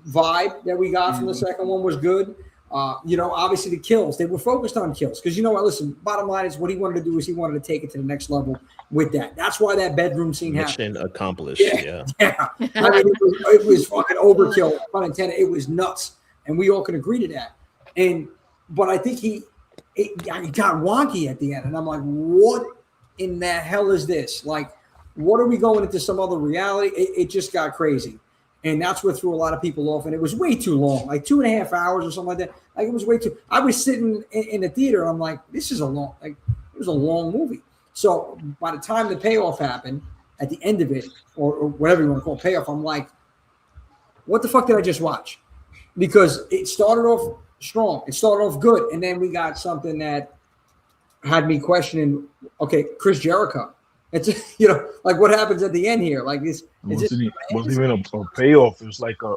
vibe that we got from the second one was good. Obviously the kills, they were focused on kills because you know what, listen, bottom line is what he wanted to do is he wanted to take it to the next level with that. That's why that bedroom scene happened. Mission accomplished. Yeah. I mean, it was fucking overkill, pun intended. It was nuts, and we all can agree to that. But I think it got wonky at the end, and I'm like, what in the hell is this? Like, what are we going into some other reality? It just got crazy. And that's what threw a lot of people off. And it was way too long, like 2.5 hours or something like that. Like it was way too. I was sitting in the theater. And I'm like, this is it was a long movie. So by the time the payoff happened, at the end of it, or whatever you want to call it, payoff, I'm like, what the fuck did I just watch? Because it started off strong. It started off good. And then we got something that had me questioning, okay, Chris Jericho. It's, like what happens at the end here? Like this. Wasn't even a payoff. It was like a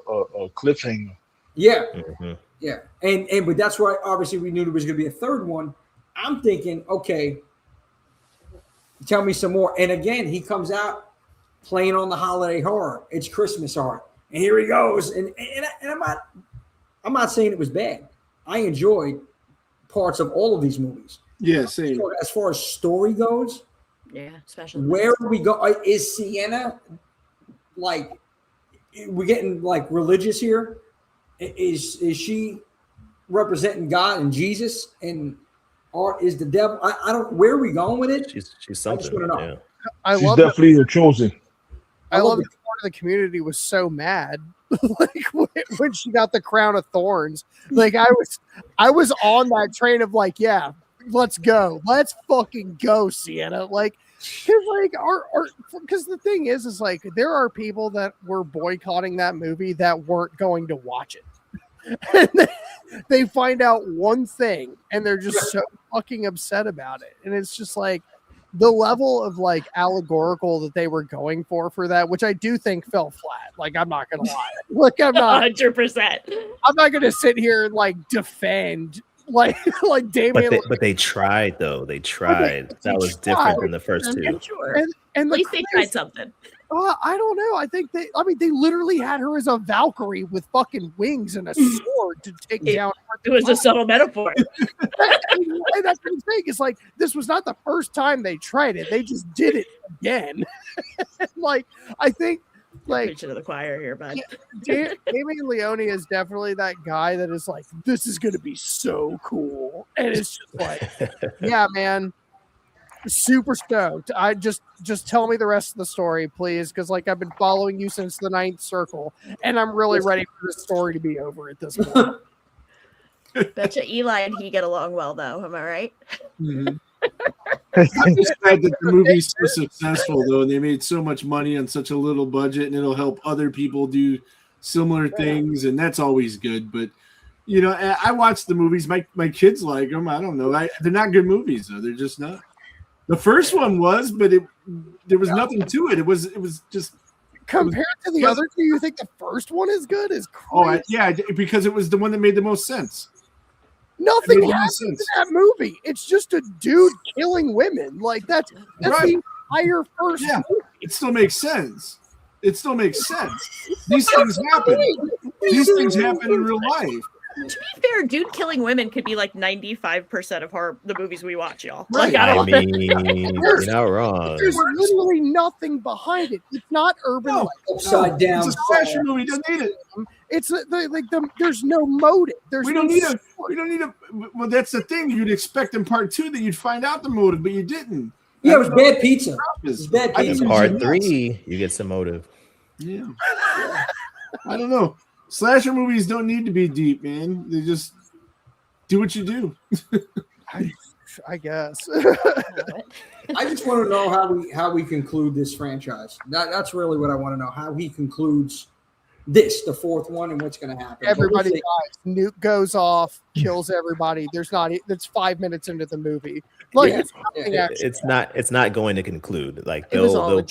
cliffhanger. Yeah. Yeah. But that's why obviously we knew there was going to be a third one. I'm thinking, okay, tell me some more. And again, he comes out playing on the holiday horror. It's Christmas horror. And here he goes. And I'm not saying it was bad. I enjoyed parts of all of these movies. Yeah, same. So as far as story goes, yeah, especially where we go, is Sienna like we're getting like religious here? Is she representing God and Jesus, and or is the devil? I don't. Where are we going with it? She's something. I just want to know. I She's love definitely the chosen. I love that part of the community was so mad, like when she got the crown of thorns. Like I was on that train of like, yeah, let's go, let's fucking go, Sienna. Like, because the thing is like there are people that were boycotting that movie that weren't going to watch it, and they find out one thing and they're just so fucking upset about it, and it's just like. The level of like allegorical that they were going for that, which I do think fell flat. Like, I'm not gonna lie. Look, I'm not 100%. I'm not gonna sit here and like defend like Damien. But they tried though. They tried. That was different than the first two. Sure. And at least they tried something. I don't know. I think they literally had her as a Valkyrie with fucking wings and a sword to take down. It was a subtle metaphor. And that's the thing. It's like this was not the first time they tried it. They just did it again. Like I think, like preaching to the choir here, bud. Damien Leone is definitely that guy that is like, this is gonna be so cool, and it's just like, yeah, man. Super stoked. I just tell me the rest of the story, please, because like I've been following you since the 9th circle, and I'm really ready for this story to be over at this point. Betcha Eli and he get along well, though. Am I right? Mm-hmm. I'm just glad that the movie's so successful, though, and they made so much money on such a little budget, and it'll help other people do similar things, and that's always good. But I watch the movies. My kids like them. I don't know. They're not good movies, though. They're just not. The first one was, but there was nothing to it. It was just compared to the other two. You think the first one is good? Is crazy. Yeah, because it was the one that made the most sense. Nothing happens in that movie. It's just a dude killing women. Like that's right. The entire first. Yeah, movie. It still makes sense. These things happen. These things happen in real life. To be fair, dude killing women could be like 95% of the movies we watch, y'all. Right. Like, I mean, you're not wrong. There's literally nothing behind it. It's not urban. Upside down. It's a slasher movie. Don't need it. It's there's no motive. We don't need a. Well, that's the thing. You'd expect in part 2 that you'd find out the motive, but you didn't. Yeah, it was bad pizza. It was bad pizza. In part 3, you get some motive. Yeah. I don't know. Slasher movies don't need to be deep, man. They just do what you do. I guess. I just want to know how we conclude this franchise. That's really what I want to know. How he concludes the fourth one, and what's going to happen. Everybody dies. Nuke goes off, kills everybody. That's 5 minutes into the movie. Like it's not going to conclude. Like they'll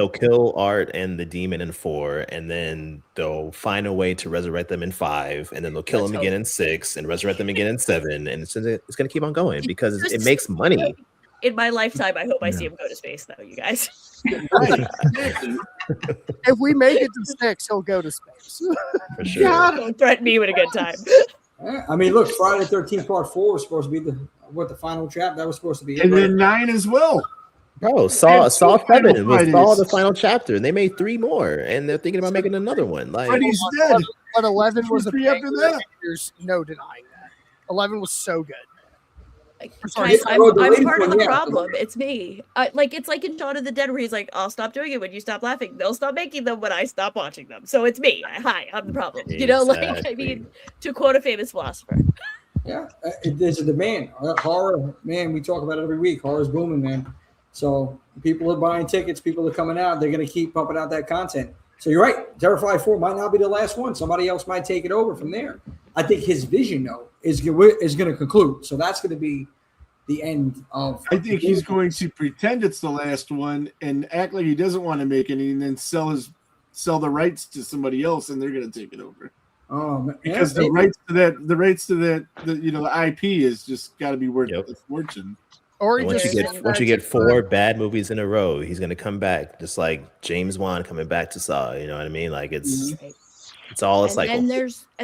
kill Art and the demon in 4, and then they'll find a way to resurrect them in 5, and then they'll kill them again in 6, and resurrect them again in 7, and it's going to keep on going because it makes money. In my lifetime, I hope I see him go to space, though, you guys. If we make it to 6, he'll go to space. For sure. God, don't threaten me with a good time. I mean, look, Friday the 13th part 4 was supposed to be the final chapter. That was supposed to be and then 9 as well. Bro, Saw 7 was Saw the final chapter, and they made 3 more, and they're thinking about making another one. Like, Freddy's dead. But 11 was a after that. There's no denying that. 11 was so good. Guys, I'm part of the problem. It's me. It's like in Shaun of the Dead, where he's like, "I'll stop doing it when you stop laughing. They'll stop making them when I stop watching them." So it's me. Hi, I'm the problem. Exactly. I mean, to quote a famous philosopher. Yeah, there's a demand. Horror, man. We talk about it every week. Horror's booming, man. So people are buying tickets, people are coming out, they're going to keep pumping out that content. So you're right. Terrifier 4 might not be the last one. Somebody else might take it over from there. I think his vision, though, is going to conclude. So that's going to be the end of. I think he's going to pretend it's the last one and act like he doesn't want to make any, and then sell the rights to somebody else, and they're going to take it over. Because the rights to that, the IP is just got to be worth a fortune. Or once you get 4 bad movies in a row, he's gonna come back, just like James Wan coming back to Saw. You know what I mean? Like it's all a cycle. And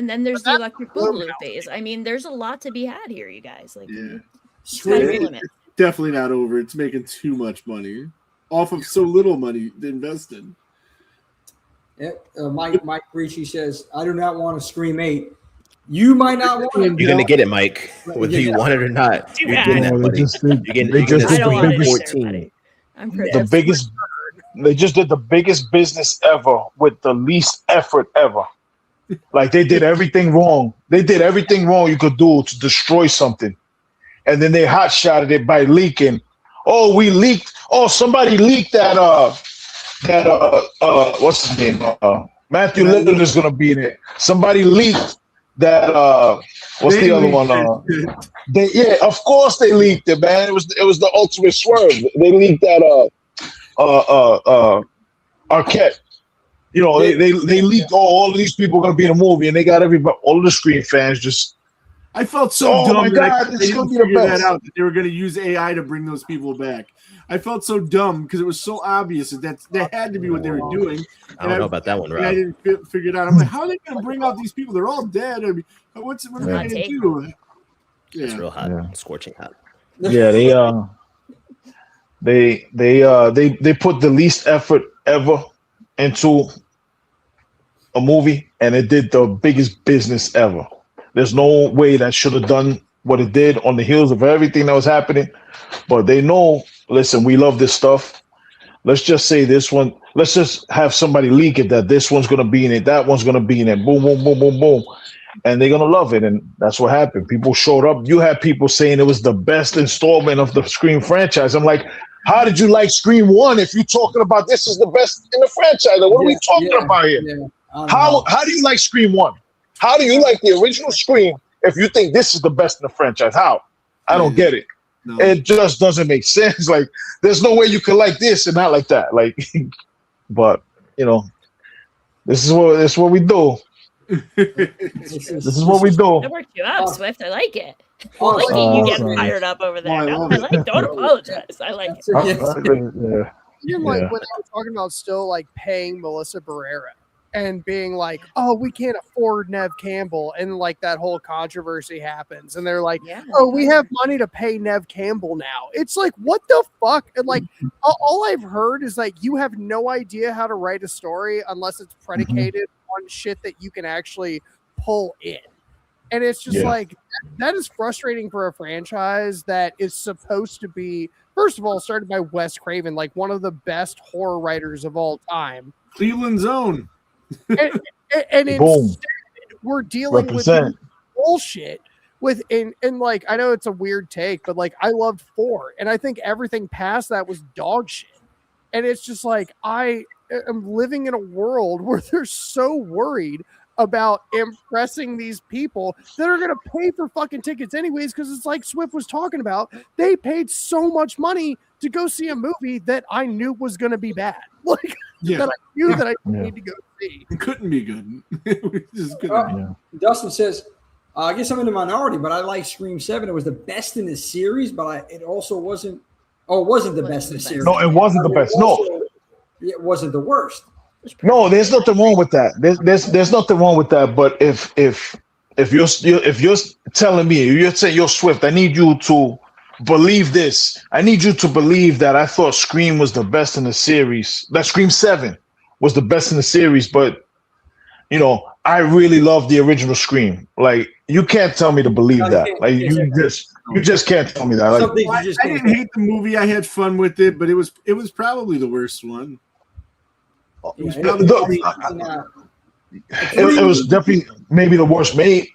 then there's the Electric Boogaloo phase. I mean, there's a lot to be had here, you guys. Like, it's definitely not over. It's making too much money off of so little money invested. Mike Ricci says, "I do not want to Scream 8." You might not want it. You're gonna get it, Mike, whether you want it or not. You're getting that money. They just did the biggest business ever with the least effort ever. Like they did everything wrong. They did everything wrong you could do to destroy something, and then they hot shotted it by leaking. Oh, we leaked. Oh, somebody leaked that. What's his name? Matthew Lillard is gonna be in it. Somebody leaked that what's the other one? Of course they leaked it, man. It was the ultimate swerve. They leaked that Arquette. You know, they leaked all of these people are gonna be in a movie, and they got all of the Scream fans just. I felt so dumb. My God, it's gonna be the best. That they were gonna use AI to bring those people back. I felt so dumb because it was so obvious that had to be what they were doing. I don't know about that one, Rob. I didn't figure it out. I'm like, how are they going to bring out these people? They're all dead. I mean, what are they going to do? It's real hot, scorching hot. Yeah, they put the least effort ever into a movie, and it did the biggest business ever. There's no way that should have done what it did on the heels of everything that was happening, but they know. Listen, we love this stuff. Let's just say this one. Let's just have somebody leak it that this one's going to be in it. That one's going to be in it. Boom, boom, boom, boom, boom. And they're going to love it. And that's what happened. People showed up. You had people saying it was the best installment of the Scream franchise. I'm like, how did you like Scream 1 if you're talking about this is the best in the franchise? What are we talking about here? How do you like Scream 1? How do you like the original Scream if you think this is the best in the franchise? How? I don't get it. No. It just doesn't make sense. Like, there's no way you could like this and not like that. Like, but this is what we do. This is what we do. That worked you up, Swift. I like it. I like it. You get fired up over there. I like. Don't apologize. I like it. Even like when they were talking about still like paying Melissa Barrera and being like, oh, we can't afford Nev Campbell. And like that whole controversy happens. And they're like, oh, we have money to pay Nev Campbell now. It's like, what the fuck? And like, all I've heard is like, you have no idea how to write a story unless it's predicated on shit that you can actually pull in. And it's just like, that is frustrating for a franchise that is supposed to be, first of all, started by Wes Craven, like one of the best horror writers of all time. Cleveland's own. and instead, we're dealing with bullshit and like, I know it's a weird take, but like, I loved 4, and I think everything past that was dog shit. And it's just like, I am living in a world where they're so worried about impressing these people that are going to pay for fucking tickets anyways, because it's like Swift was talking about, they paid so much money to go see a movie that I knew was going to be bad. Like, that I knew that I need to go see. It couldn't be good. Dustin says, I guess I'm in the minority, but I like Scream 7. It was the best in the series, but it also wasn't. Oh, it wasn't the best in the series. No, it wasn't the best. It wasn't the worst. No, there's nothing wrong with that. There's nothing wrong with that. But if you're telling me, you're saying you're Swift, I need you to believe this. I need you to believe that I thought Scream was the best in the series. That Scream 7 was the best in the series, but I really love the original Scream. Like, you can't tell me to believe that. Like, you just can't tell me that. Like, I didn't hate the movie. I had fun with it, but it was probably the worst one. It was definitely maybe the worst made.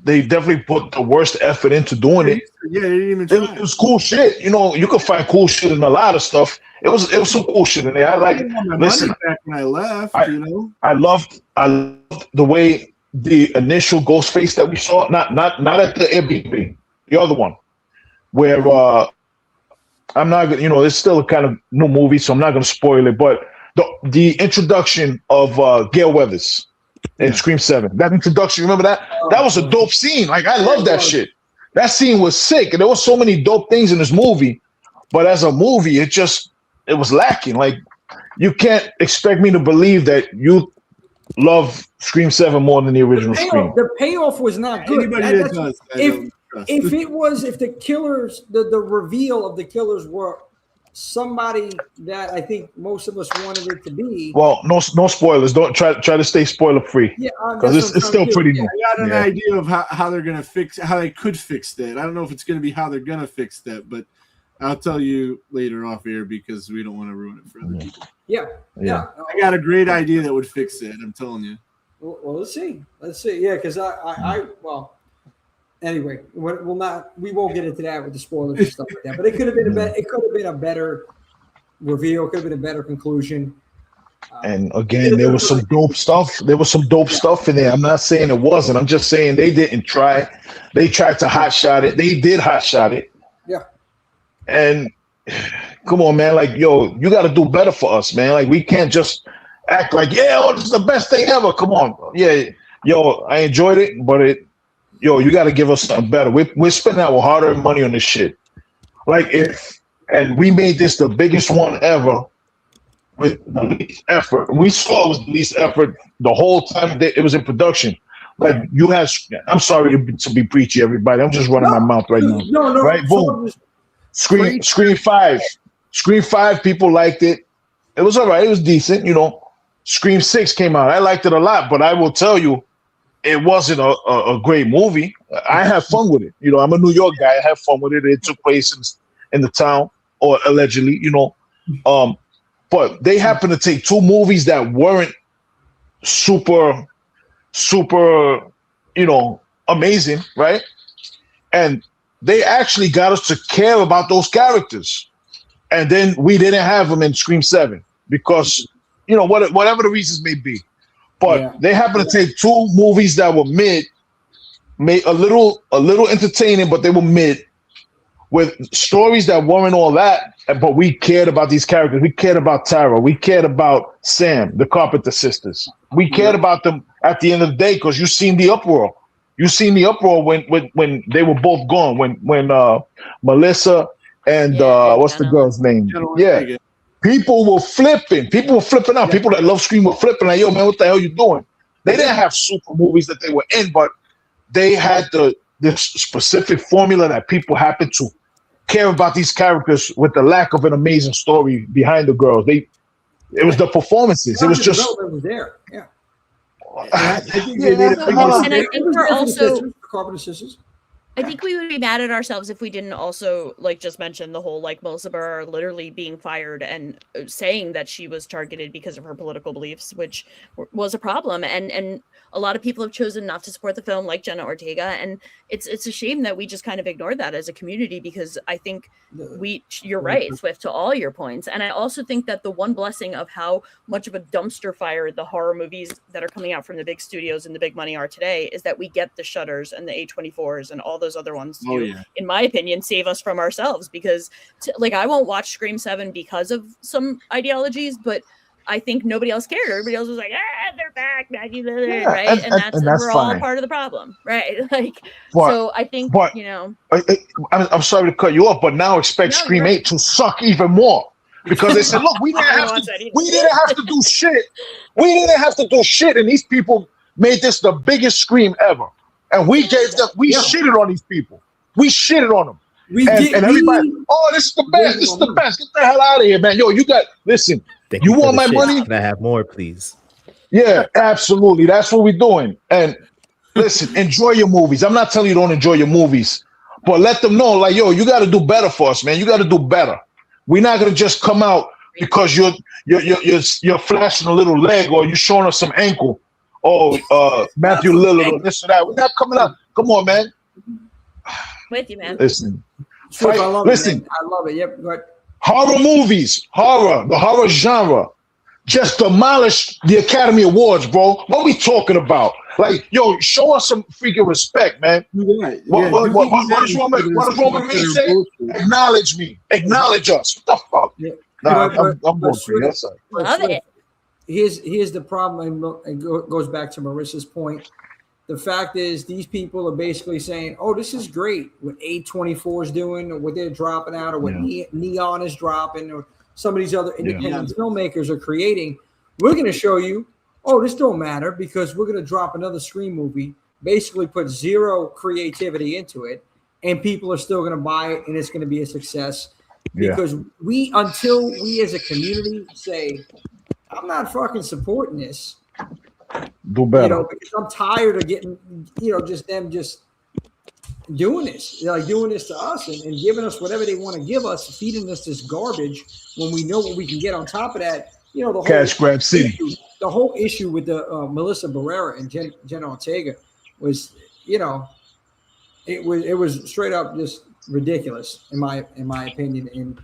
they definitely put the worst effort into doing it. Yeah, they didn't even try. It was cool shit. You know, you could find cool shit in a lot of stuff. It was some cool shit in there. I like it. Listen, back when I left, you know, I loved the way the initial Ghostface that we saw, not at the Airbnb, the other one, where I'm not gonna, you know, it's still a kind of new movie, so I'm not gonna spoil it. But the introduction of Gail Weathers in Scream 7, that introduction, remember that? That was a dope scene. Like, I love that shit. That scene was sick, and there was so many dope things in this movie. But as a movie, it was lacking. Like, you can't expect me to believe that you love Scream 7 more than the original Scream. The payoff was not good. Anybody that does, If the killers, the reveal of the killers were somebody that I think most of us wanted it to be. Well, no spoilers. Don't try to stay spoiler free. Yeah, because it's still pretty new. I got an idea of how they're gonna how they could fix that. I don't know if it's gonna be how they're gonna fix that, but I'll tell you later off air because we don't want to ruin it for other people. Yeah. I got a great idea that would fix it. I'm telling you. Well, let's see. Yeah, because anyway, we won't get into that with the spoilers and stuff like that. But it could have been a better reveal. It could have been a better conclusion. And again, there was some dope stuff. There was some dope stuff in there. I'm not saying it wasn't. I'm just saying they didn't try. They tried to hotshot it. They did hotshot it. Yeah. And come on, man. Like, yo, you got to do better for us, man. Like, we can't just act like, this is the best thing ever. Come on. Yeah. Yo, I enjoyed it, but you got to give us something better. We're spending our hard-earned money on this shit. Like, and we made this the biggest one ever with the least effort. We saw it was the least effort the whole time that it was in production. Like, I'm sorry to be preachy, everybody. I'm just running my mouth right now. No. Right? Boom. Scream 5. Scream 5, people liked it. It was all right. It was decent, you know. Scream 6 came out. I liked it a lot, but I will tell you, it wasn't a great movie. I had fun with it. You know, I'm a New York guy. I had fun with it. It took place in the town, or allegedly, you know. But they happened to take two movies that weren't super, you know, amazing, right? And they actually got us to care about those characters. And then we didn't have them in Scream 7 because, you know, whatever the reasons may be. But they happened to take two movies that were made a little entertaining, but they were mid, with stories that weren't all that. But we cared about these characters. We cared about Tara. We cared about Sam, the Carpenter sisters. We cared about them at the end of the day because you seen the uproar. You seen the uproar when they were both gone. When Melissa and what's the girl's name? Yeah. People were flipping out. Yeah. People that love Scream were flipping like, yo, man, what the hell you doing? They didn't have super movies that they were in, but they had this specific formula that people happened to care about these characters with the lack of an amazing story behind the girls. It was the performances. It was just was there. Yeah. I think we're also Carpenter sisters. I think we would be mad at ourselves if we didn't also just mention the whole Melissa Barr literally being fired and saying that she was targeted because of her political beliefs, which was a problem. And a lot of people have chosen not to support the film, like Jenna Ortega, and it's a shame that we just kind of ignored that as a community, because I think you're right, Swift, to all your points. And I also think that the one blessing of how much of a dumpster fire the horror movies that are coming out from the big studios and the big money are today is that we get the Shutters and the A24s and all those other ones to, in my opinion, save us from ourselves, because I won't watch Scream 7 because of some ideologies, but I think nobody else cared. Everybody else was like, they're back, right? And we're all part of the problem, right? So I think, I'm sorry to cut you off, but now expect Scream 8 to suck even more, because they said, look, we didn't have to do shit. We didn't have to do shit, and these people made this the biggest Scream ever, and we shitted on these people. We shitted on them. And everybody, this is the best. This is the best. Get the hell out of here, man. Yo, listen. You want my money? Can I have more, please? Yeah, absolutely. That's what we're doing. And listen, enjoy your movies. I'm not telling you don't enjoy your movies, but let them know, yo, you got to do better for us, man. You got to do better. We're not gonna just come out because you're flashing a little leg or you're showing us some ankle. Matthew Lillard or this or that. We're not coming out Come on, man. With you, man. Listen. Swift, I love Listen. it, man. I love it. Yep. Go ahead. Horror movies, the horror genre, just demolished the Academy Awards, bro. What we talking about? Like, yo, show us some freaking respect, man. Right. What is wrong with me? Say, acknowledge me. Acknowledge us. What the fuck? Yeah. Nah, But I'm going for yes, sir. Love it. Here's the problem, and goes back to Marissa's point. The fact is, these people are basically saying, "Oh, this is great. What A24 is doing, or what they're dropping out, or what Neon is dropping, or some of these other independent filmmakers are creating. We're going to show you. Oh, this don't matter because we're going to drop another Scream movie. Basically, put zero creativity into it, and people are still going to buy it, and it's going to be a success. Because until we as a community say, I'm not fucking supporting this." Do better. Because I'm tired of getting, just them just doing this. They're like doing this to us and giving us whatever they want to give us, feeding us this garbage when we know what we can get on top of that. The whole Cash grab city. The whole issue with the Melissa Barrera and Jenna Ortega was, it was straight up just ridiculous in my opinion. And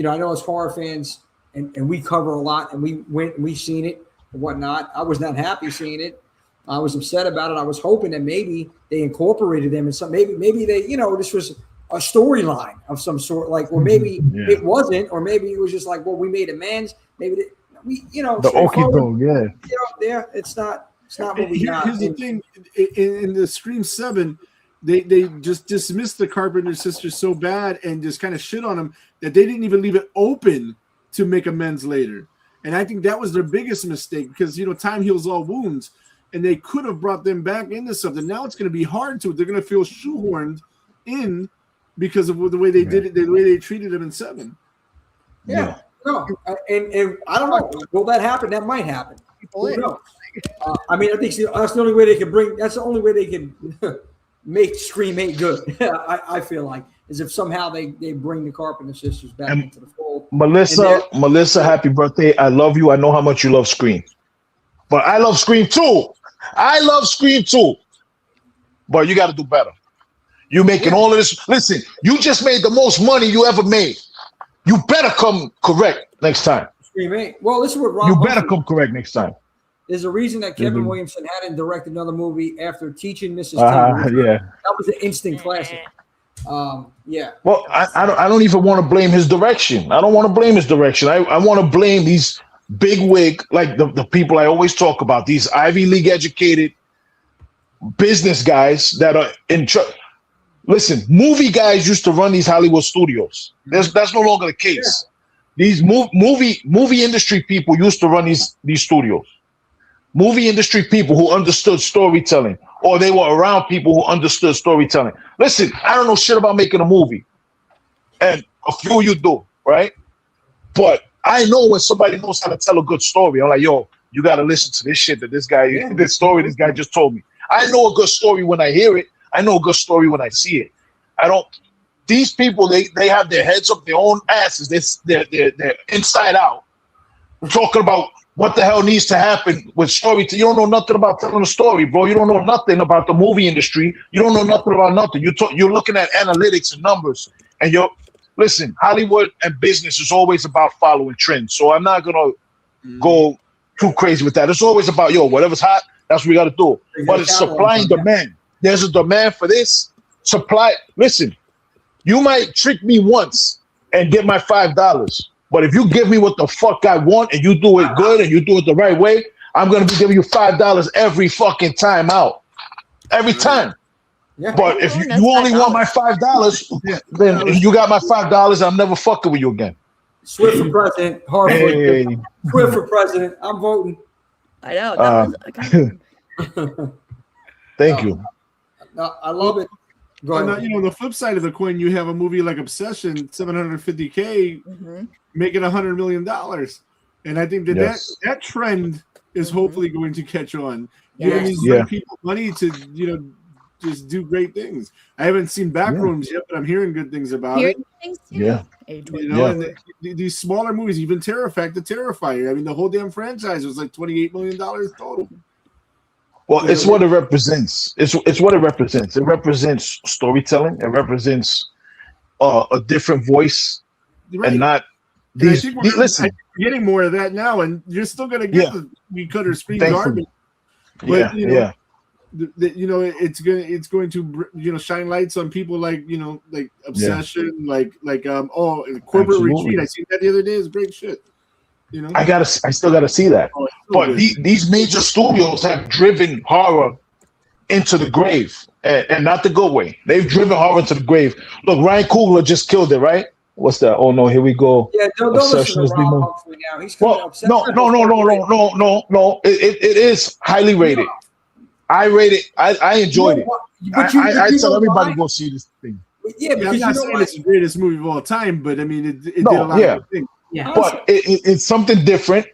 I know as horror fans and we cover a lot and we've seen it. Whatnot. I was not happy seeing it. I was upset about it. I was hoping that maybe they incorporated them in some. Maybe they, this was a storyline of some sort. Like, well, maybe it wasn't, or maybe it was just like, well, we made amends. Maybe we, the okie doke, it's not what we got. Here's the thing: in the Scream 7, they just dismissed the Carpenter sisters so bad and just kind of shit on them that they didn't even leave it open to make amends later. And I think that was their biggest mistake because, time heals all wounds. And they could have brought them back into something. Now it's going to be hard to. They're going to feel shoehorned in because of the way they did it, the way they treated them in 7. Yeah. No. And I don't know. Will that happen? That might happen. Who knows? I think that's the only way they can that's the only way they can make Scream 8 good. I feel like. Is if somehow they bring the Carpenter sisters back into the fold. Melissa, happy birthday. I love you. I know how much you love Scream. But I love Scream too. But you got to do better. You making all of this. Listen, you just made the most money you ever made. You better come correct next time. Scream 8. Well, this is what Rob You better come correct next time. There's a reason that Kevin Williamson hadn't directed another movie after Teaching Mrs. Tingle. That was an instant classic. Well, I don't even want to blame his direction. I don't want to blame his direction. I want to blame these big wig, like the people I always talk about, these Ivy League educated business guys that are in listen, movie guys used to run these Hollywood studios. That's no longer the case. These movie industry people used to run these studios. Movie industry people who understood storytelling, or they were around people who understood storytelling. Listen, I don't know shit about making a movie, and a few of you do, right? But I know when somebody knows how to tell a good story. I'm like, yo, you got to listen to this shit that this guy, this story this guy just told me. I know a good story when I hear it. I know a good story when I see it. These people, they have their heads up their own asses. They're inside out, talking about what the hell needs to happen with story. You don't know nothing about telling a story, bro. You don't know nothing about the movie industry. You don't know nothing about nothing. You're looking at analytics and numbers, and listen, Hollywood and business is always about following trends. So I'm not gonna go too crazy with that. It's always about whatever's hot, that's what we got to do. But it's supply and demand. There's a demand for this. Supply. Listen, you might trick me once and get my $5. But if you give me what the fuck I want and you do it good and you do it the right way, I'm going to be giving you $5 every fucking time out. Every time. Yeah. But if you only want my $5, then you got my $5, I'm never fucking with you again. Swift for president. Harvard. Swift for president. I'm voting. I know. Thank you. I love it. On the flip side of the coin, you have a movie like Obsession, $750K, making $100 million, and I think that trend is hopefully going to catch on, giving these young people money to just do great things. I haven't seen Backrooms yet, but I'm hearing good things about it. And these smaller movies, even the Terrifier. I mean, the whole damn franchise was like $28 million total. Well, it's what it represents. It's what it represents. It represents storytelling. It represents a different voice, and not these. Listen, we're getting more of that now, and you're still going to get the we cut or screen garbage. But it's going to shine lights on people like like Obsession, like Corporate Retreat. I seen that the other day. It's great shit. I still gotta see that. But these major studios have driven horror into the grave, and not the good way. They've driven horror into the grave. Look, Ryan Coogler just killed it, right? What's that? Oh no, here we go. Yeah, don't listen to Rob Humphrey now. He's coming up. No. It is highly rated. I rate it. I enjoyed it. I tell everybody go see this thing. Yeah, because I'm not saying it's the greatest movie of all time, but I mean, it did a lot of good things. Yeah. But it's something different.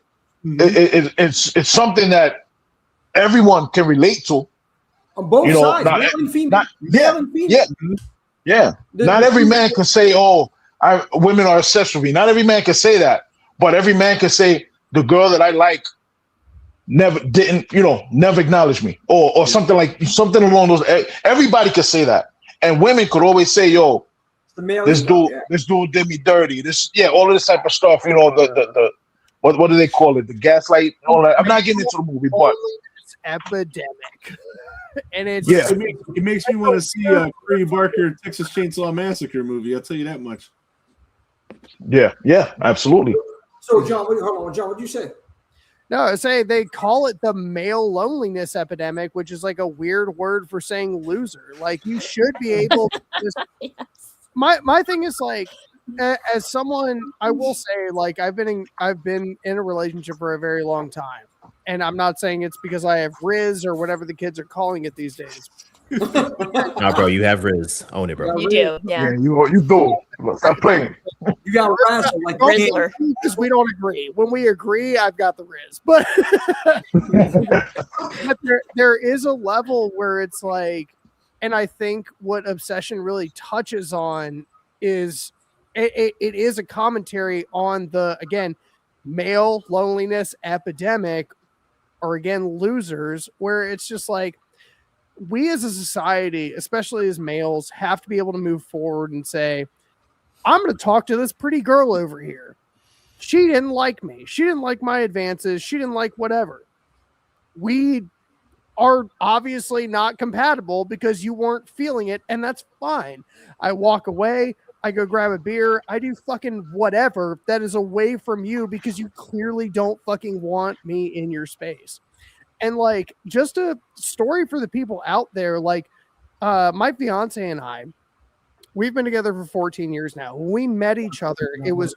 Mm-hmm. It's something that everyone can relate to. On both sides, male and female. Yeah. Not every man can say, "Oh, women are obsessed with me." Not every man can say that, but every man can say, "The girl that I like never acknowledged me," or something along those. Everybody could say that, and women could always say, "Yo, this dude did me dirty." All of this type of stuff. The what do they call it? The gaslight. All that. I'm not getting into the movie, but it's epidemic, and it's it makes me want to see a Trey Barker Texas Chainsaw Massacre movie. I'll tell you that much. Yeah, absolutely. So, John, hold on, John, what'd you say? No, I say they call it the male loneliness epidemic, which is like a weird word for saying loser. Like you should be able to just, my thing is like, as someone, I will say, like I've been in a relationship for a very long time, and I'm not saying it's because I have Riz or whatever the kids are calling it these days. Nah, bro, you have Riz. Own it, bro. You do, yeah. You do. Stop playing. You got Razzle like Rizzler. Because we don't agree. When we agree, I've got the Riz. But, but there is a level where it's like, and I think what Obsession really touches on is it is a commentary on the, again, male loneliness epidemic, or again, losers, where it's just like, we as a society, especially as males, have to be able to move forward and say, I'm going to talk to this pretty girl over here. She didn't like me. She didn't like my advances. She didn't like whatever. We are obviously not compatible because you weren't feeling it, and that's fine. I walk away. I go grab a beer. I do fucking whatever that is away from you because you clearly don't fucking want me in your space. And like, just a story for the people out there, like my fiance and I, we've been together for 14 years now. When we met each other, it was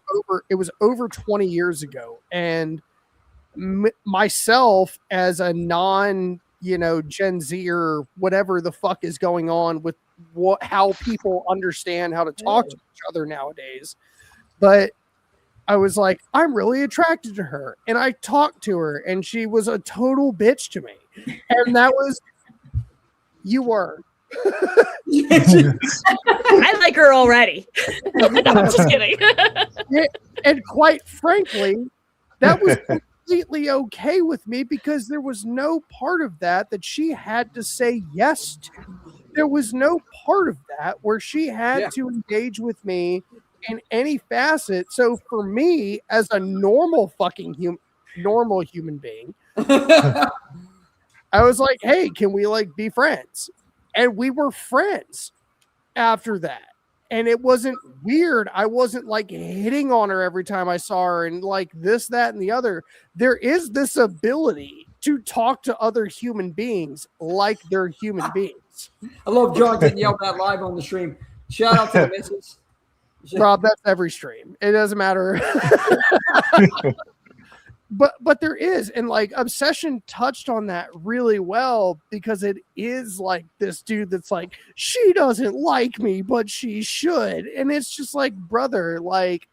over 20 years ago. And myself as a Gen Z or whatever the fuck is going on with how people understand how to talk to each other nowadays. But I was like, I'm really attracted to her. And I talked to her and she was a total bitch to me. And that was, you were. I like her already. No, I'm just kidding. And quite frankly, that was completely okay with me because there was no part of that she had to say yes to. There was no part of that where she had to engage with me in any facet. So for me, as a normal human being, I was like, hey, can we like be friends? And we were friends after that. And it wasn't weird. I wasn't like hitting on her every time I saw her and like this, that, and the other. There is this ability to talk to other human beings like they're human beings. I love John getting yelled at live on the stream. Shout out to the missus. Rob, that's every stream. It doesn't matter. But there is, and like Obsession touched on that really well because it is like this dude that's like, she doesn't like me, but she should. And it's just like, brother, like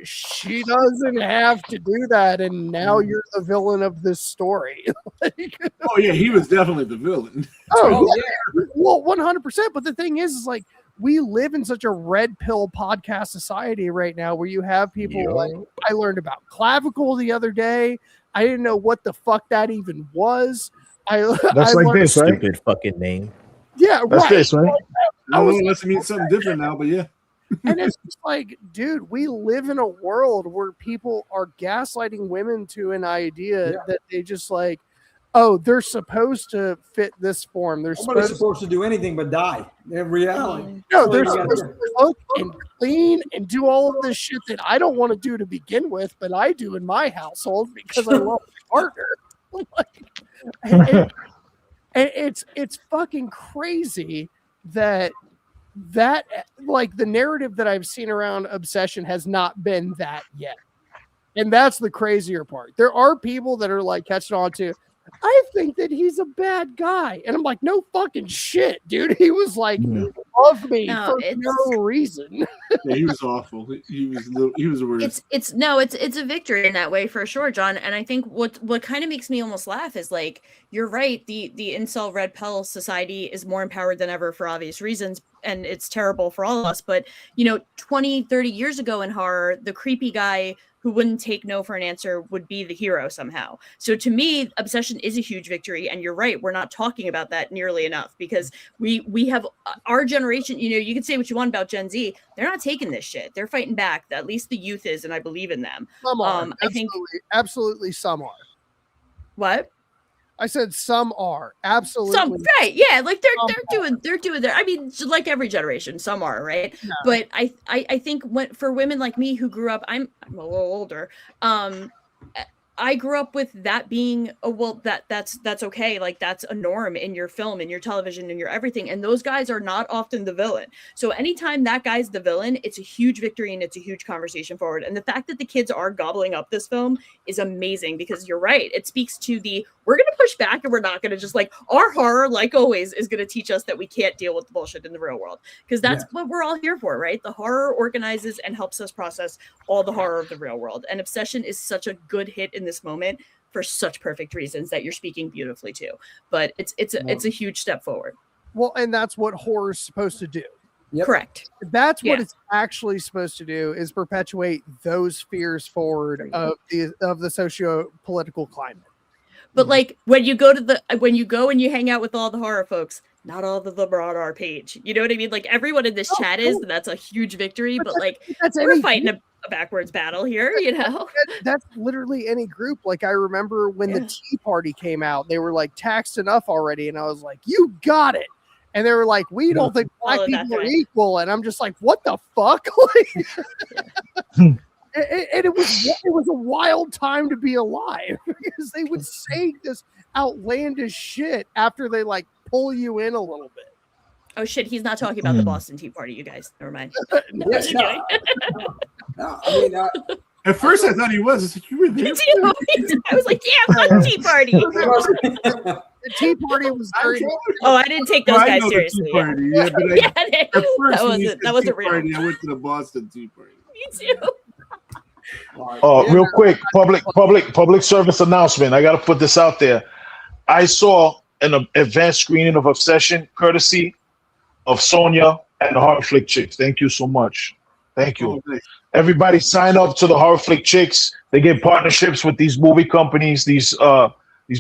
she doesn't have to do that. And now you're the villain of this story. Oh yeah, he was definitely the villain. Oh yeah. Well, 100%. But the thing is like, we live in such a red pill podcast society right now where you have people like, I learned about clavicle the other day. I didn't know what the fuck that even was. That's like this, right? Stupid fucking name. Yeah, That's right. this, right? I don't know, unless it means something different now, but yeah. And it's just like, dude, we live in a world where people are gaslighting women to an idea that they just like, oh, they're supposed to fit this form. They're Nobody's supposed to do anything but die. In reality. No, they're supposed to cook and clean and do all of this shit that I don't want to do to begin with, but I do in my household because I love my partner. And it's fucking crazy that like the narrative that I've seen around Obsession has not been that yet. And that's the crazier part. There are people that are like catching on to, I think that he's a bad guy. And I'm like, no fucking shit, dude. He was like, love me for no reason. Yeah, he was awful. He was the worst. It's a victory in that way for sure, John. And I think what kind of makes me almost laugh is like, you're right. The incel red pill society is more empowered than ever for obvious reasons. And it's terrible for all of us. But, 20, 30 years ago in horror, the creepy guy who wouldn't take no for an answer would be the hero somehow. So to me, Obsession is a huge victory. And you're right. We're not talking about that nearly enough because we have our generation, you can say what you want about Gen Z. They're not taking this shit. They're fighting back. At least the youth is, and I believe in them. Some are. Absolutely some are. What? I said some are. Absolutely. Some, right. Yeah. Like they're doing their, I mean, like every generation, some are, right? No. But I think for women like me who grew up, I'm a little older, I grew up with that being that's okay. Like that's a norm in your film, in your television, in your everything. And those guys are not often the villain. So anytime that guy's the villain, it's a huge victory and it's a huge conversation forward. And the fact that the kids are gobbling up this film is amazing because you're right. It speaks to we're going to push back and we're not going to just like our horror, like always, is going to teach us that we can't deal with the bullshit in the real world. Because that's what we're all here for, right? The horror organizes and helps us process all the horror of the real world. And Obsession is such a good hit in this moment for such perfect reasons that you're speaking beautifully to. But it's a huge step forward. Well, and that's what horror is supposed to do. Yep. Correct. That's what it's actually supposed to do, is perpetuate those fears forward of the socio-political climate. But like when you go and you hang out with all the horror folks, not all of them are on our page. You know what I mean? Like everyone in this chat is, and that's a huge victory. But like we're fighting a backwards battle here, That's literally any group. Like I remember when the Tea Party came out, they were like taxed enough already, and I was like, "You got it." And they were like, "We don't think black people are equal," and I'm just like, "What the fuck?" And it was a wild time to be alive because they would say this outlandish shit after they like pull you in a little bit. Oh shit, he's not talking about the Boston Tea Party, you guys. Never mind. No, I mean, at first I thought he was. I was like, you were there. I was like, yeah, fuck Tea Party. The Tea Party was very. Oh, I didn't take those guys seriously. Yeah, but at first that wasn't real. Party, I went to the Boston Tea Party. Me too. Real quick, public service announcement. I got to put this out there. I saw an advanced screening of Obsession, courtesy of Sonia and the Horror Flick Chicks. Thank you so much. Thank you. Everybody sign up to the Horror Flick Chicks. They get partnerships with these movie companies, these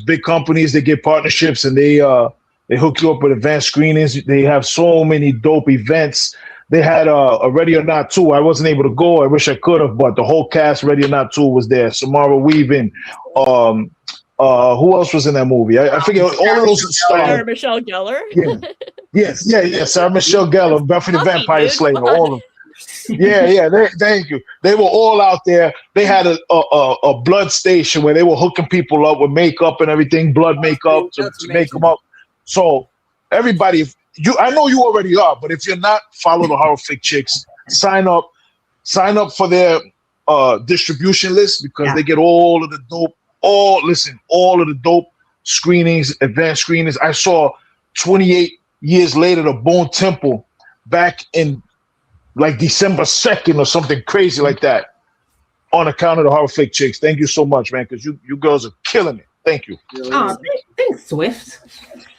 big companies. They get partnerships and they hook you up with advanced screenings. They have so many dope events. They had a Ready or Not 2. I wasn't able to go. I wish I could have, but the whole cast, Ready or Not 2, was there. Samara Weaving. Who else was in that movie? I forget. All of those stars. Sarah Michelle Gellar. Yes. Sarah Michelle Gellar, Buffy the Vampire Slayer. All of them. Yeah. Thank you. They were all out there. They had a blood station where they were hooking people up with makeup and everything, blood makeup to make them up. So everybody. I know you already are, but if you're not, follow the Horror Flick Chicks. Sign up for their distribution list because they get all of the dope. All of the dope screenings, advanced screenings. I saw 28 years later the Bone Temple back in like December 2nd or something crazy like that on account of the Horror Flick Chicks. Thank you so much, man, because you girls are killing it. Thank you. Thanks, Swift.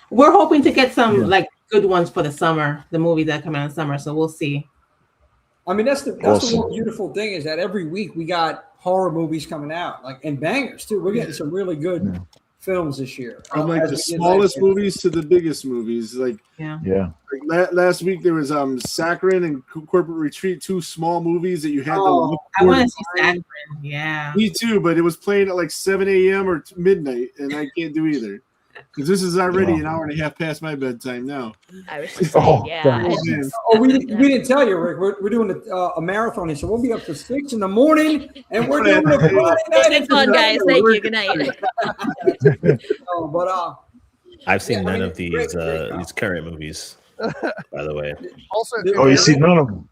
We're hoping to get some like good ones for the summer, the movies that come out in the summer, so we'll see. I mean, that's the one beautiful thing is that every week we got horror movies coming out, like and bangers too. We're getting some really good films this year. From like as the we did smallest last year. movies to the biggest movies. Like Yeah. last week there was Saccharin and Corporate Retreat, 2 small movies that you had to look I want to forward see Saccharin. Yeah. Me too, but it was playing at like 7 a.m. or midnight, and I can't do either. Because this is already an hour and a half past my bedtime now. I was just saying, yeah. We didn't tell you, Rick. We're doing a marathon here, so we'll be up to 6 in the morning, and we're doing a Friday night. It's been fun, guys. Thank you. Good night. I've seen none of these current movies, by the way. Also, you see none of them.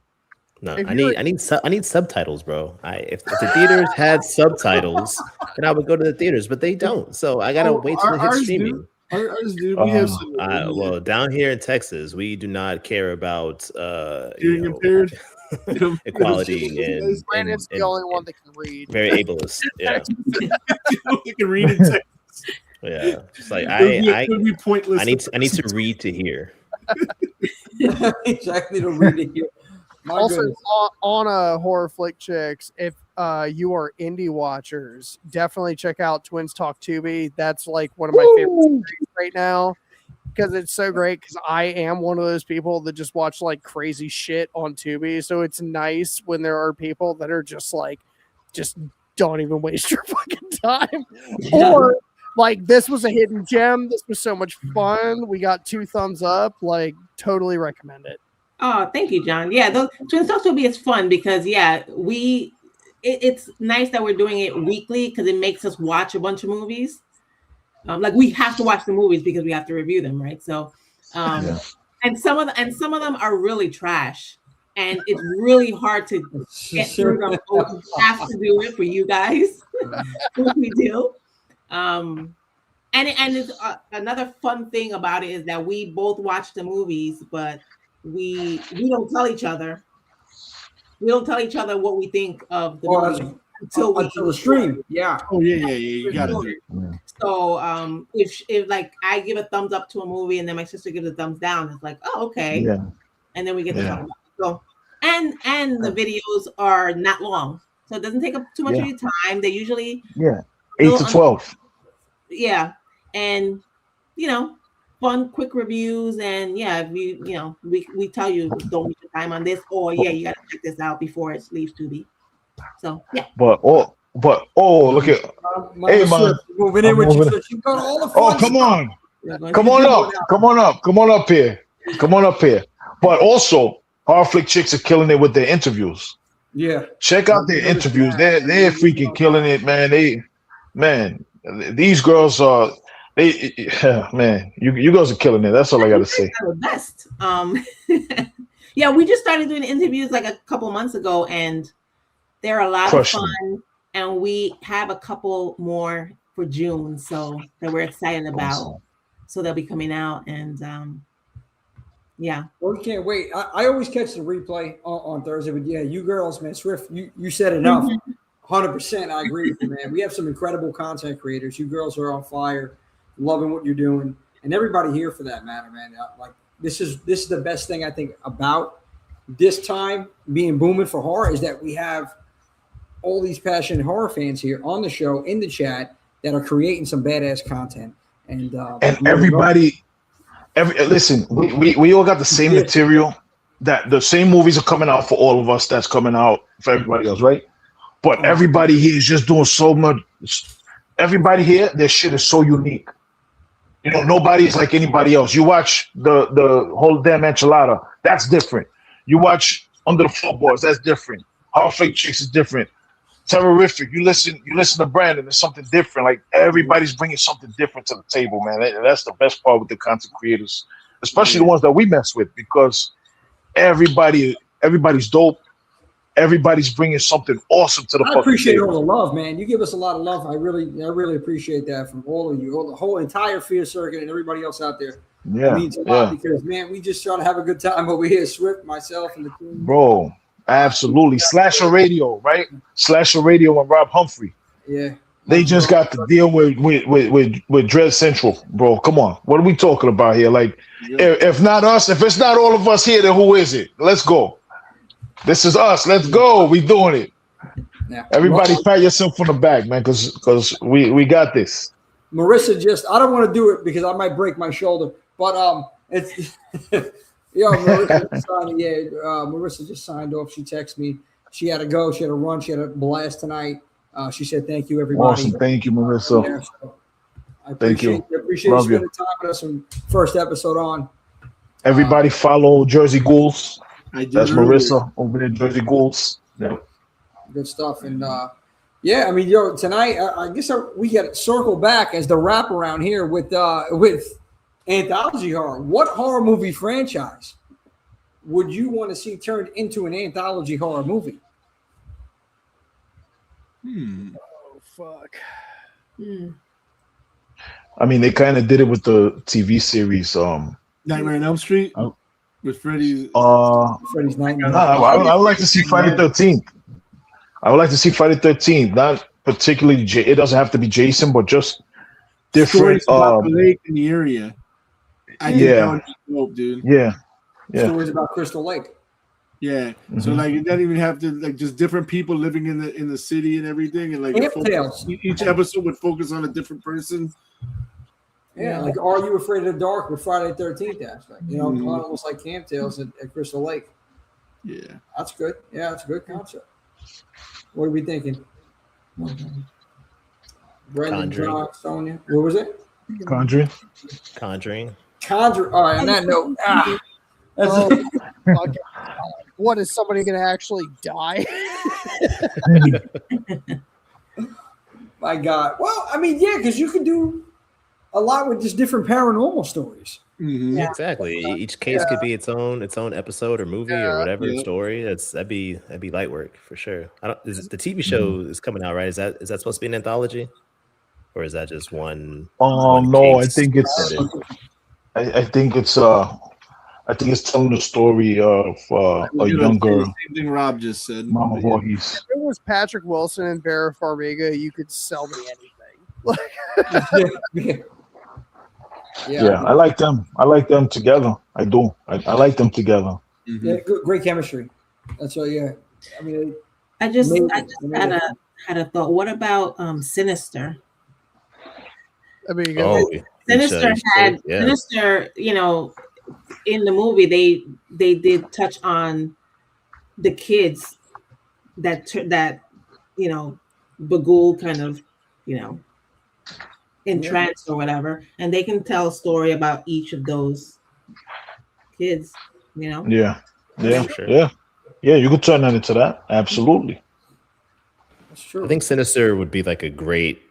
No, I need subtitles, bro. If the theaters had subtitles, then I would go to the theaters, but they don't. So I gotta wait till it hits streaming. Ours do. We have some. Well, down here in Texas, we do not care about impaired equality and Brandon's the only one that can read. very ableist. Yeah, you can read in Texas. Yeah, it's like it would be pointless. I need to read to hear. Exactly, to read to hear. Also, on Horror Flick Chicks, if you are indie watchers, definitely check out Twins Talk Tubi. That's like one of my favorite series right now because it's so great. Because I am one of those people that just watch like crazy shit on Tubi. So it's nice when there are people that are just like, just don't even waste your fucking time. Or like, this was a hidden gem. This was so much fun. We got 2 thumbs up. Like, totally recommend it. Oh, thank you, John. Yeah, the Twin Talks will be as fun because it's nice that we're doing it weekly because it makes us watch a bunch of movies. Like we have to watch the movies because we have to review them, right? So, and some of them are really trash, and it's really hard to get through them. We have to do it for you guys, which we do. And it's another fun thing about it is that we both watch the movies, but we don't tell each other. We don't tell each other what we think of the movie until the stream. Yeah. Oh yeah. You gotta do it. So if like I give a thumbs up to a movie and then my sister gives a thumbs down, it's like, oh, okay. Yeah. And then we get to talk about it. So and the videos are not long. So it doesn't take up too much of your time. They usually 8 to 12. Yeah. And fun, quick reviews, and we tell you don't waste your time on this, or you gotta check this out before it leaves Tubi. So yeah. But look at hey man, moving in with you. She got all the fun come stuff. come on up here. But also, Horror Flick Chicks are killing it with their interviews. Yeah, check out their interviews. They're freaking killing it, man. These girls are. You girls are killing it. That's all I gotta say. The best. Yeah, we just started doing interviews like a couple months ago, and they're a lot of fun. And we have a couple more for June, so that we're excited about. Awesome. So they'll be coming out, and well, we can't wait. I always catch the replay on Thursday, but yeah, you girls, man, Swift, you said enough. 100%, I agree with you, man. We have some incredible content creators. You girls are on fire. Loving what you're doing, and everybody here for that matter, man. Like this is the best thing I think about this time being booming for horror is that we have all these passionate horror fans here on the show in the chat that are creating some badass content, and everybody. Listen, we all got the same material. That the same movies are coming out for all of us. That's coming out for everybody else, right? But everybody here is just doing so much. Everybody here, their shit is so unique. Nobody is like anybody else. You watch the whole damn enchilada, that's different. You watch Under the Floorboards, that's different. Horror Flick Chicks is different. Terrorific, you listen to Brandon, it's something different. Like everybody's bringing something different to the table, man. That's the best part with the content creators, especially the ones that we mess with, because everybody's dope. Everybody's bringing something awesome to the I appreciate all the love, man. You give us a lot of love. I really appreciate that from all of you, the whole entire Fear Circuit, and everybody else out there. Yeah, it means a lot because, man, we just try to have a good time over here. Swift, myself, and the team. Bro, absolutely. Slasher Radio, right? Slasher Radio and Rob Humphrey. Yeah. They just got to deal with Dread Central, bro. Come on. What are we talking about here? Like, if not us, if it's not all of us here, then who is it? Let's go. This is us. Let's go. We doing it. Yeah. Everybody pat yourself on the back, man, because we got this. Marissa I don't want to do it because I might break my shoulder, but it's Marissa just signed off. She texted me. She had to go. She had to run. She had a blast tonight. She said, "Thank you, everybody." Awesome. Thank you, Marissa. Yeah, so I Thank you. appreciate you spending time with us from first episode on. Everybody follow Jersey Ghouls. That's earlier. Marissa over there, Jersey Ghouls. Yeah. Good stuff. And yeah, I mean, tonight I guess we got to circle back as the wrap around here with Anthology Horror. What horror movie franchise would you want to see turned into an anthology horror movie? Oh fuck. I mean, they kind of did it with the TV series. Nightmare on Elm Street with Freddy. Freddy's Nightmare. I would like to see Friday 13th. I would like to see Friday 13th. Not particularly. It doesn't have to be Jason, but just different. Stories about the lake in the area. I think that would be dope, dude. Yeah. Stories about Crystal Lake. Yeah. So like it doesn't even have to like just different people living in the city and everything, and like each episode would focus on a different person. Yeah, like Are You Afraid of the Dark with Friday 13th aspect. Almost like Camp Tales at Crystal Lake. Yeah. That's good. Yeah, that's a good concept. What are we thinking? Brendan, John, Sonia. What was it? Conjuring. All right, on that note. What, is somebody going to actually die? My God. Well, I mean, yeah, because you could do a lot with just different paranormal stories. Mm-hmm. Yeah. Exactly. Each case could be its own episode or movie or whatever story. That'd be light work for sure. The TV show is coming out, right? Is that supposed to be an anthology, or is that just one? No, I think it's. I think it's telling the story of a younger. Same thing Rob just said. Mama Voorhees. If it was Patrick Wilson and Vera Farmiga, you could sell me anything. Yeah, I like them. I like them together. I do. I like them together. Mm-hmm. Yeah, great chemistry. That's all. Yeah, I mean, I just had a thought. What about Sinister? I mean, Sinister Sinister. In the movie, they did touch on the kids that Bagul kind of entranced or whatever, and they can tell a story about each of those kids. Yeah. You could turn that into that. Absolutely. That's true. I think Sinister would be like a great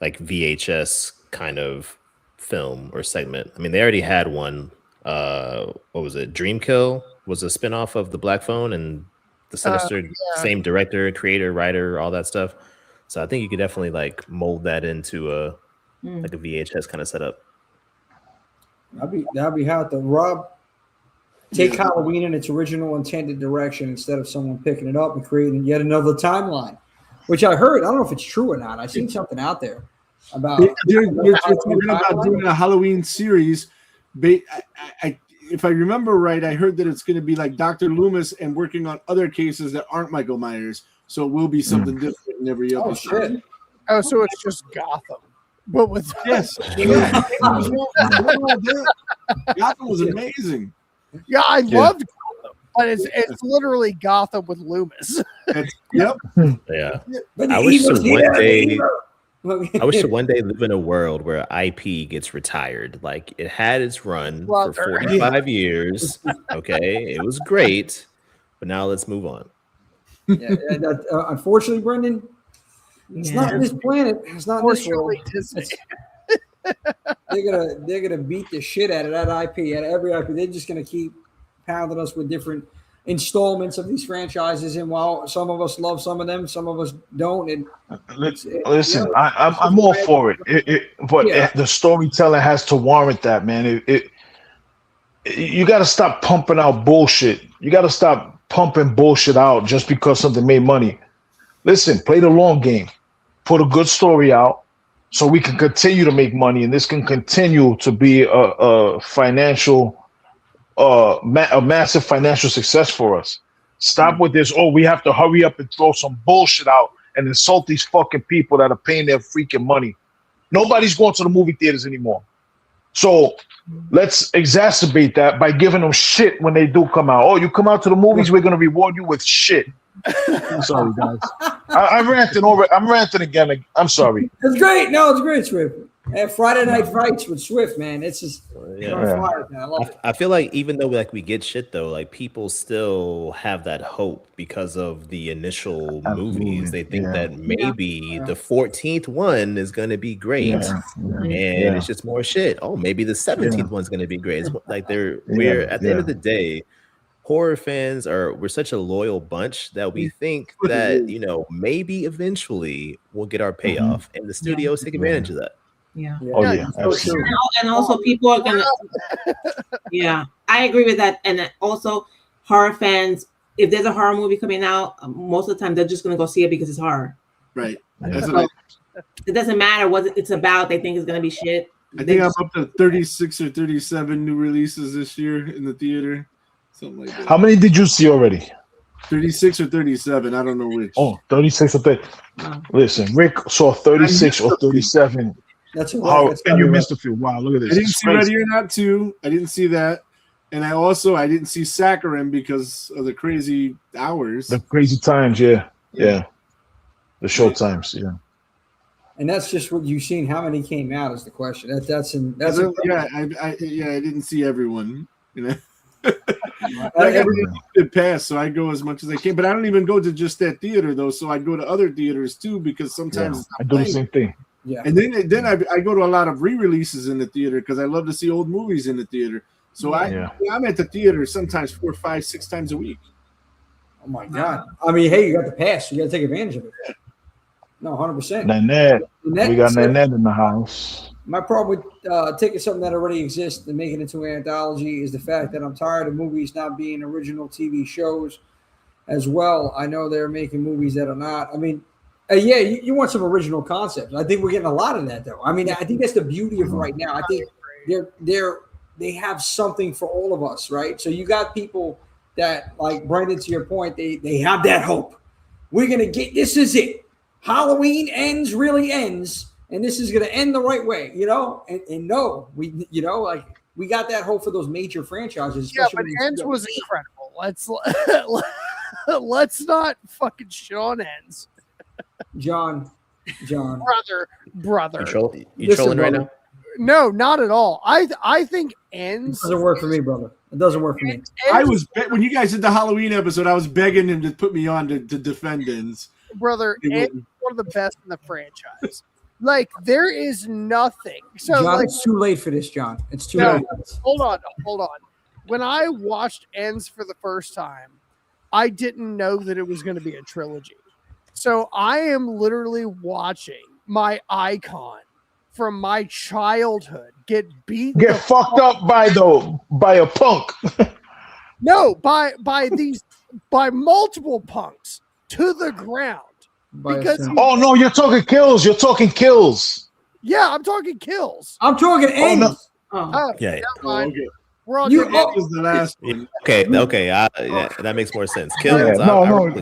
VHS kind of film or segment. I mean, they already had one. What was it? Dreamkill was a spinoff of The Black Phone, and the Sinister same director, creator, writer, all that stuff. So I think you could definitely mold that into a VHS kind of setup. That'd be hot. The Rob take Halloween in its original intended direction instead of someone picking it up and creating yet another timeline, which I heard. I don't know if it's true or not. I seen something out there about. You're talking about doing a Halloween series. If I remember right, I heard that it's going to be like Dr. Loomis and working on other cases that aren't Michael Myers. So it will be something different in every episode. Oh, shit. Oh, so it's just Gotham. But with Gotham was amazing. Yeah, I loved Gotham, but it's literally Gotham with Loomis. Yep. Yeah. I wish to one day live in a world where IP gets retired. Like it had its run for 45 years. Okay, it was great, but now let's move on. Unfortunately, Brendan, it's not this planet. It's not this world. They're gonna beat the shit out of that IP, out of every IP. They're just gonna keep pounding us with different installments of these franchises, and while some of us love some of them, some of us don't. And listen, I'm all for it. But the storytelling has to warrant that, man. You got to stop pumping out bullshit. You got to stop pumping bullshit out just because something made money. Listen, play the long game. Put a good story out so we can continue to make money, and this can continue to be a financial. A massive financial success for us. Stop with this. Oh, we have to hurry up and throw some bullshit out and insult these fucking people that are paying their freaking money. Nobody's going to the movie theaters anymore. So let's exacerbate that by giving them shit when they do come out. Oh, you come out to the movies, we're gonna reward you with shit. Sorry, guys. I'm ranting again. I'm sorry. It's great. No, it's great, Swift. And Friday Night Fights with Swift, man. It's just Yeah. on fire, man. I love it. I feel like even though like we get shit though, like people still have that hope because of the initial movies. They think that maybe the 14th one is going to be great, and it's just more shit. Oh, maybe the 17th one's going to be great. It's like we're at the end of the day, horror fans we're such a loyal bunch that we think that maybe eventually we'll get our payoff, and the studios take advantage of that. Yeah. Oh yeah. Absolutely. And also people are gonna yeah, I agree with that. And also horror fans, if there's a horror movie coming out, most of the time they're just gonna go see it because it's horror. Right. So, it doesn't matter what it's about, they think it's gonna be shit. I think I'm up to 36 or 37 new releases this year in the theater. Something like that. How many did you see already? 36 or 37. I don't know which. Oh, 36 or 30. Listen, Rick saw 36 or 37. That's and you missed a few. Wow, look at this. I didn't see Ready or Not 2. I didn't see that. And I didn't see Saccharin because of the crazy hours. The crazy times, yeah. The short times, yeah. And that's just what you've seen. How many came out is the question. I didn't see everyone. Everything did pass, so I go as much as I can. But I don't even go to just that theater though. So I go to other theaters too because sometimes I do the same thing. Yeah. And then I go to a lot of re-releases in the theater because I love to see old movies in the theater. So I'm at the theater sometimes 4, 5, 6 times a week. Oh my God! I mean, hey, you got the pass. You got to take advantage of it. No, 100%. Nanette. We got Nanette in the house. My problem with taking something that already exists and making it into an anthology is the fact that I'm tired of movies not being original TV shows as well. I know they're making movies that are not. I mean, you want some original concepts. I think we're getting a lot of that, though. I mean, I think that's the beauty of right now. I think they have something for all of us, right? So you got people that, like Brandon, to your point, they have that hope. We're gonna get this. Is it? Halloween really ends, and this is gonna end the right way, And no, we got that hope for those major franchises. Yeah, but Ends was incredible. Let's not fucking shit on Ends. John, brother. You trolling right now? No, not at all. I think Ends doesn't work for me, brother. It doesn't work for me. I was when you guys did the Halloween episode, I was begging him to put me on to defend Ends. Brother, Ends is one of the best in the franchise. Like there is nothing. So John, it's too late for this, John. It's too late. Hold on. When I watched Ends for the first time, I didn't know that it was going to be a trilogy. So I am literally watching my icon from my childhood get fucked up by a punk. No, by multiple punks to the ground. Because no, you're talking kills. Yeah, I'm talking kills. I'm talking Ends. Yeah. We're on was the last one. Okay. That makes more sense. Kills.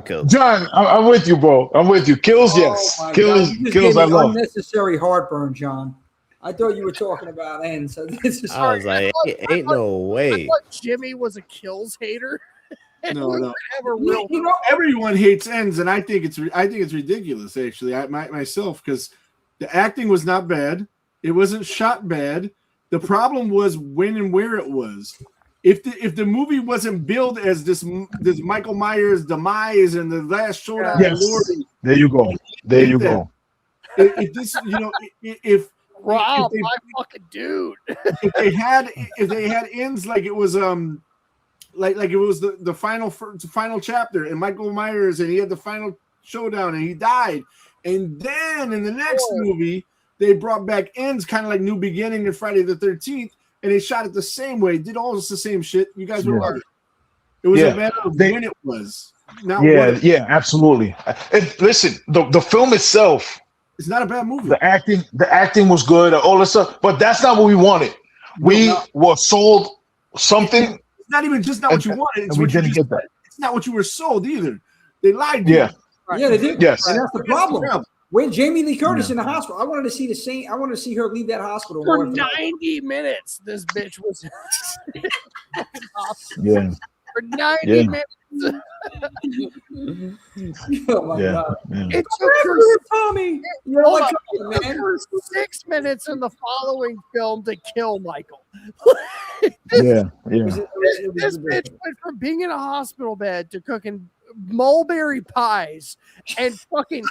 Kills. John, I'm with you, bro. I'm with you. Kills, yes. Kills. I love. Unnecessary heartburn, John. I thought you were talking about Ends. So this is. I was like, ain't no way. I thought Jimmy was a Kills hater. No. Everyone hates Ends, and I think it's ridiculous. Actually, myself because the acting was not bad. It wasn't shot bad. The problem was when and where it was. If the movie wasn't billed as this Michael Myers demise and the last showdown, there you go. If this, if Rob, my fucking dude. If they had Ends like it was like it was the final chapter and Michael Myers and he had the final showdown and he died, and then in the next movie. They brought back Ends, kind of like New Beginning and Friday the 13th, and they shot it the same way. Did all the same shit. You guys were right. It was a matter of when it was. Absolutely. Listen, the film itself. It's not a bad movie. The acting was good, all this stuff, but that's not what we wanted. We were sold something. It's not even just not what you wanted. It's we didn't get that. It's not what you were sold either. They lied to you. Yeah, they did. Yes. And that's the problem. When Jamie Lee Curtis in the hospital, I wanted to see the same. I wanted to see her leave that hospital. For 90 minutes, this bitch was. Yeah. For 90 Yeah. minutes. Oh my God! Yeah. It took her, Tommy. hold on, it took her 6 minutes in the following film to kill Michael. Yeah. Yeah. This bitch went from being in a hospital bed to cooking mulberry pies and fucking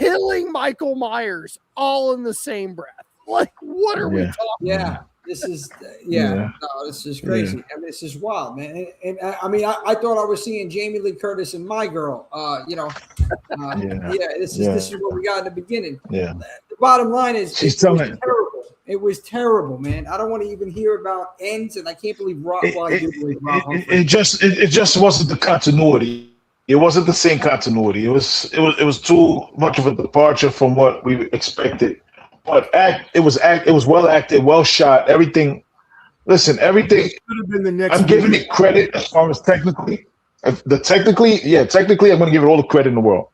killing Michael Myers all in the same breath. Like, what are we talking about? This is no, this is crazy. I mean, this is wild, man. And I mean, I thought I was seeing Jamie Lee Curtis and My Girl. This is what we got in the beginning. Yeah. The bottom line is, She's it telling was terrible. It was terrible, man. I don't want to even hear about ends, and I can't believe Rob. It just wasn't the continuity. It wasn't the same continuity. It was too much of a departure from what we expected. But it was well acted, well shot. Everything. Listen, everything. Could have been the next. I'm giving it credit as far as technically. Technically, I'm going to give it all the credit in the world.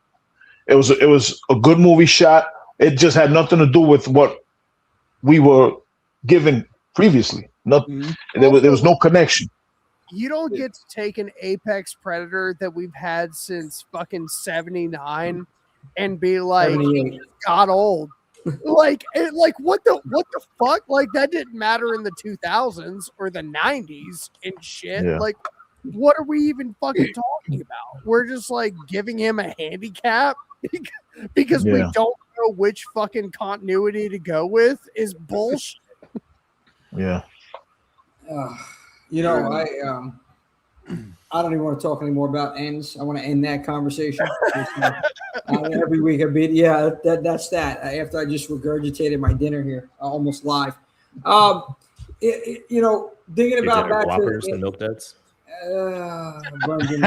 It was a good movie shot. It just had nothing to do with what we were given previously. Nothing. There was no connection. You don't get to take an apex predator that we've had since fucking 79 and be like, it got old. Like what the fuck? Like, that didn't matter in the 2000s or the 90s and shit. Yeah. Like, what are we even fucking talking about? We're just like giving him a handicap because we don't know which fucking continuity to go with is bullshit. Yeah. I don't even want to talk anymore about ends. I want to end that conversation. Every week a bit. Yeah, that's that. After I just regurgitated my dinner here, almost live. Thinking about back Whoppers and Milk Duds. Brendan,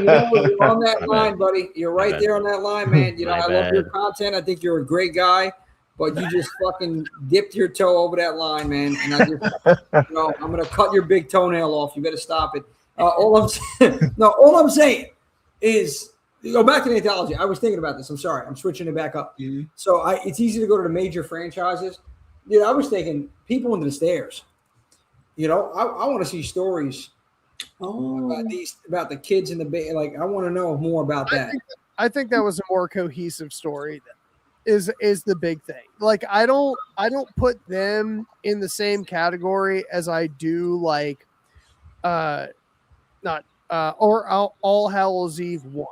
you're on that line, buddy. You're right there on that line, man. I love your content. I think you're a great guy, but you just fucking dipped your toe over that line, man. And I just, I'm gonna cut your big toenail off. You better stop it. All I'm saying is, go back to the anthology. I was thinking about this. I'm sorry. I'm switching it back up. Mm-hmm. So it's easy to go to the major franchises. I was thinking People Under the Stairs. I want to see stories about the kids in the bay. Like, I want to know more about that. I think that was a more cohesive story. Is the big thing. Like, I don't put them in the same category as I do like All Hallows Eve 1,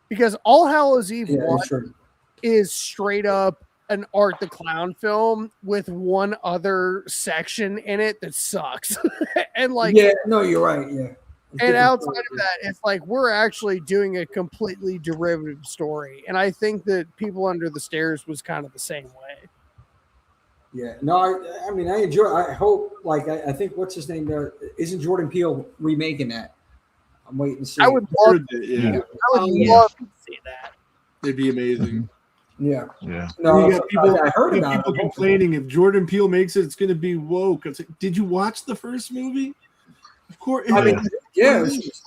because All Hallows Eve 1 is straight up an Art the Clown film with one other section in it that sucks. And like, you're right. Yeah. And outside of that, it's like we're actually doing a completely derivative story. And I think that People Under the Stairs was kind of the same way. Yeah. No, I mean, I enjoy. I hope, like, I think what's his name there? Isn't Jordan Peele remaking that? I'm waiting to see. I would love to see that. It'd be amazing. Yeah. Yeah. No, I heard about people complaining if Jordan Peele makes it, it's going to be woke. It's like, did you watch the first movie? Of course. I mean,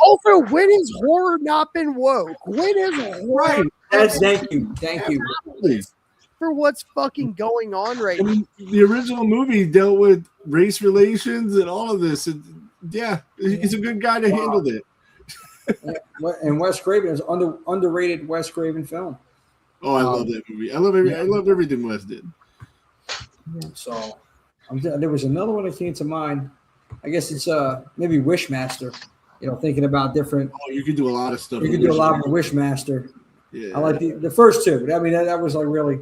Also, when has horror not been woke? When is horror? Right. Thank you. For what's fucking going on right now. The original movie dealt with race relations and all of this. And he's a good guy to handle it. And Wes Craven is underrated Wes Craven film. Oh, I love that movie. I love everything Wes did. So there was another one that came to mind. I guess it's maybe Wishmaster. Thinking about different. Oh, you could do a lot of stuff. You could do a lot with Wishmaster. Yeah. I like the first two. I mean, that was like really.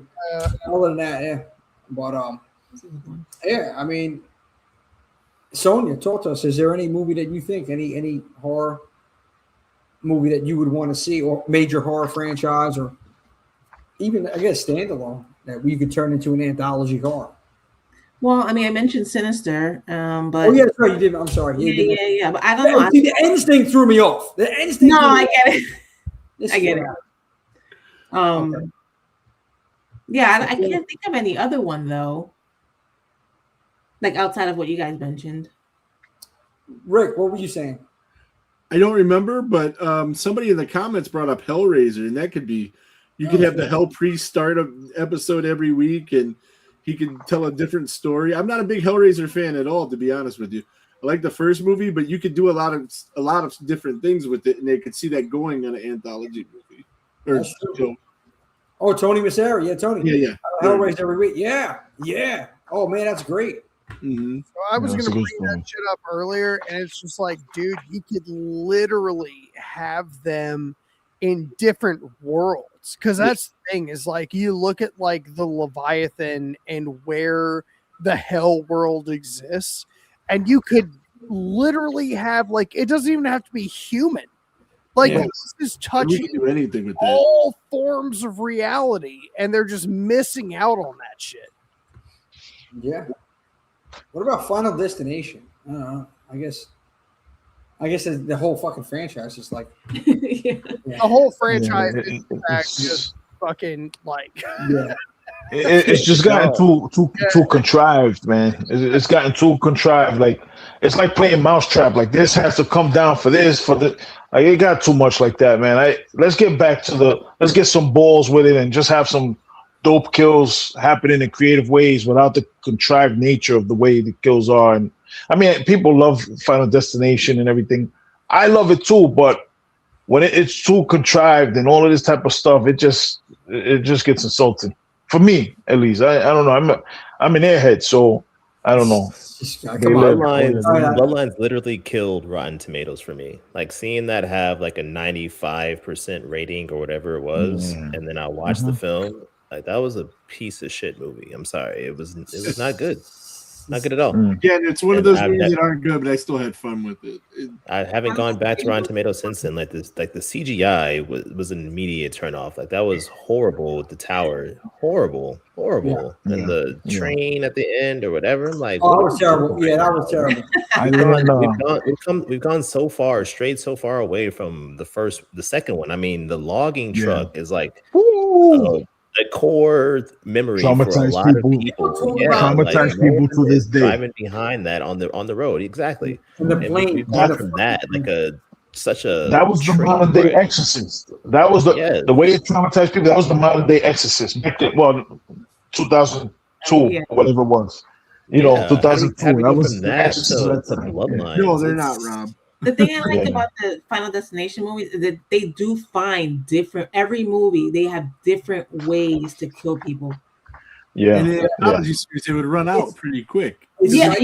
Other than that, yeah. But I mean, Sonia, talk to us. Is there any movie that you think any horror movie that you would want to see, or major horror franchise, or even, I guess, standalone that we could turn into an anthology horror? Well, I mean, I mentioned Sinister, but that's right, you did. I'm sorry. Yeah. But I don't know. See, the ends thing threw me off. The ends thing. No, I get it. I get it. Okay. Yeah, I can't think of any other one though. Like outside of what you guys mentioned. Rick, what were you saying? I don't remember, but somebody in the comments brought up Hellraiser, and that could be You could have the Hell Priest start an episode every week, and he could tell a different story. I'm not a big Hellraiser fan at all, to be honest with you. I like the first movie, but you could do a lot of different things with it, and they could see that going on an anthology movie. That's true. Oh, Tony Massari. Yeah, Tony. Yeah. Hellraiser every week. Yeah. Oh, man, that's great. Mm-hmm. So I was going to bring that shit up earlier, and it's just like, dude, you could literally have them in different worlds. Because that's the thing is, like, you look at, like, the Leviathan and where the Hell world exists, and you could literally have, like, it doesn't even have to be human. Like, this is touching do anything with that. all forms of reality, and they're just missing out on that shit. Yeah. What about Final Destination? I don't know. I guess the whole fucking franchise is like Yeah. The whole franchise is in fact just fucking like It's just gotten too contrived, man. It's gotten too contrived. Like it's like playing mousetrap. Like this has to come down for this, for the. Like it got too much like that, man. Let's get back to let's get some balls with it and just have some dope kills happening in creative ways without the contrived nature of the way the kills are. And I mean, people love Final Destination and everything. I love it too, but when it's too contrived and all of this type of stuff, it just gets insulting. For me, at least. I don't know. I'm an airhead, so I don't know. Bloodlines literally killed Rotten Tomatoes for me. Like seeing that have like a 95% rating or whatever it was, and then I watched the film. Like that was a piece of shit movie. I'm sorry, it was not good. Not good at all. Again, it's one of those movies that aren't good, but I still had fun with it. I haven't gone back to Rotten Tomatoes since then. Like the CGI was an immediate turnoff. Like that was horrible with the tower. Horrible. And the train at the end or whatever. I'm like, oh, that was terrible. Yeah, that was terrible. We've gone so far, strayed so far away from the second one. I mean, the logging truck is like the core memory for a lot of people. Yeah, traumatized people to this day. Driving behind that on the road, exactly. And the plane. We've gone from that like such a. That was the modern day Exorcist. That was the way it traumatized people. That was the modern day Exorcist. 2002, whatever it was. 2002. That was the Exorcist. That's a Bloodline. No, they're not, Rob. The thing I like about the Final Destination movies is that they do find every movie, they have different ways to kill people. Yeah. And the anthology series, it would run out pretty quick. Yeah,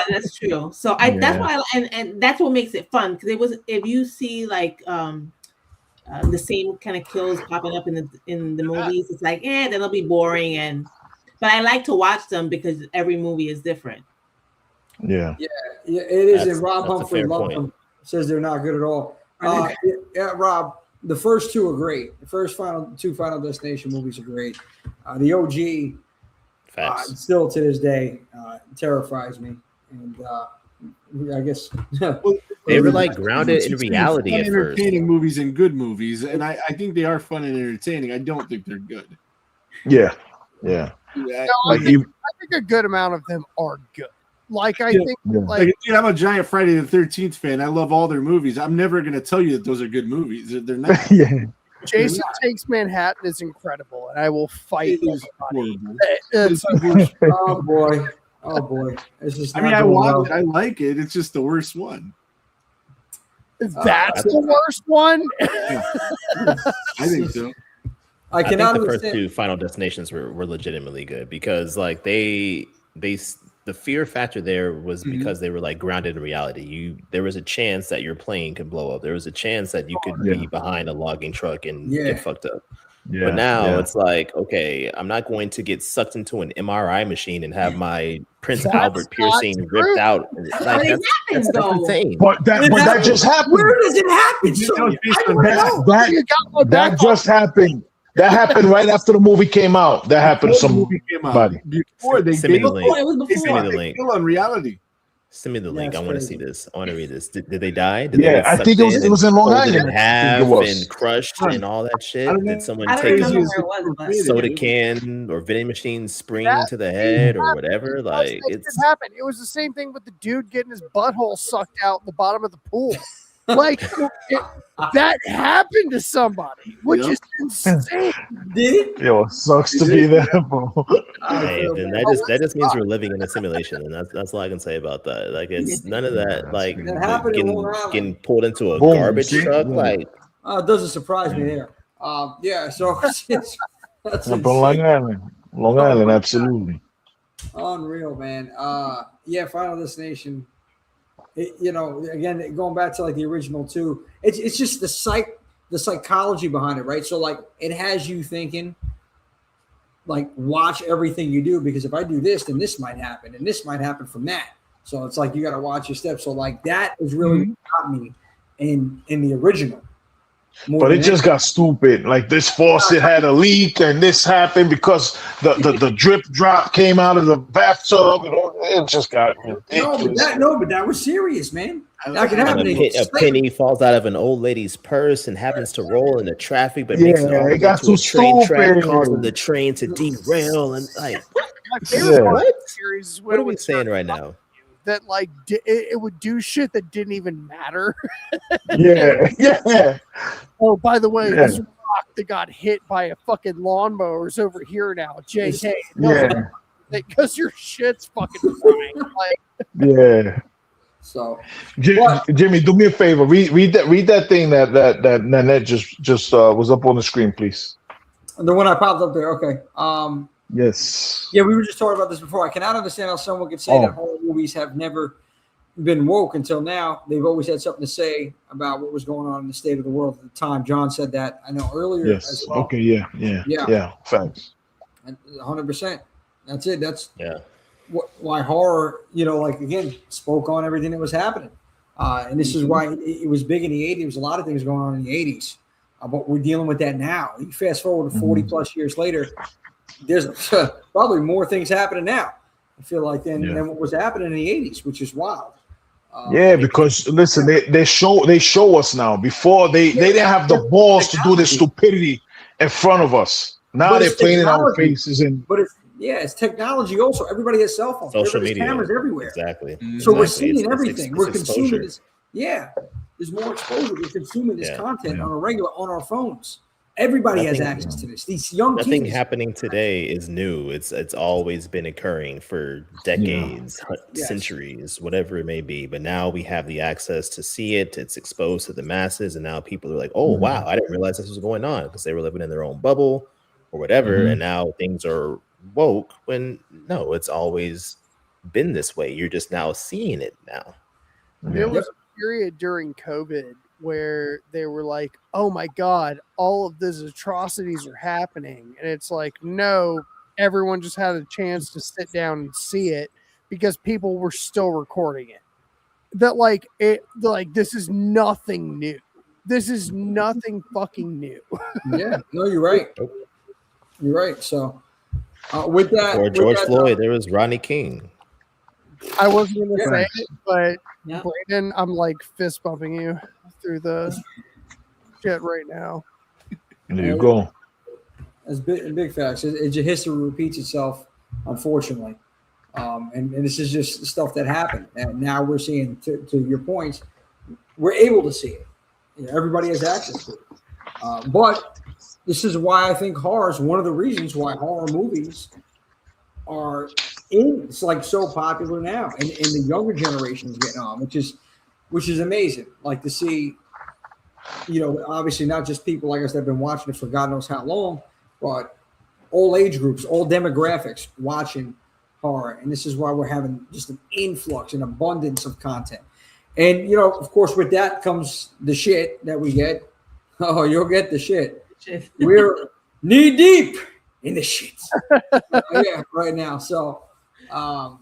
that's true. So that's why, and that's what makes it fun, because if you see like the same kind of kills popping up in the movies, it's like that'll be boring. But I like to watch them because every movie is different. Yeah, it is. And Rob Humphrey loved them. Says they're not good at all. Rob, the first two are great. The first two Final Destination movies are great. The OG, still to this day, terrifies me. And I guess they were like grounded in reality at first. Entertaining movies and good movies, and I think they are fun and entertaining. I don't think they're good. Yeah. I think a good amount of them are good. Like I think, dude, I'm a giant Friday the 13th fan. I love all their movies. I'm never going to tell you that those are good movies. They're not. Jason Takes Manhattan is incredible, and I will fight everybody. Oh boy! It's just. I watch it. I like it. It's just the worst one. That's the worst one. I think so. I cannot think the understand. first two Final Destinations were legitimately good because like they the fear factor there was because they were like grounded in reality. There was a chance that your plane could blow up. There was a chance that you could be behind a logging truck and get fucked up. Yeah, but now it's like, okay, I'm not going to get sucked into an MRI machine and have my Prince Albert piercing ripped out. Like, that's insane. But that just happened. Where does it happen? That just happened. That happened right after the movie came out. That happened to somebody. Before they Send me the link. On reality. Send me the link. I want to see this. I want to read this. Did they die? I think it was in Long Island. Did it have and crushed and all that shit? Did someone take a soda can or vending machine spring to the head or whatever? Like it happened. It was the same thing with the dude getting his butthole sucked out in the bottom of the pool. Like that happened to somebody, which is insane. Did it? Yo, it sucks to be there, bro. Hey, then that just means we're living in a simulation, and that's all I can say about that. Like, it's none of that. Like, It happened in Long getting Island. pulled into a Boom, garbage see? truck. Yeah. Like, It doesn't surprise me there. Yeah, so that's Up on Long insane. Island. Long Island, absolutely. Unreal, man. Yeah, Final Destination. Again, going back to like the original too. It's just the psychology behind it, right? So like it has you thinking, like watch everything you do, because if I do this, then this might happen, and this might happen from that. So it's like you got to watch your steps. So like that is really what got me in the original. But it just got stupid. Like this faucet had a leak, and this happened because the drip drop came out of the bathtub. And it just got ridiculous. but that was serious, man. That could happen. a penny falls out of an old lady's purse and happens to roll into traffic, but makes it all it got into a too train track, stupid. causing the train to derail. And like, My favorite part of what? the series is when What are it we would saying start right now? that like it would do shit that didn't even matter. Yeah. Oh, by the way, Yeah. this rock that got hit by a fucking lawnmower is over here now. JK, Yeah. because your shit's fucking flying. Like, Yeah. So Jimmy, do me a favor. Read that thing that Nanette just was up on the screen, please. the one I popped up there. Okay. Yes. Yeah, we were just talking about this before. I cannot understand how someone could say that horror movies have never been woke until now. They've always had something to say about what was going on in the state of the world at the time. John said that, I know, earlier as well. Okay. Yeah. Thanks. 100%. That's it. That's Yeah. why horror, like again, spoke on everything that was happening. And this is why it was big in the 80s. There was a lot of things going on in the 80s. But we're dealing with that now. You fast forward to 40 plus years later, there's probably more things happening now, I feel like, than what was happening in the 80s, which is wild. Because listen, they show us now. Before they didn't have the balls to do this stupidity in front of us. Now they're playing in our faces. But it's technology also. Everybody has cell phones. Social Everybody's media. cameras everywhere. Exactly. So we're Exactly. seeing everything. We're It's consuming exposure. this. Yeah, there's more exposure. We're consuming this content on our phones. Everybody has access to this. These young Nothing kids. happening today is new. It's always been occurring for decades, centuries, whatever it may be. But now we have the access to see it. It's exposed to the masses, and now people are like, "Oh, wow, I didn't realize this was going on," because they were living in their own bubble or whatever. And now things are woke. When no, it's always been this way. You're just now seeing it now. there was a period during COVID where they were like, oh my God, all of these atrocities are happening. And it's like, no, everyone just had a chance to sit down and see it because people were still recording it. This is nothing new. This is nothing fucking new. Yeah, no, you're right. You're right. So with that, Or George Floyd, there was Rodney King. I wasn't going to say it, but Brandon, I'm like fist bumping you through the shit right now. There you go. That's big facts. Your history repeats itself, unfortunately. And this is just stuff that happened. And now we're seeing, to your points, we're able to see it. Everybody has access to it. But this is why I think horror is one of the reasons why horror movies are it's like so popular now, and the younger generation is getting on, which is amazing. Like to see, obviously not just people like us that have been watching it for God knows how long, but all age groups, all demographics watching horror, and this is why we're having just an influx and abundance of content. And of course, with that comes the shit that we get. Oh, you'll get the shit. We're knee deep in the shit. Right now. So. I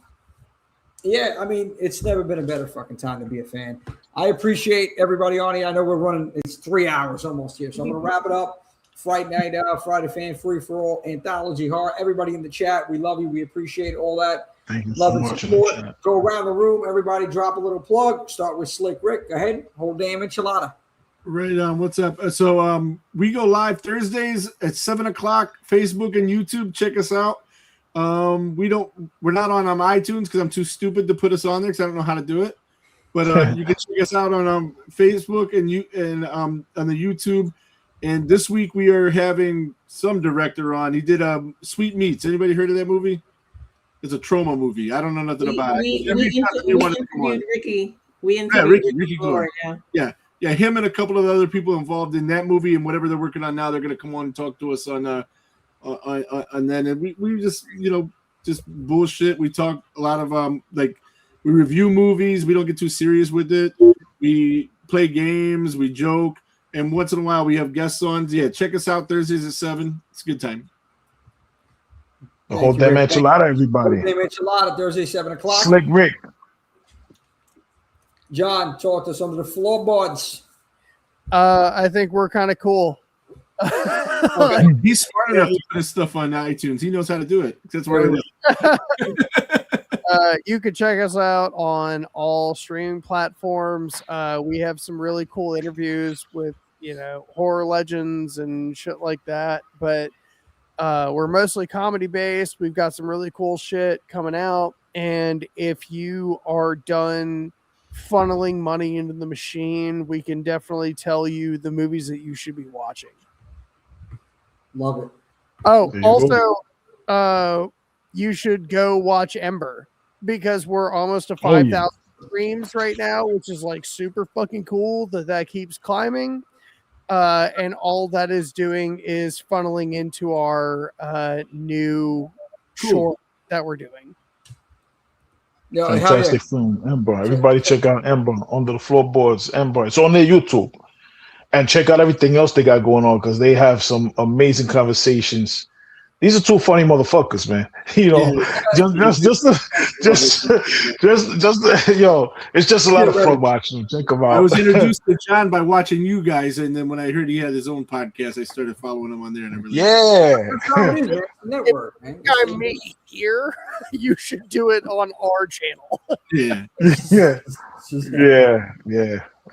mean, it's never been a better fucking time to be a fan. I appreciate everybody on here. I know we're running, it's 3 hours almost here. So I'm going to wrap it up. Friday night, Friday fan free for all, Anthology Horror. Everybody in the chat, we love you. We appreciate all that. Thank you love so and much. support. Go around the room. Everybody drop a little plug. Start with Slick Rick. Go ahead. Whole damn enchilada. Right on. What's up? So we go live Thursdays at 7:00, Facebook and YouTube. Check us out. We're not on iTunes because I'm too stupid to put us on there because I don't know how to do it. But you can check us out on Facebook and on the YouTube. And this week we are having some director on. He did Sweet Meats. Anybody heard of that movie? It's a trauma movie. I don't know nothing about it. We interviewed Ricky. We interviewed Ricky Glory. Yeah. Him and a couple of other people involved in that movie and whatever they're working on now. They're going to come on and talk to us on that. And we just just bullshit. We talk a lot of we review movies. We don't get too serious with it. We play games. We joke. And once in a while, we have guests on. Yeah, check us out Thursdays at 7. It's a good time. Hold them enchilada, everybody. Hold them enchilada, Thursday, 7 o'clock. Slick Rick. John, talk to us under the floorboards. I think we're kind of cool. Okay. He's smart enough to put his stuff on iTunes. He knows how to do it. That's where it is. You can check us out on all streaming platforms. We have some really cool interviews with horror legends and shit like that, but we're mostly comedy based. We've got some really cool shit coming out, and if you are done funneling money into the machine, we can definitely tell you the movies that you should be watching. Love it. Oh, also, you should go watch Ember, because we're almost to 5,000 streams right now, which is like super fucking cool that keeps climbing. And all that is doing is funneling into our new short that we're doing. Fantastic film, Ember. Everybody check out Ember, Under the Floorboards, Ember. It's on their YouTube. And check out everything else they got going on, because they have some amazing conversations. These are two funny motherfuckers, man. It's just a lot of fun watching them. Check them out. I was introduced to John by watching you guys, and then when I heard he had his own podcast, I started following him on there. And Network, man. I made here. You should do it on our channel. Yeah,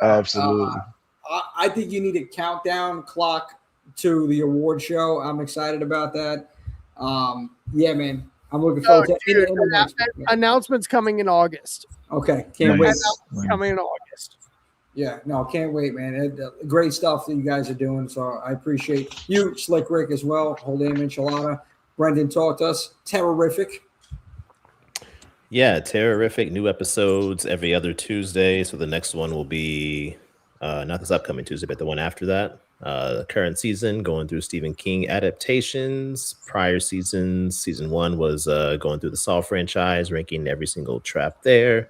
absolutely. I think you need a countdown clock to the award show. I'm excited about that. Yeah, man. I'm looking forward to it. Announcements coming in August. Okay, can't wait. Coming in August. Yeah, no, can't wait, man. Great stuff that you guys are doing. So I appreciate you, Slick Rick, as well. Hold Aim Enchilada. Brendan talked to us. Terrific. Yeah, Terrific. New episodes every other Tuesday. So the next one will be not this upcoming Tuesday, but the one after that. The current season, going through Stephen King adaptations. Prior seasons, season 1 was going through the Saw franchise, ranking every single trap there.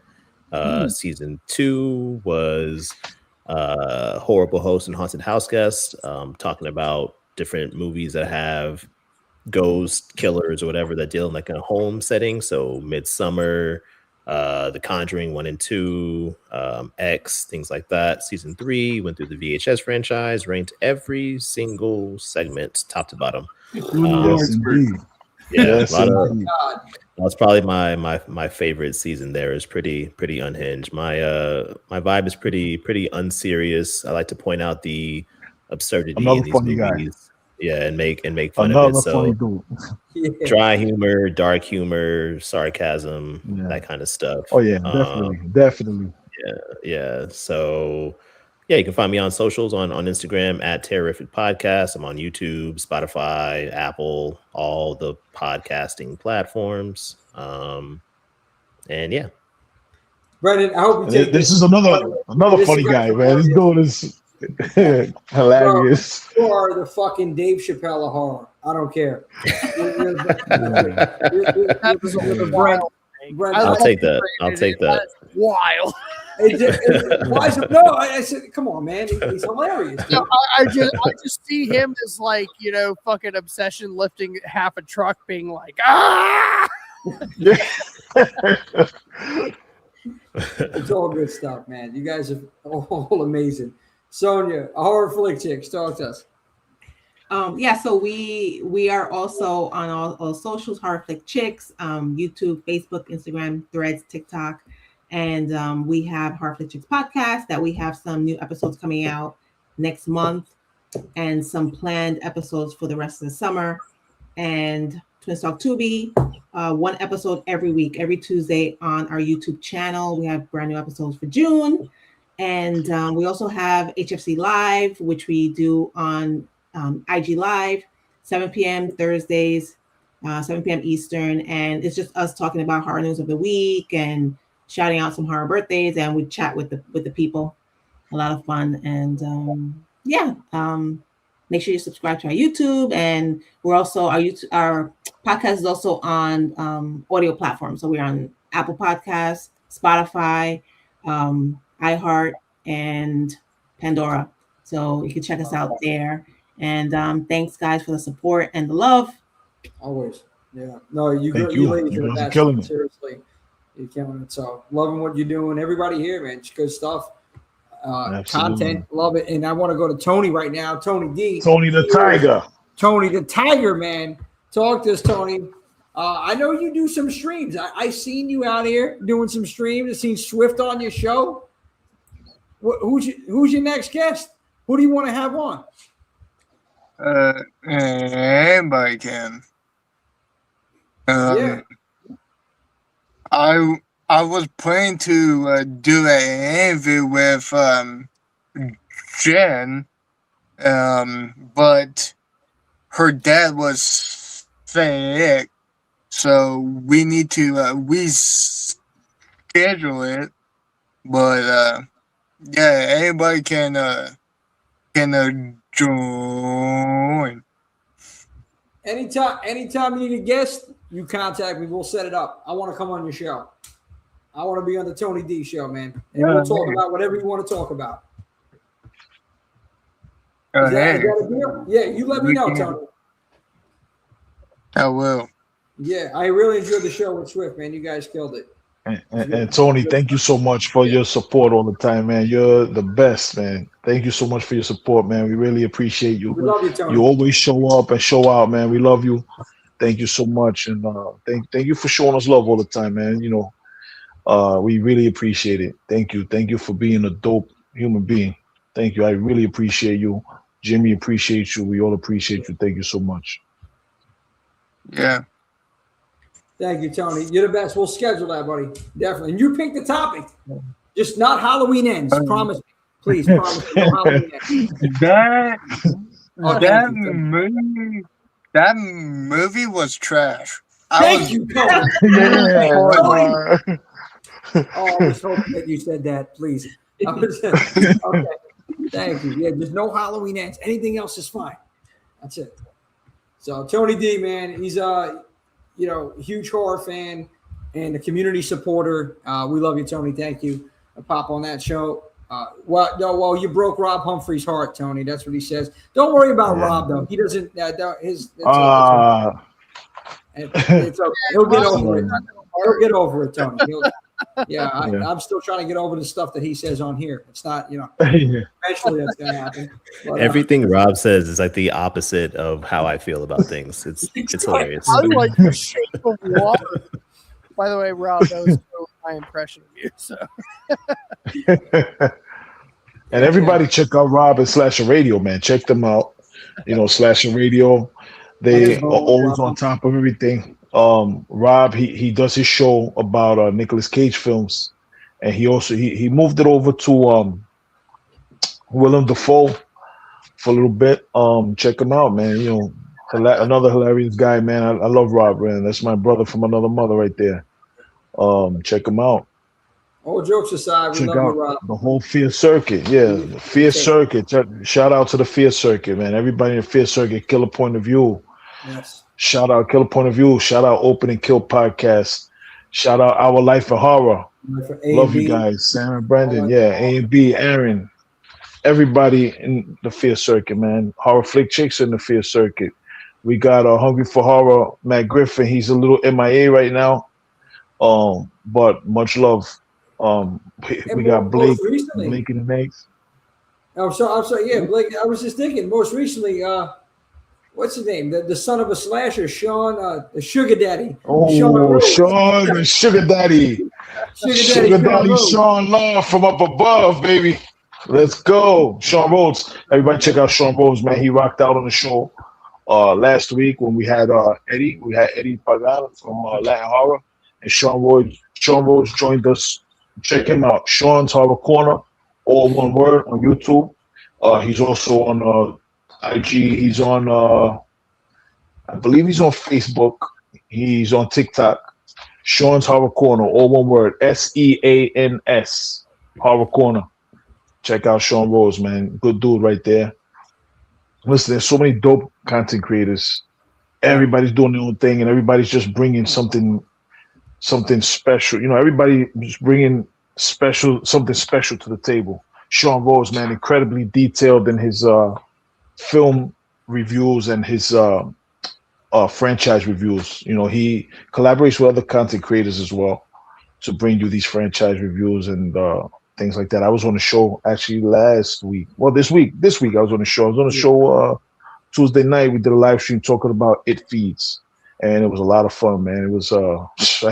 Season 2 was Horrible Host and Haunted House Guest, talking about different movies that have ghost killers or whatever that deal in like a home setting. So Midsummer, The Conjuring 1 and 2, X, things like that. Season 3 went through the VHS franchise, ranked every single segment top to bottom. Yes, indeed. Yeah, that's probably my favorite season. There is pretty unhinged. My vibe is pretty unserious. I like to point out the absurdity in these movies. Yeah, and make fun of it. So dry humor, dark humor, sarcasm, that kind of stuff. Oh yeah, definitely. Yeah. So yeah, you can find me on socials on Instagram at Terrific Podcast. I'm on YouTube, Spotify, Apple, all the podcasting platforms. And yeah. Brendan, I hope you take this is another funny guy, man. This dude is hilarious. You are the fucking Dave Chappelle of horror. I don't care. I'll take that. That's wild. No, I said, come on, man. He's hilarious. No, I just see him as like, fucking obsession lifting half a truck, being like, ah. It's all good stuff, man. You guys are all amazing. Sonia, a horror flick chick, talk to us. So we are also on all socials, Horror Flick Chicks, YouTube, Facebook, Instagram, Threads, TikTok, and we have Horror Flick Chicks podcast that we have some new episodes coming out next month, and some planned episodes for the rest of the summer. And Twins Talk Tubi. One episode every week, every Tuesday on our YouTube channel. We have brand new episodes for June. And we also have HFC Live, which we do on IG Live, 7 p.m. Thursdays, 7 p.m. Eastern. And it's just us talking about horror news of the week and shouting out some horror birthdays. And we chat with the people. A lot of fun. And make sure you subscribe to our YouTube. And we're also, our podcast is also on audio platforms. So we're on Apple Podcasts, Spotify, iHeart, and Pandora. So you can check us out there. And thanks, guys, for the support and the love. Always. Yeah. No, you ladies are the best. Killing it. Seriously. You're killing it. So loving what you're doing. Everybody here, man. It's good stuff. Content. Love it. And I want to go to Tony right now. Tony D. Tony the Tiger. Tony the Tiger, man. Talk to us, Tony. I know you do some streams. I seen you out here doing some streams. I seen Swift on your show. Who's your next guest? Who do you want to have on? Anybody can. Yeah. I was planning to do an interview with Jen, but her dad was sick, so we need to reschedule it. But anybody can join. Anytime you need a guest, you contact me. We'll set it up. I want to come on your show. I want to be on the Tony D show, man. And we'll talk about whatever you want to talk about. Is that a deal? Yeah, you let me know, Tony. I will. Yeah, I really enjoyed the show with Swift, man. You guys killed it. And Tony, thank you so much for your support all the time, man. You're the best, man. Thank you so much for your support, man. We really appreciate you. We love you, Tony. You always show up and show out, man. We love you. Thank you so much, and thank you for showing us love all the time, man. You know, we really appreciate it. Thank you for being a dope human being. Thank you. I really appreciate you. Jimmy appreciates you. We all appreciate you. Thank you so much. Yeah. Thank you, Tony. You're the best. We'll schedule that, buddy. Definitely. And you pick the topic. Just not Halloween ends. Promise me. Please, promise me. No Halloween ends. That movie was trash. Thank you, Tony. Yeah. I was hoping that you said that, please. Okay. Thank you. Yeah, there's no Halloween ends. Anything else is fine. That's it. So Tony D, man, he's huge horror fan and a community supporter. We love you, Tony. Thank you. Pop on that show. You broke Rob Humphrey's heart, Tony. That's what he says. Don't worry about Rob, though. He doesn't. It's okay. He'll get over it. He'll get over it, Tony. I'm still trying to get over the stuff that he says on here. It's not, eventually that's going to happen. But, everything Rob says is like the opposite of how I feel about things. It's hilarious. I like the shape of water. By the way, Rob, that was my impression of you. So. And everybody check out Rob and Slasher Radio, man. Check them out. Slasher Radio. They are always on top of everything. Rob, he does his show about Nicolas Cage films, and he also he moved it over to Willem Dafoe for a little bit. Check him out, man. Another hilarious guy, man. I love Rob, man. That's my brother from another mother right there. Check him out. All jokes aside, we love you, Rob. The whole Fear Circuit. Yeah, the Fear Circuit. Shout out to the Fear Circuit, man. Everybody in the Fear Circuit, Killer Point of View. Yes. Shout out Killer Point of View. Shout out Open and Kill Podcast. Shout out Our Life of Horror. Love you guys. Sam and Brandon. A and B, Aaron. Everybody in the Fear Circuit, man. Horror Flick Chicks in the Fear Circuit. We got Hungry for Horror, Matt Griffin. He's a little MIA right now. But much love. We got Blake and the Eggs. I'm sorry. Yeah, Blake. I was just thinking. Most recently, what's his name? The son of a slasher, Sean, the Sugar Daddy. Sean, the Sugar Daddy. Sugar Daddy, Sean Love from up above, baby. Let's go, Sean Rhodes. Everybody check out Sean Rhodes, man. He rocked out on the show. last week when we had Eddie Pagan from Latin Horror, and Sean Rhodes joined us. Check him out, Sean's Horror Corner, all one word, on YouTube. He's also on IG. He's on I believe he's on Facebook. He's on TikTok. Sean's Horror Corner, all one word, SEANS Horror Corner. Check out Sean Rhodes, man. Good dude right there. Listen, there's so many dope content creators. Everybody's doing their own thing, and everybody's just bringing something special. You know, everybody is bringing something special to the table. Sean Rhodes, man, incredibly detailed in his film reviews and his franchise reviews. You know, he collaborates with other content creators as well to bring you these franchise reviews and things like that. I was on the show actually last week. Well, this week I was on the show. I was on the show Tuesday night. We did a live stream talking about It Feeds, and it was a lot of fun, man. It was I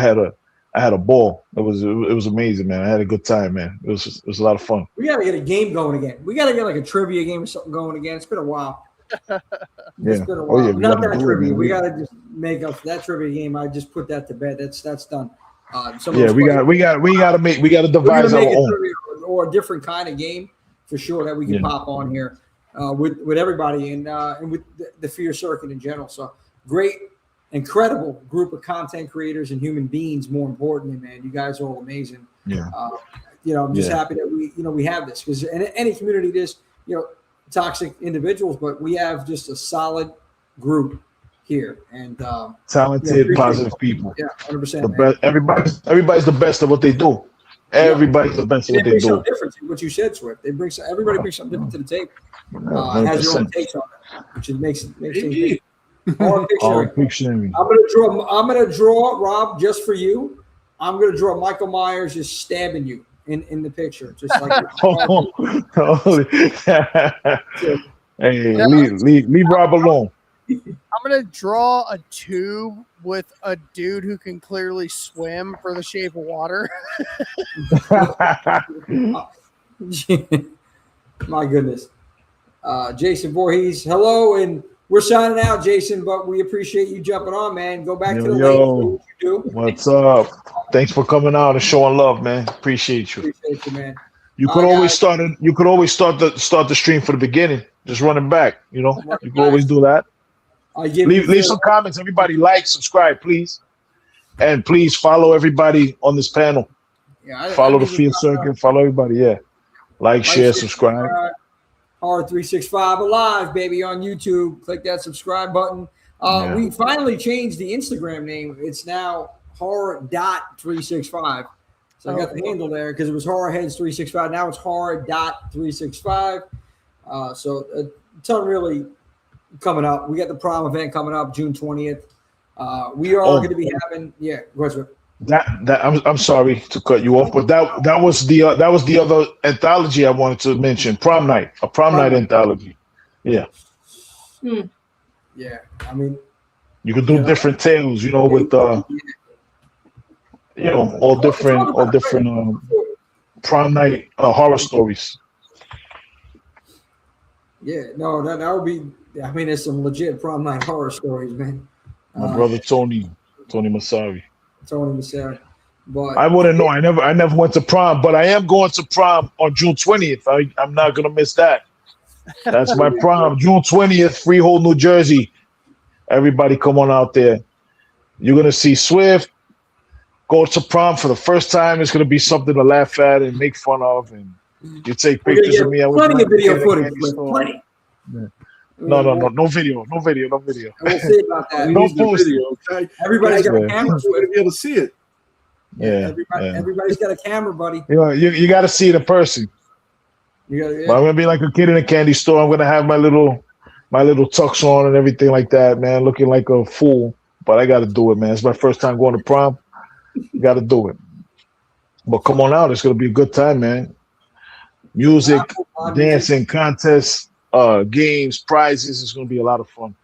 had a ball. It was amazing, man. I had a good time, man. It was a lot of fun. We gotta get a game going again. We gotta get like a trivia game or something going again. It's been a while. It's been a while. Not that trivia. We gotta just make up for that trivia game. I just put that to bed. That's done. We gotta devise our own or a different kind of game for sure that we can pop on here with everybody and with the Fear Circuit in general. So great, incredible group of content creators and human beings. More importantly, man, you guys are all amazing. Yeah. I'm just happy that we have this, because in any community, there's toxic individuals, but we have just a solid group here, and talented, positive people. Yeah, 100%. The best. Everybody's the best at what they do. Everybody's the best at what they do. Different. What you said, Swift. Everybody brings something different to the table. Has your own takes on it, which makes things. Pictionary. I'm gonna draw Rob, just for you. I'm gonna draw Michael Myers just stabbing you in the picture, just like. Hey, leave Rob alone. I'm gonna draw a tube with a dude who can clearly swim for The Shape of Water. My goodness. Jason Voorhees, hello, and we're signing out, Jason, but we appreciate you jumping on, man. Go back to the link. What's up? Thanks for coming out and showing love, man. Appreciate you. Appreciate you, man. You could always start the stream for the beginning. Just running back, you can always do that. Leave some comments. Everybody like, subscribe, please. And please follow everybody on this panel. Follow the Fear Circuit. Follow everybody. Yeah. Like, share, subscribe. Horror 365 Alive, baby, on YouTube. Click that subscribe button. We finally changed the Instagram name. It's now horror.365. So I got the handle there because it was horrorheads365. Now it's horror.365. So a ton really coming up. We got the prom event coming up June 20th. We are going to be having go ahead, that I'm sorry to cut you off, but that was the other anthology I wanted to mention. Prom night anthology. Yeah. Yeah. I mean, you can do different tales, with all different prom night horror stories. Yeah, no, that would be. I mean, there's some legit prom night horror stories, man. My brother Tony Masari. But I wouldn't know. I never went to prom, but I am going to prom on June 20th. I'm not gonna miss that. That's my prom, June 20th, Freehold, New Jersey. Everybody, come on out there. You're gonna see Swift go to prom for the first time. It's gonna be something to laugh at and make fun of, and you take pictures of me. Plenty of video footage. Plenty. Yeah. No video. We'll see about that. No video. Okay? Everybody's got a camera. To be able to see it. Yeah. Everybody's got a camera, buddy. You got to see it in person. But I'm gonna be like a kid in a candy store. I'm gonna have my little tux on and everything like that, man, looking like a fool. But I got to do it, man. It's my first time going to prom. You got to do it. But come on out. It's gonna be a good time, man. Music, dancing, contests. Games, prizes. It's going to be a lot of fun.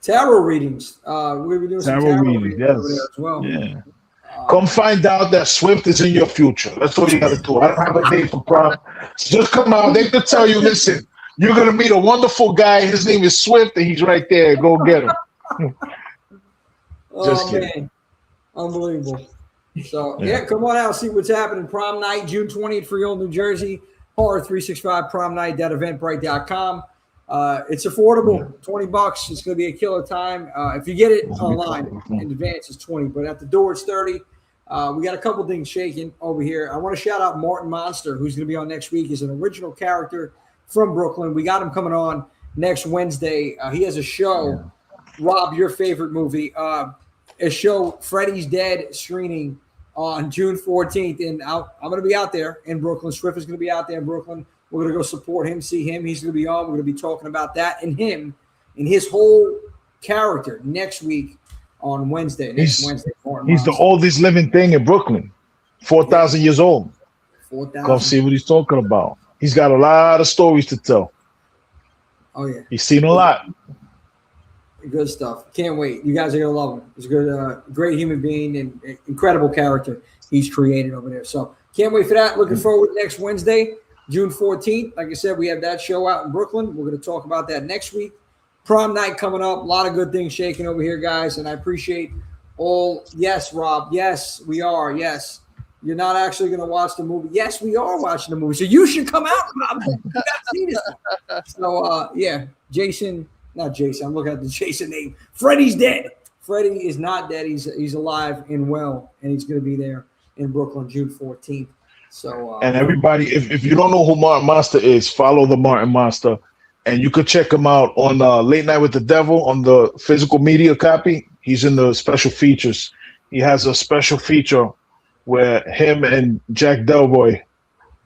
Tarot readings. We'll be doing some tarot readings over there as well. Yeah. Come find out that Swift is in your future. That's all you got to do. I don't have a date for prom. Just come out. They could tell you, listen, You're gonna meet a wonderful guy. His name is Swift, and he's right there. Go get him. Just kidding. Man, unbelievable. So yeah, come on out, see what's happening. Prom night, June 20th, Freehold, New Jersey. Horror 365 prom night. Eventbrite.com. It's affordable, $20. It's going to be a killer time. If you get it online in advance, it's 20, but at the door it's 30. We got a couple things shaking over here. I want to shout out Martin Monster, who's going to be on next week. He's an original character from Brooklyn. We got him coming on next Wednesday. He has a show, Rob, your favorite movie, a show, Freddy's Dead, screening on June 14th. And I'm going to be out there in Brooklyn. Swift is going to be out there in Brooklyn. We're going to go support him, see him. He's going to be on. We're going to be talking about that and him and his whole character next week on Wednesday. He's the oldest living thing in Brooklyn, 4,000 years old. 4,000. Go see what he's talking about. He's got a lot of stories to tell. Oh, yeah. He's seen a lot. Good stuff. Can't wait. You guys are going to love him. He's a good, great human being and incredible character he's created over there. So can't wait for that. Looking forward to next Wednesday. June 14th, like I said, we have that show out in Brooklyn. We're going to talk about that next week. Prom night coming up. A lot of good things shaking over here, guys, and I appreciate all. Yes, Rob. Yes, we are. Yes. You're not actually going to watch the movie. Yes, we are watching the movie. So you should come out, Rob. You got to see this. So, yeah, not Jason. I'm looking at the Jason name. Freddy's dead. Freddy is not dead. He's alive and well, and he's going to be there in Brooklyn June 14th. So and everybody, if you don't know who Martin Monster is, follow the Martin Monster, and you could check him out on Late Night with the Devil on the physical media copy. He's in the special features. He has a special feature where him and Jack Delroy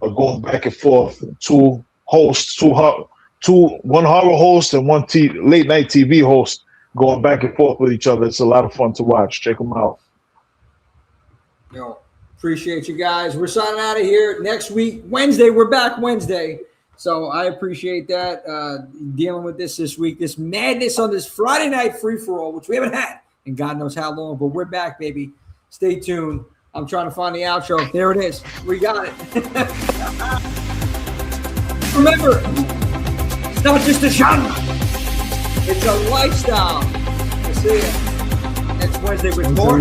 are going back and forth. Two hosts, one horror host and one late night TV host going back and forth with each other. It's a lot of fun to watch. Check them out. Yo. Appreciate you guys. We're signing out of here next week. Wednesday, we're back Wednesday. So I appreciate that. Dealing with this week, this madness on this Friday night free-for-all, which we haven't had in God knows how long, but we're back, baby. Stay tuned. I'm trying to find the outro. There it is. We got it. Remember, it's not just a genre. It's a lifestyle. We'll see you next Wednesday with more.